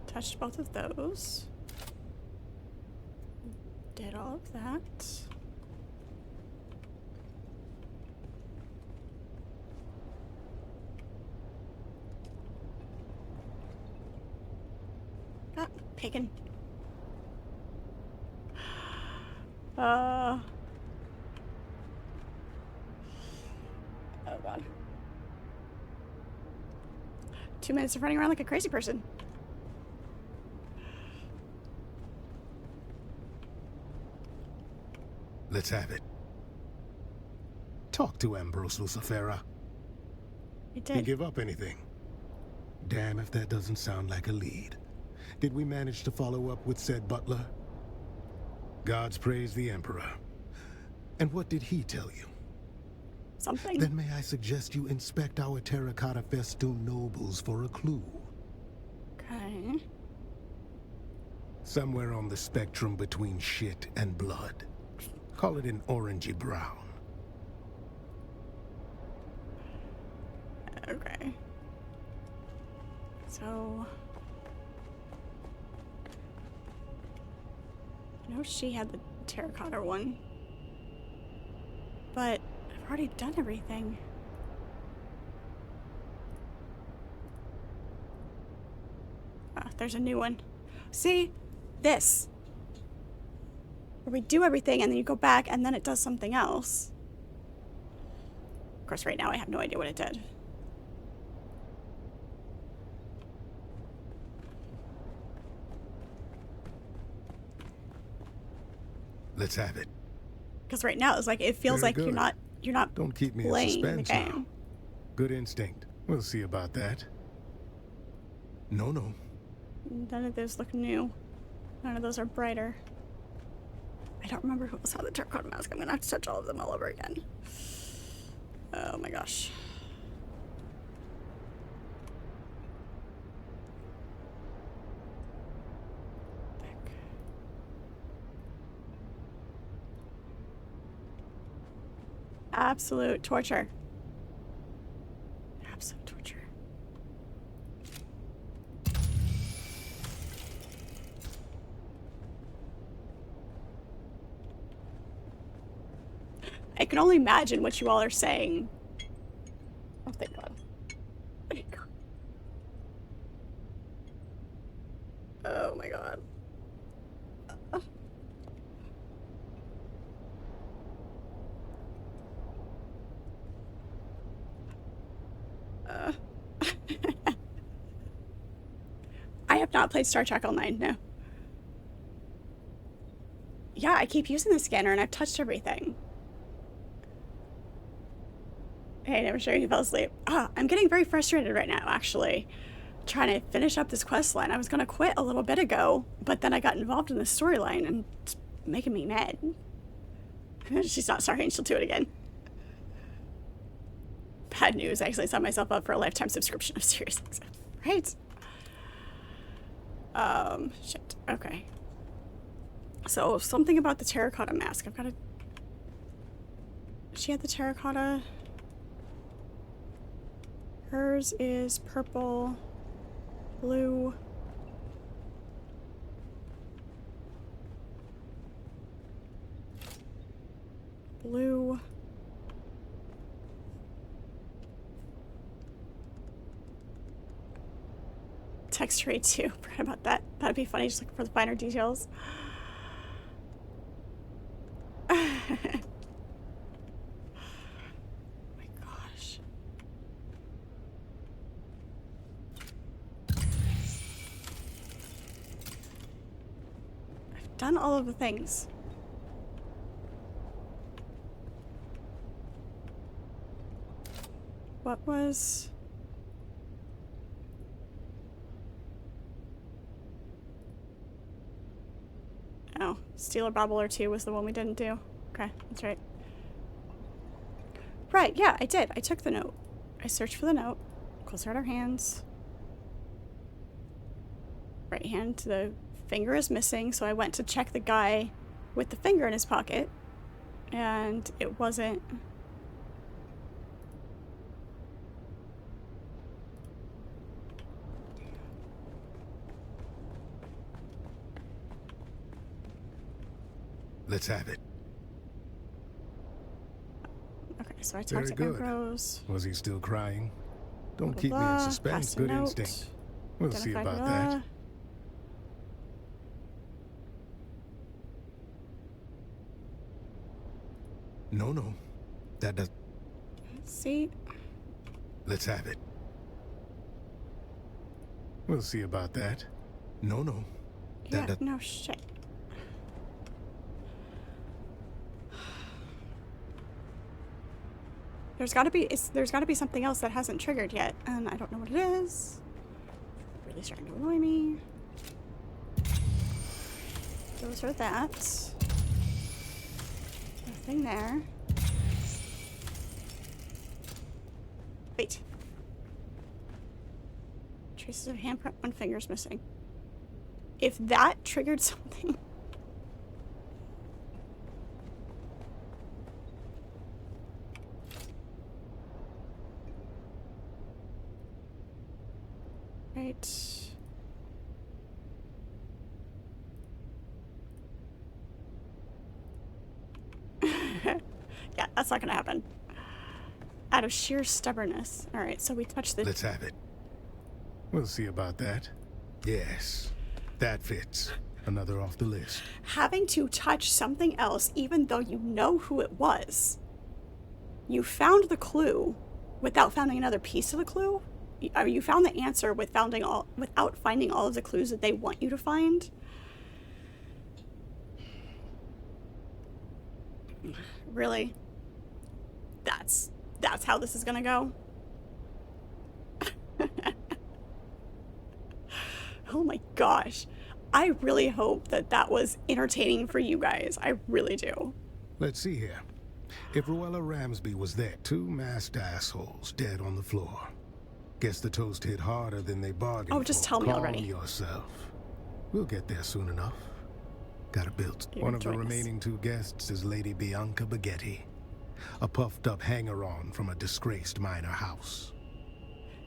Touched both of those. Did all of that. Ah, pagan. Oh god. 2 minutes of running around like a crazy person. Let's have it. Talk to Ambrose Lucifera. He Did did. he give up anything? Damn if that doesn't sound like a lead. Did we manage to follow up with said butler? Gods praise the Emperor. And what did he tell you? Something. Then may I suggest you inspect our terracotta festoon nobles for a clue. Okay. Somewhere on the spectrum between shit and blood. Call it an orangey brown. Okay. So... I know she had the terracotta one. But I've already done everything. Ah, there's a new one. See? This. Where we do everything and then you go back and then it does something else. Of course, right now I have no idea what it did. Let's have it. Because right now it's like it feels Very like good. you're not Don't keep me in playing the suspense now. game. Good instinct. We'll see about that. No. None of those look new. None of those are brighter. I don't remember who else had the terracotta mask. I'm gonna have to touch all of them all over again. Oh my gosh. Absolute torture. Absolute torture. I can only imagine what you all are saying. Oh, thank God. Thank God. Oh my God. I have not played Star Trek Online, no. Yeah, I keep using the scanner and I've touched everything. Hey, never sure you fell asleep. I'm getting very frustrated right now, actually. Trying to finish up this quest line. I was gonna quit a little bit ago, but then I got involved in the storyline and it's making me mad. She's not sorry and she'll do it again. Bad news, I actually signed myself up for a lifetime subscription of Serious Things. Right? Shit. Okay. So, something about the terracotta mask. I've got to... She had the terracotta... Hers is purple, blue, blue, text rate too. Forgot about that. That'd be funny, just looking for the finer details. Done all of the things. What was... Oh, steal a bauble or two was the one we didn't do. Okay, that's right. Right, yeah, I did. I took the note. I searched for the note. Closer at our hands. Right hand, the finger is missing, so I went to check the guy with the finger in his pocket. And it wasn't... Let's have it. Okay, so I talked to Ambrose. Was he still crying? Don't Blah, keep blah, me in blah. suspense. Passed a Good note. instinct. We'll see Identified about blah. that. No. That does... See? Let's have it. We'll see about that. No. Yeah, no shit. There's gotta be something else that hasn't triggered yet, and I don't know what it is. It's really starting to annoy me. Those are that. Nothing there. Wait. Traces of handprint, one finger's missing. If that triggered something... Right. Yeah, that's not gonna happen. Out of sheer stubbornness. Alright, so we touch the... Let's have it. We'll see about that. Yes, that fits. Another off the list. Having to touch something else, even though you know who it was. You found the clue without finding another piece of the clue? You found the answer without finding all of the clues that they want you to find? Really? That's how this is gonna go? Oh my gosh. I really hope that was entertaining for you guys. I really do. Let's see here. If Ruella Ramsby was there, two masked assholes dead on the floor. Guess the toast hit harder than they bargained for. Oh, just tell me already. Calm yourself. We'll get there soon enough. Got a build. One of the remaining two guests is Lady Bianca Baghetti, a puffed-up hanger-on from a disgraced minor house.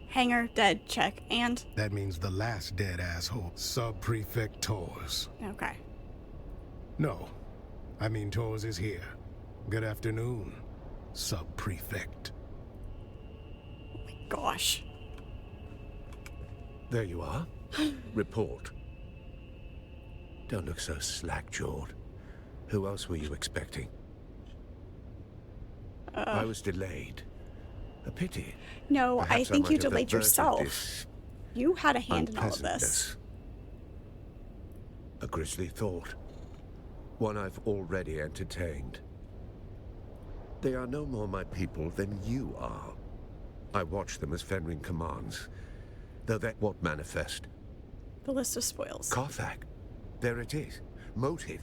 Hanger, dead, check, and? That means the last dead asshole, Sub-Prefect Torres. Okay. No, I mean Torres is here. Good afternoon, Sub-Prefect. Oh my gosh. There you are. Report. Don't look so slack-jawed. Who else were you expecting? I was delayed. A pity. No, Perhaps I think you might have delayed averted yourself. this You had a hand in all of this. unpleasantness. A grisly thought. One I've already entertained. They are no more my people than you are. I watch them as Fenring commands. Though that what manifest? The list of spoils. Carthag. There it is. Motive.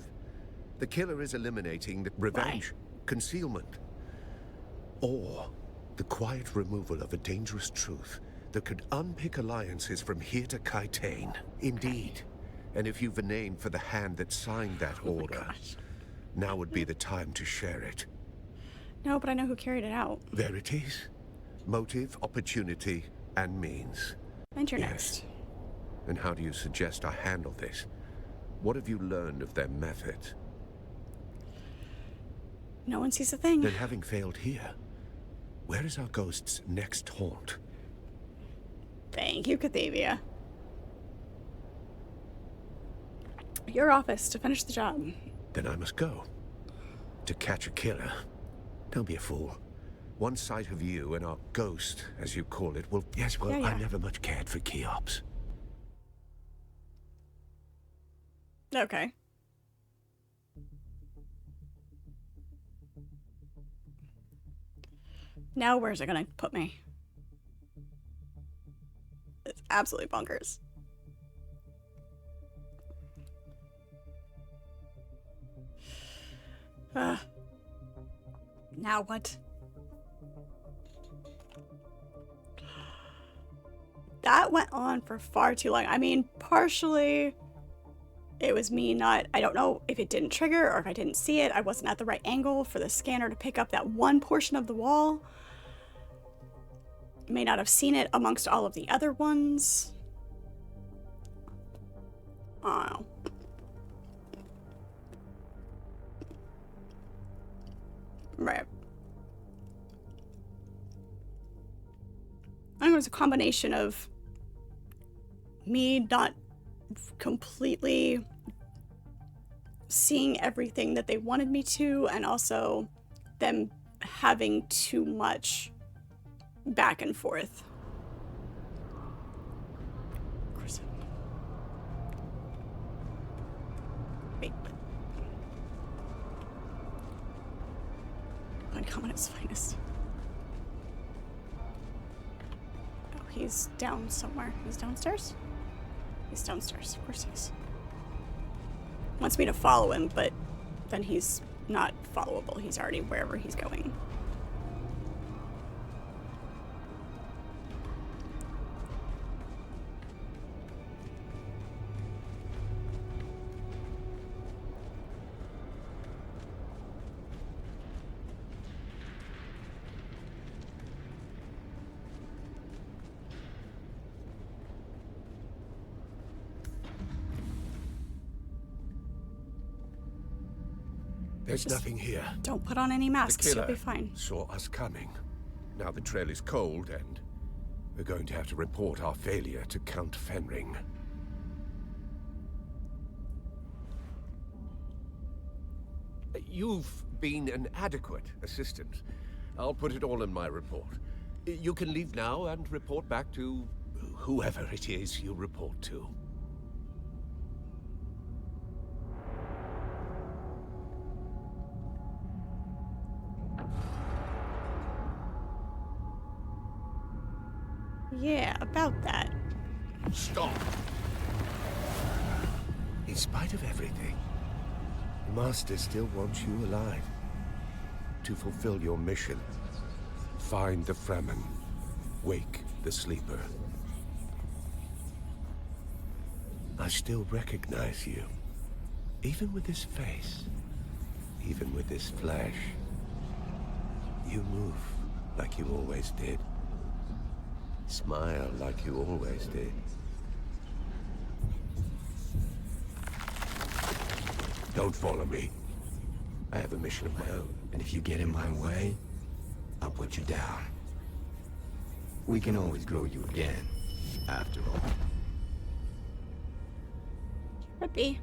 The killer is eliminating the revenge, concealment, or the quiet removal of a dangerous truth that could unpick alliances from here to Kaitane. Indeed. And if you've a name for the hand that signed that order, now would be the time to share it. No, but I know who carried it out. There it is. Motive, opportunity, and means. And you're next. And how do you suggest I handle this? What have you learned of their method? No one sees a thing. Then having failed here, where is our ghost's next haunt? Thank you, Cathavia. Your office to finish the job. Then I must go. To catch a killer. Don't be a fool. One sight of you and our ghost, as you call it, will... Yes, well, Yeah. I never much cared for Cheops. Okay. Now where's it gonna put me? absolutely bonkers. Now what? That went on for far too long. I mean, partially it was me not, I don't know if it didn't trigger or if I didn't see it. I wasn't at the right angle for the scanner to pick up that one portion of the wall. May not have seen it amongst all of the other ones. Oh. Right. I think it was a combination of me not completely seeing everything that they wanted me to, and also them having too much back and forth. Wait. Uncommon at its finest. Oh, he's down somewhere. He's downstairs? He's downstairs. Of course he is. Wants me to follow him, but then he's not followable. He's already wherever he's going. There's nothing here. Don't put on any masks. The killer You'll be fine. saw us coming. Now the trail is cold, and we're going to have to report our failure to Count Fenring. You've been an adequate assistant. I'll put it all in my report. You can leave now and report back to whoever it is you report to. Yeah, about that. Stop! In spite of everything, the Master still wants you alive. To fulfill your mission. Find the Fremen. Wake the sleeper. I still recognize you. Even with this face. Even with this flesh. You move like you always did. Smile like you always did. Don't follow me. I have a mission of my own. And if you get in my way, I'll put you down. We can always grow you again, after all. Could be.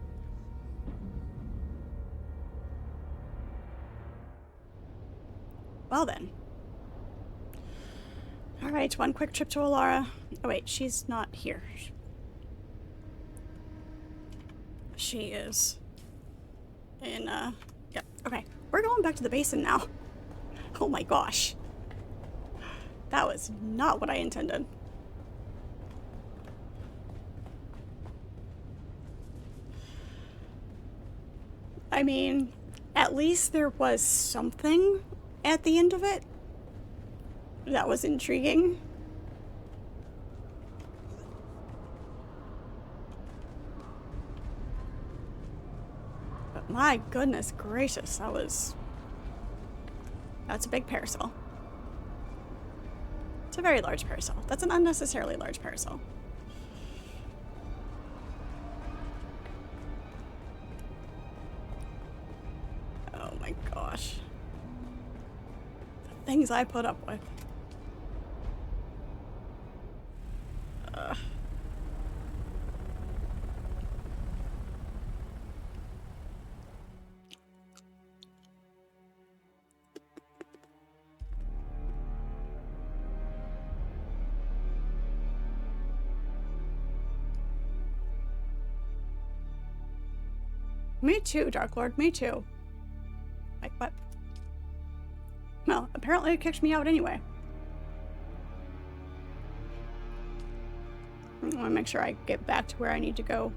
Well then. Alright, one quick trip to Alara. Oh wait, she's not here. She is in, yep, okay. We're going back to the basin now. Oh my gosh. That was not what I intended. I mean, at least there was something at the end of it that was intriguing. But my goodness gracious, that's a big parasol. It's a very large parasol. That's an unnecessarily large parasol. Oh my gosh. The things I put up with. Me too, Dark Lord, me too. Like, what? Well, apparently it kicked me out anyway. I want to make sure I get back to where I need to go.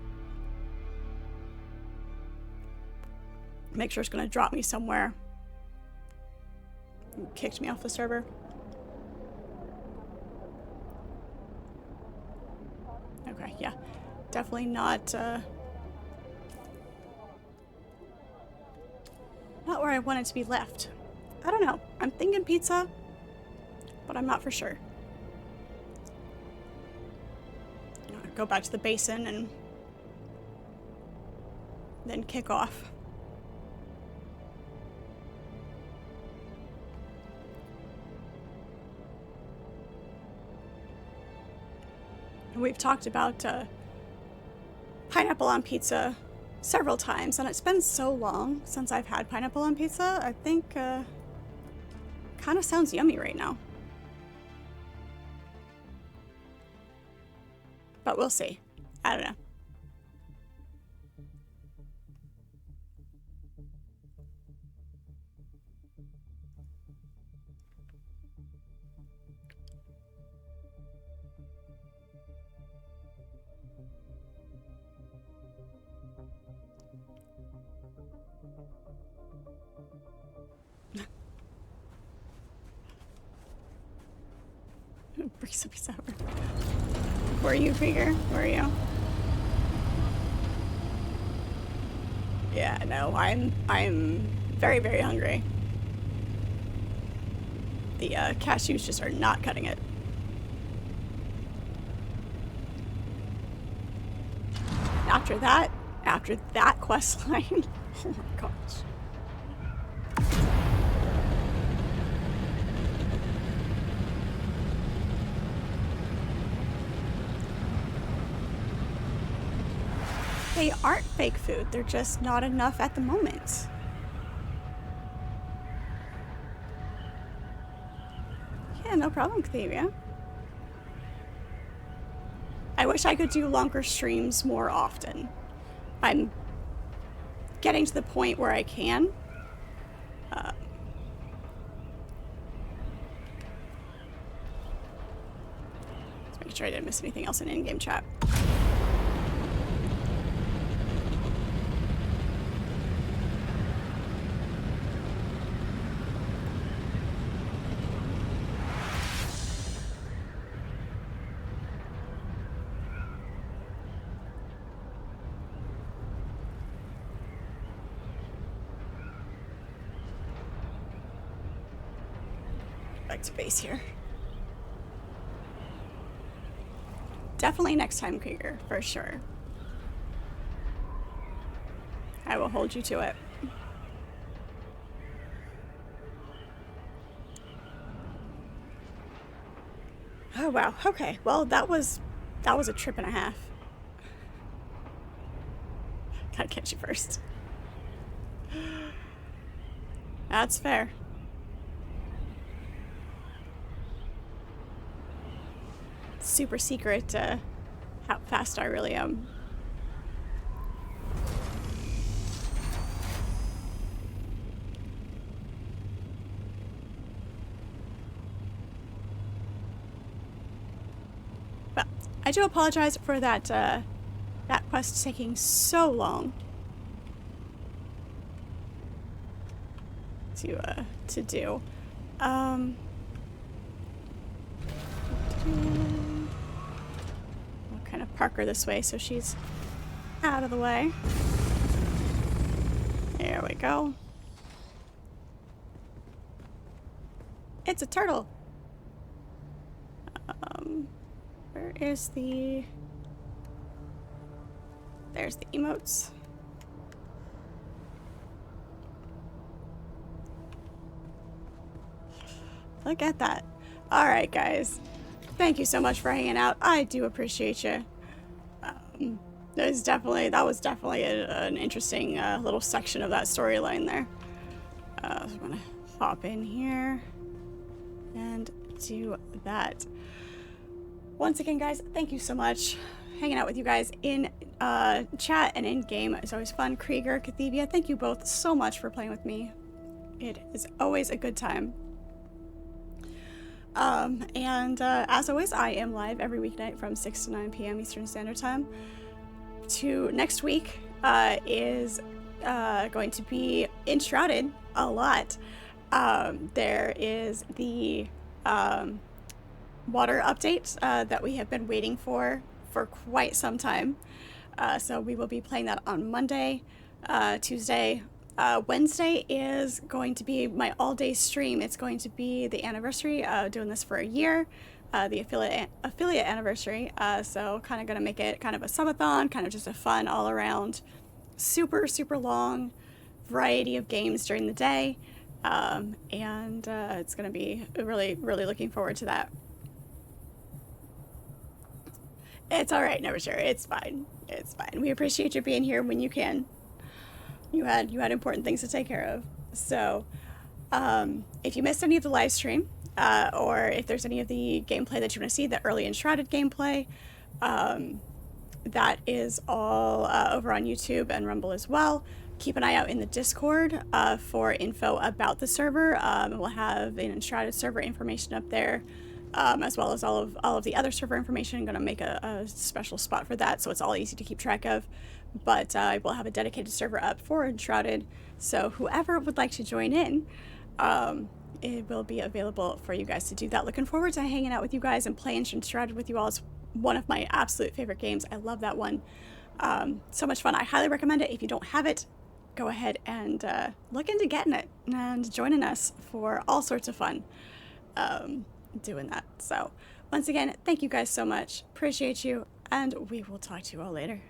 Make sure it's going to drop me somewhere. It kicked me off the server. Okay, yeah. Definitely not where I want it to be left. I don't know. I'm thinking pizza, but I'm not for sure. Go back to the basin and then kick off. We've talked about pineapple on pizza several times, and it's been so long since I've had pineapple on pizza. I think kind of sounds yummy right now. But we'll see. I don't know. Bring some pizza over. Where are you, Krieger? Where are you? Yeah, no, I'm very, very hungry. The cashews just are not cutting it. After that quest line, oh my gosh. They aren't fake food, they're just not enough at the moment. Yeah, no problem, Ctavia. I wish I could do longer streams more often. I'm getting to the point where I can. Let's make sure I didn't miss anything else in in-game chat. Back to base here. Definitely next time, Krieger, for sure. I will hold you to it. Oh wow, okay. Well, that was a trip and a half. Gotta catch you first. That's fair. Super secret how fast I really am. Well, I do apologize for that that quest taking so long to do. I'll kind of park her this way so she's out of the way. There we go. It's a turtle. Where is the... There's the emotes. Look at that. Alright, guys. Thank you so much for hanging out. I do appreciate you. That was definitely an interesting little section of that storyline there. So I'm gonna hop in here and do that. Once again, guys, thank you so much. Hanging out with you guys in chat and in game is always fun. Krieger, Ctavia, thank you both so much for playing with me. It is always a good time. As always, I am live every weeknight from 6 to 9 p.m. Eastern Standard Time. To next week is going to be enshrouded a lot. There is the water update that we have been waiting for quite some time. So we will be playing that on Monday, Tuesday. Wednesday is going to be my all-day stream. It's going to be the anniversary, doing this for a year, the affiliate anniversary. So kind of going to make it kind of a subathon, kind of just a fun all-around, super, super long variety of games during the day. It's going to be really, really looking forward to that. It's all right, Never Sure. It's fine. It's fine. We appreciate you being here when you can. You had important things to take care of. So, if you missed any of the live stream, or if there's any of the gameplay that you want to see, the early Enshrouded gameplay, that is all over on YouTube and Rumble as well. Keep an eye out in the Discord for info about the server. We'll have an Enshrouded server information up there, as well as all of the other server information. I'm going to make a special spot for that, so it's all easy to keep track of. But I will have a dedicated server up for Enshrouded, so whoever would like to join in, it will be available for you guys to do that. Looking forward to hanging out with you guys and playing Enshrouded with you all. It's one of my absolute favorite games. I love that one. So much fun. I highly recommend it. If you don't have it, go ahead and look into getting it and joining us for all sorts of fun doing that. So once again, thank you guys so much. Appreciate you, and we will talk to you all later.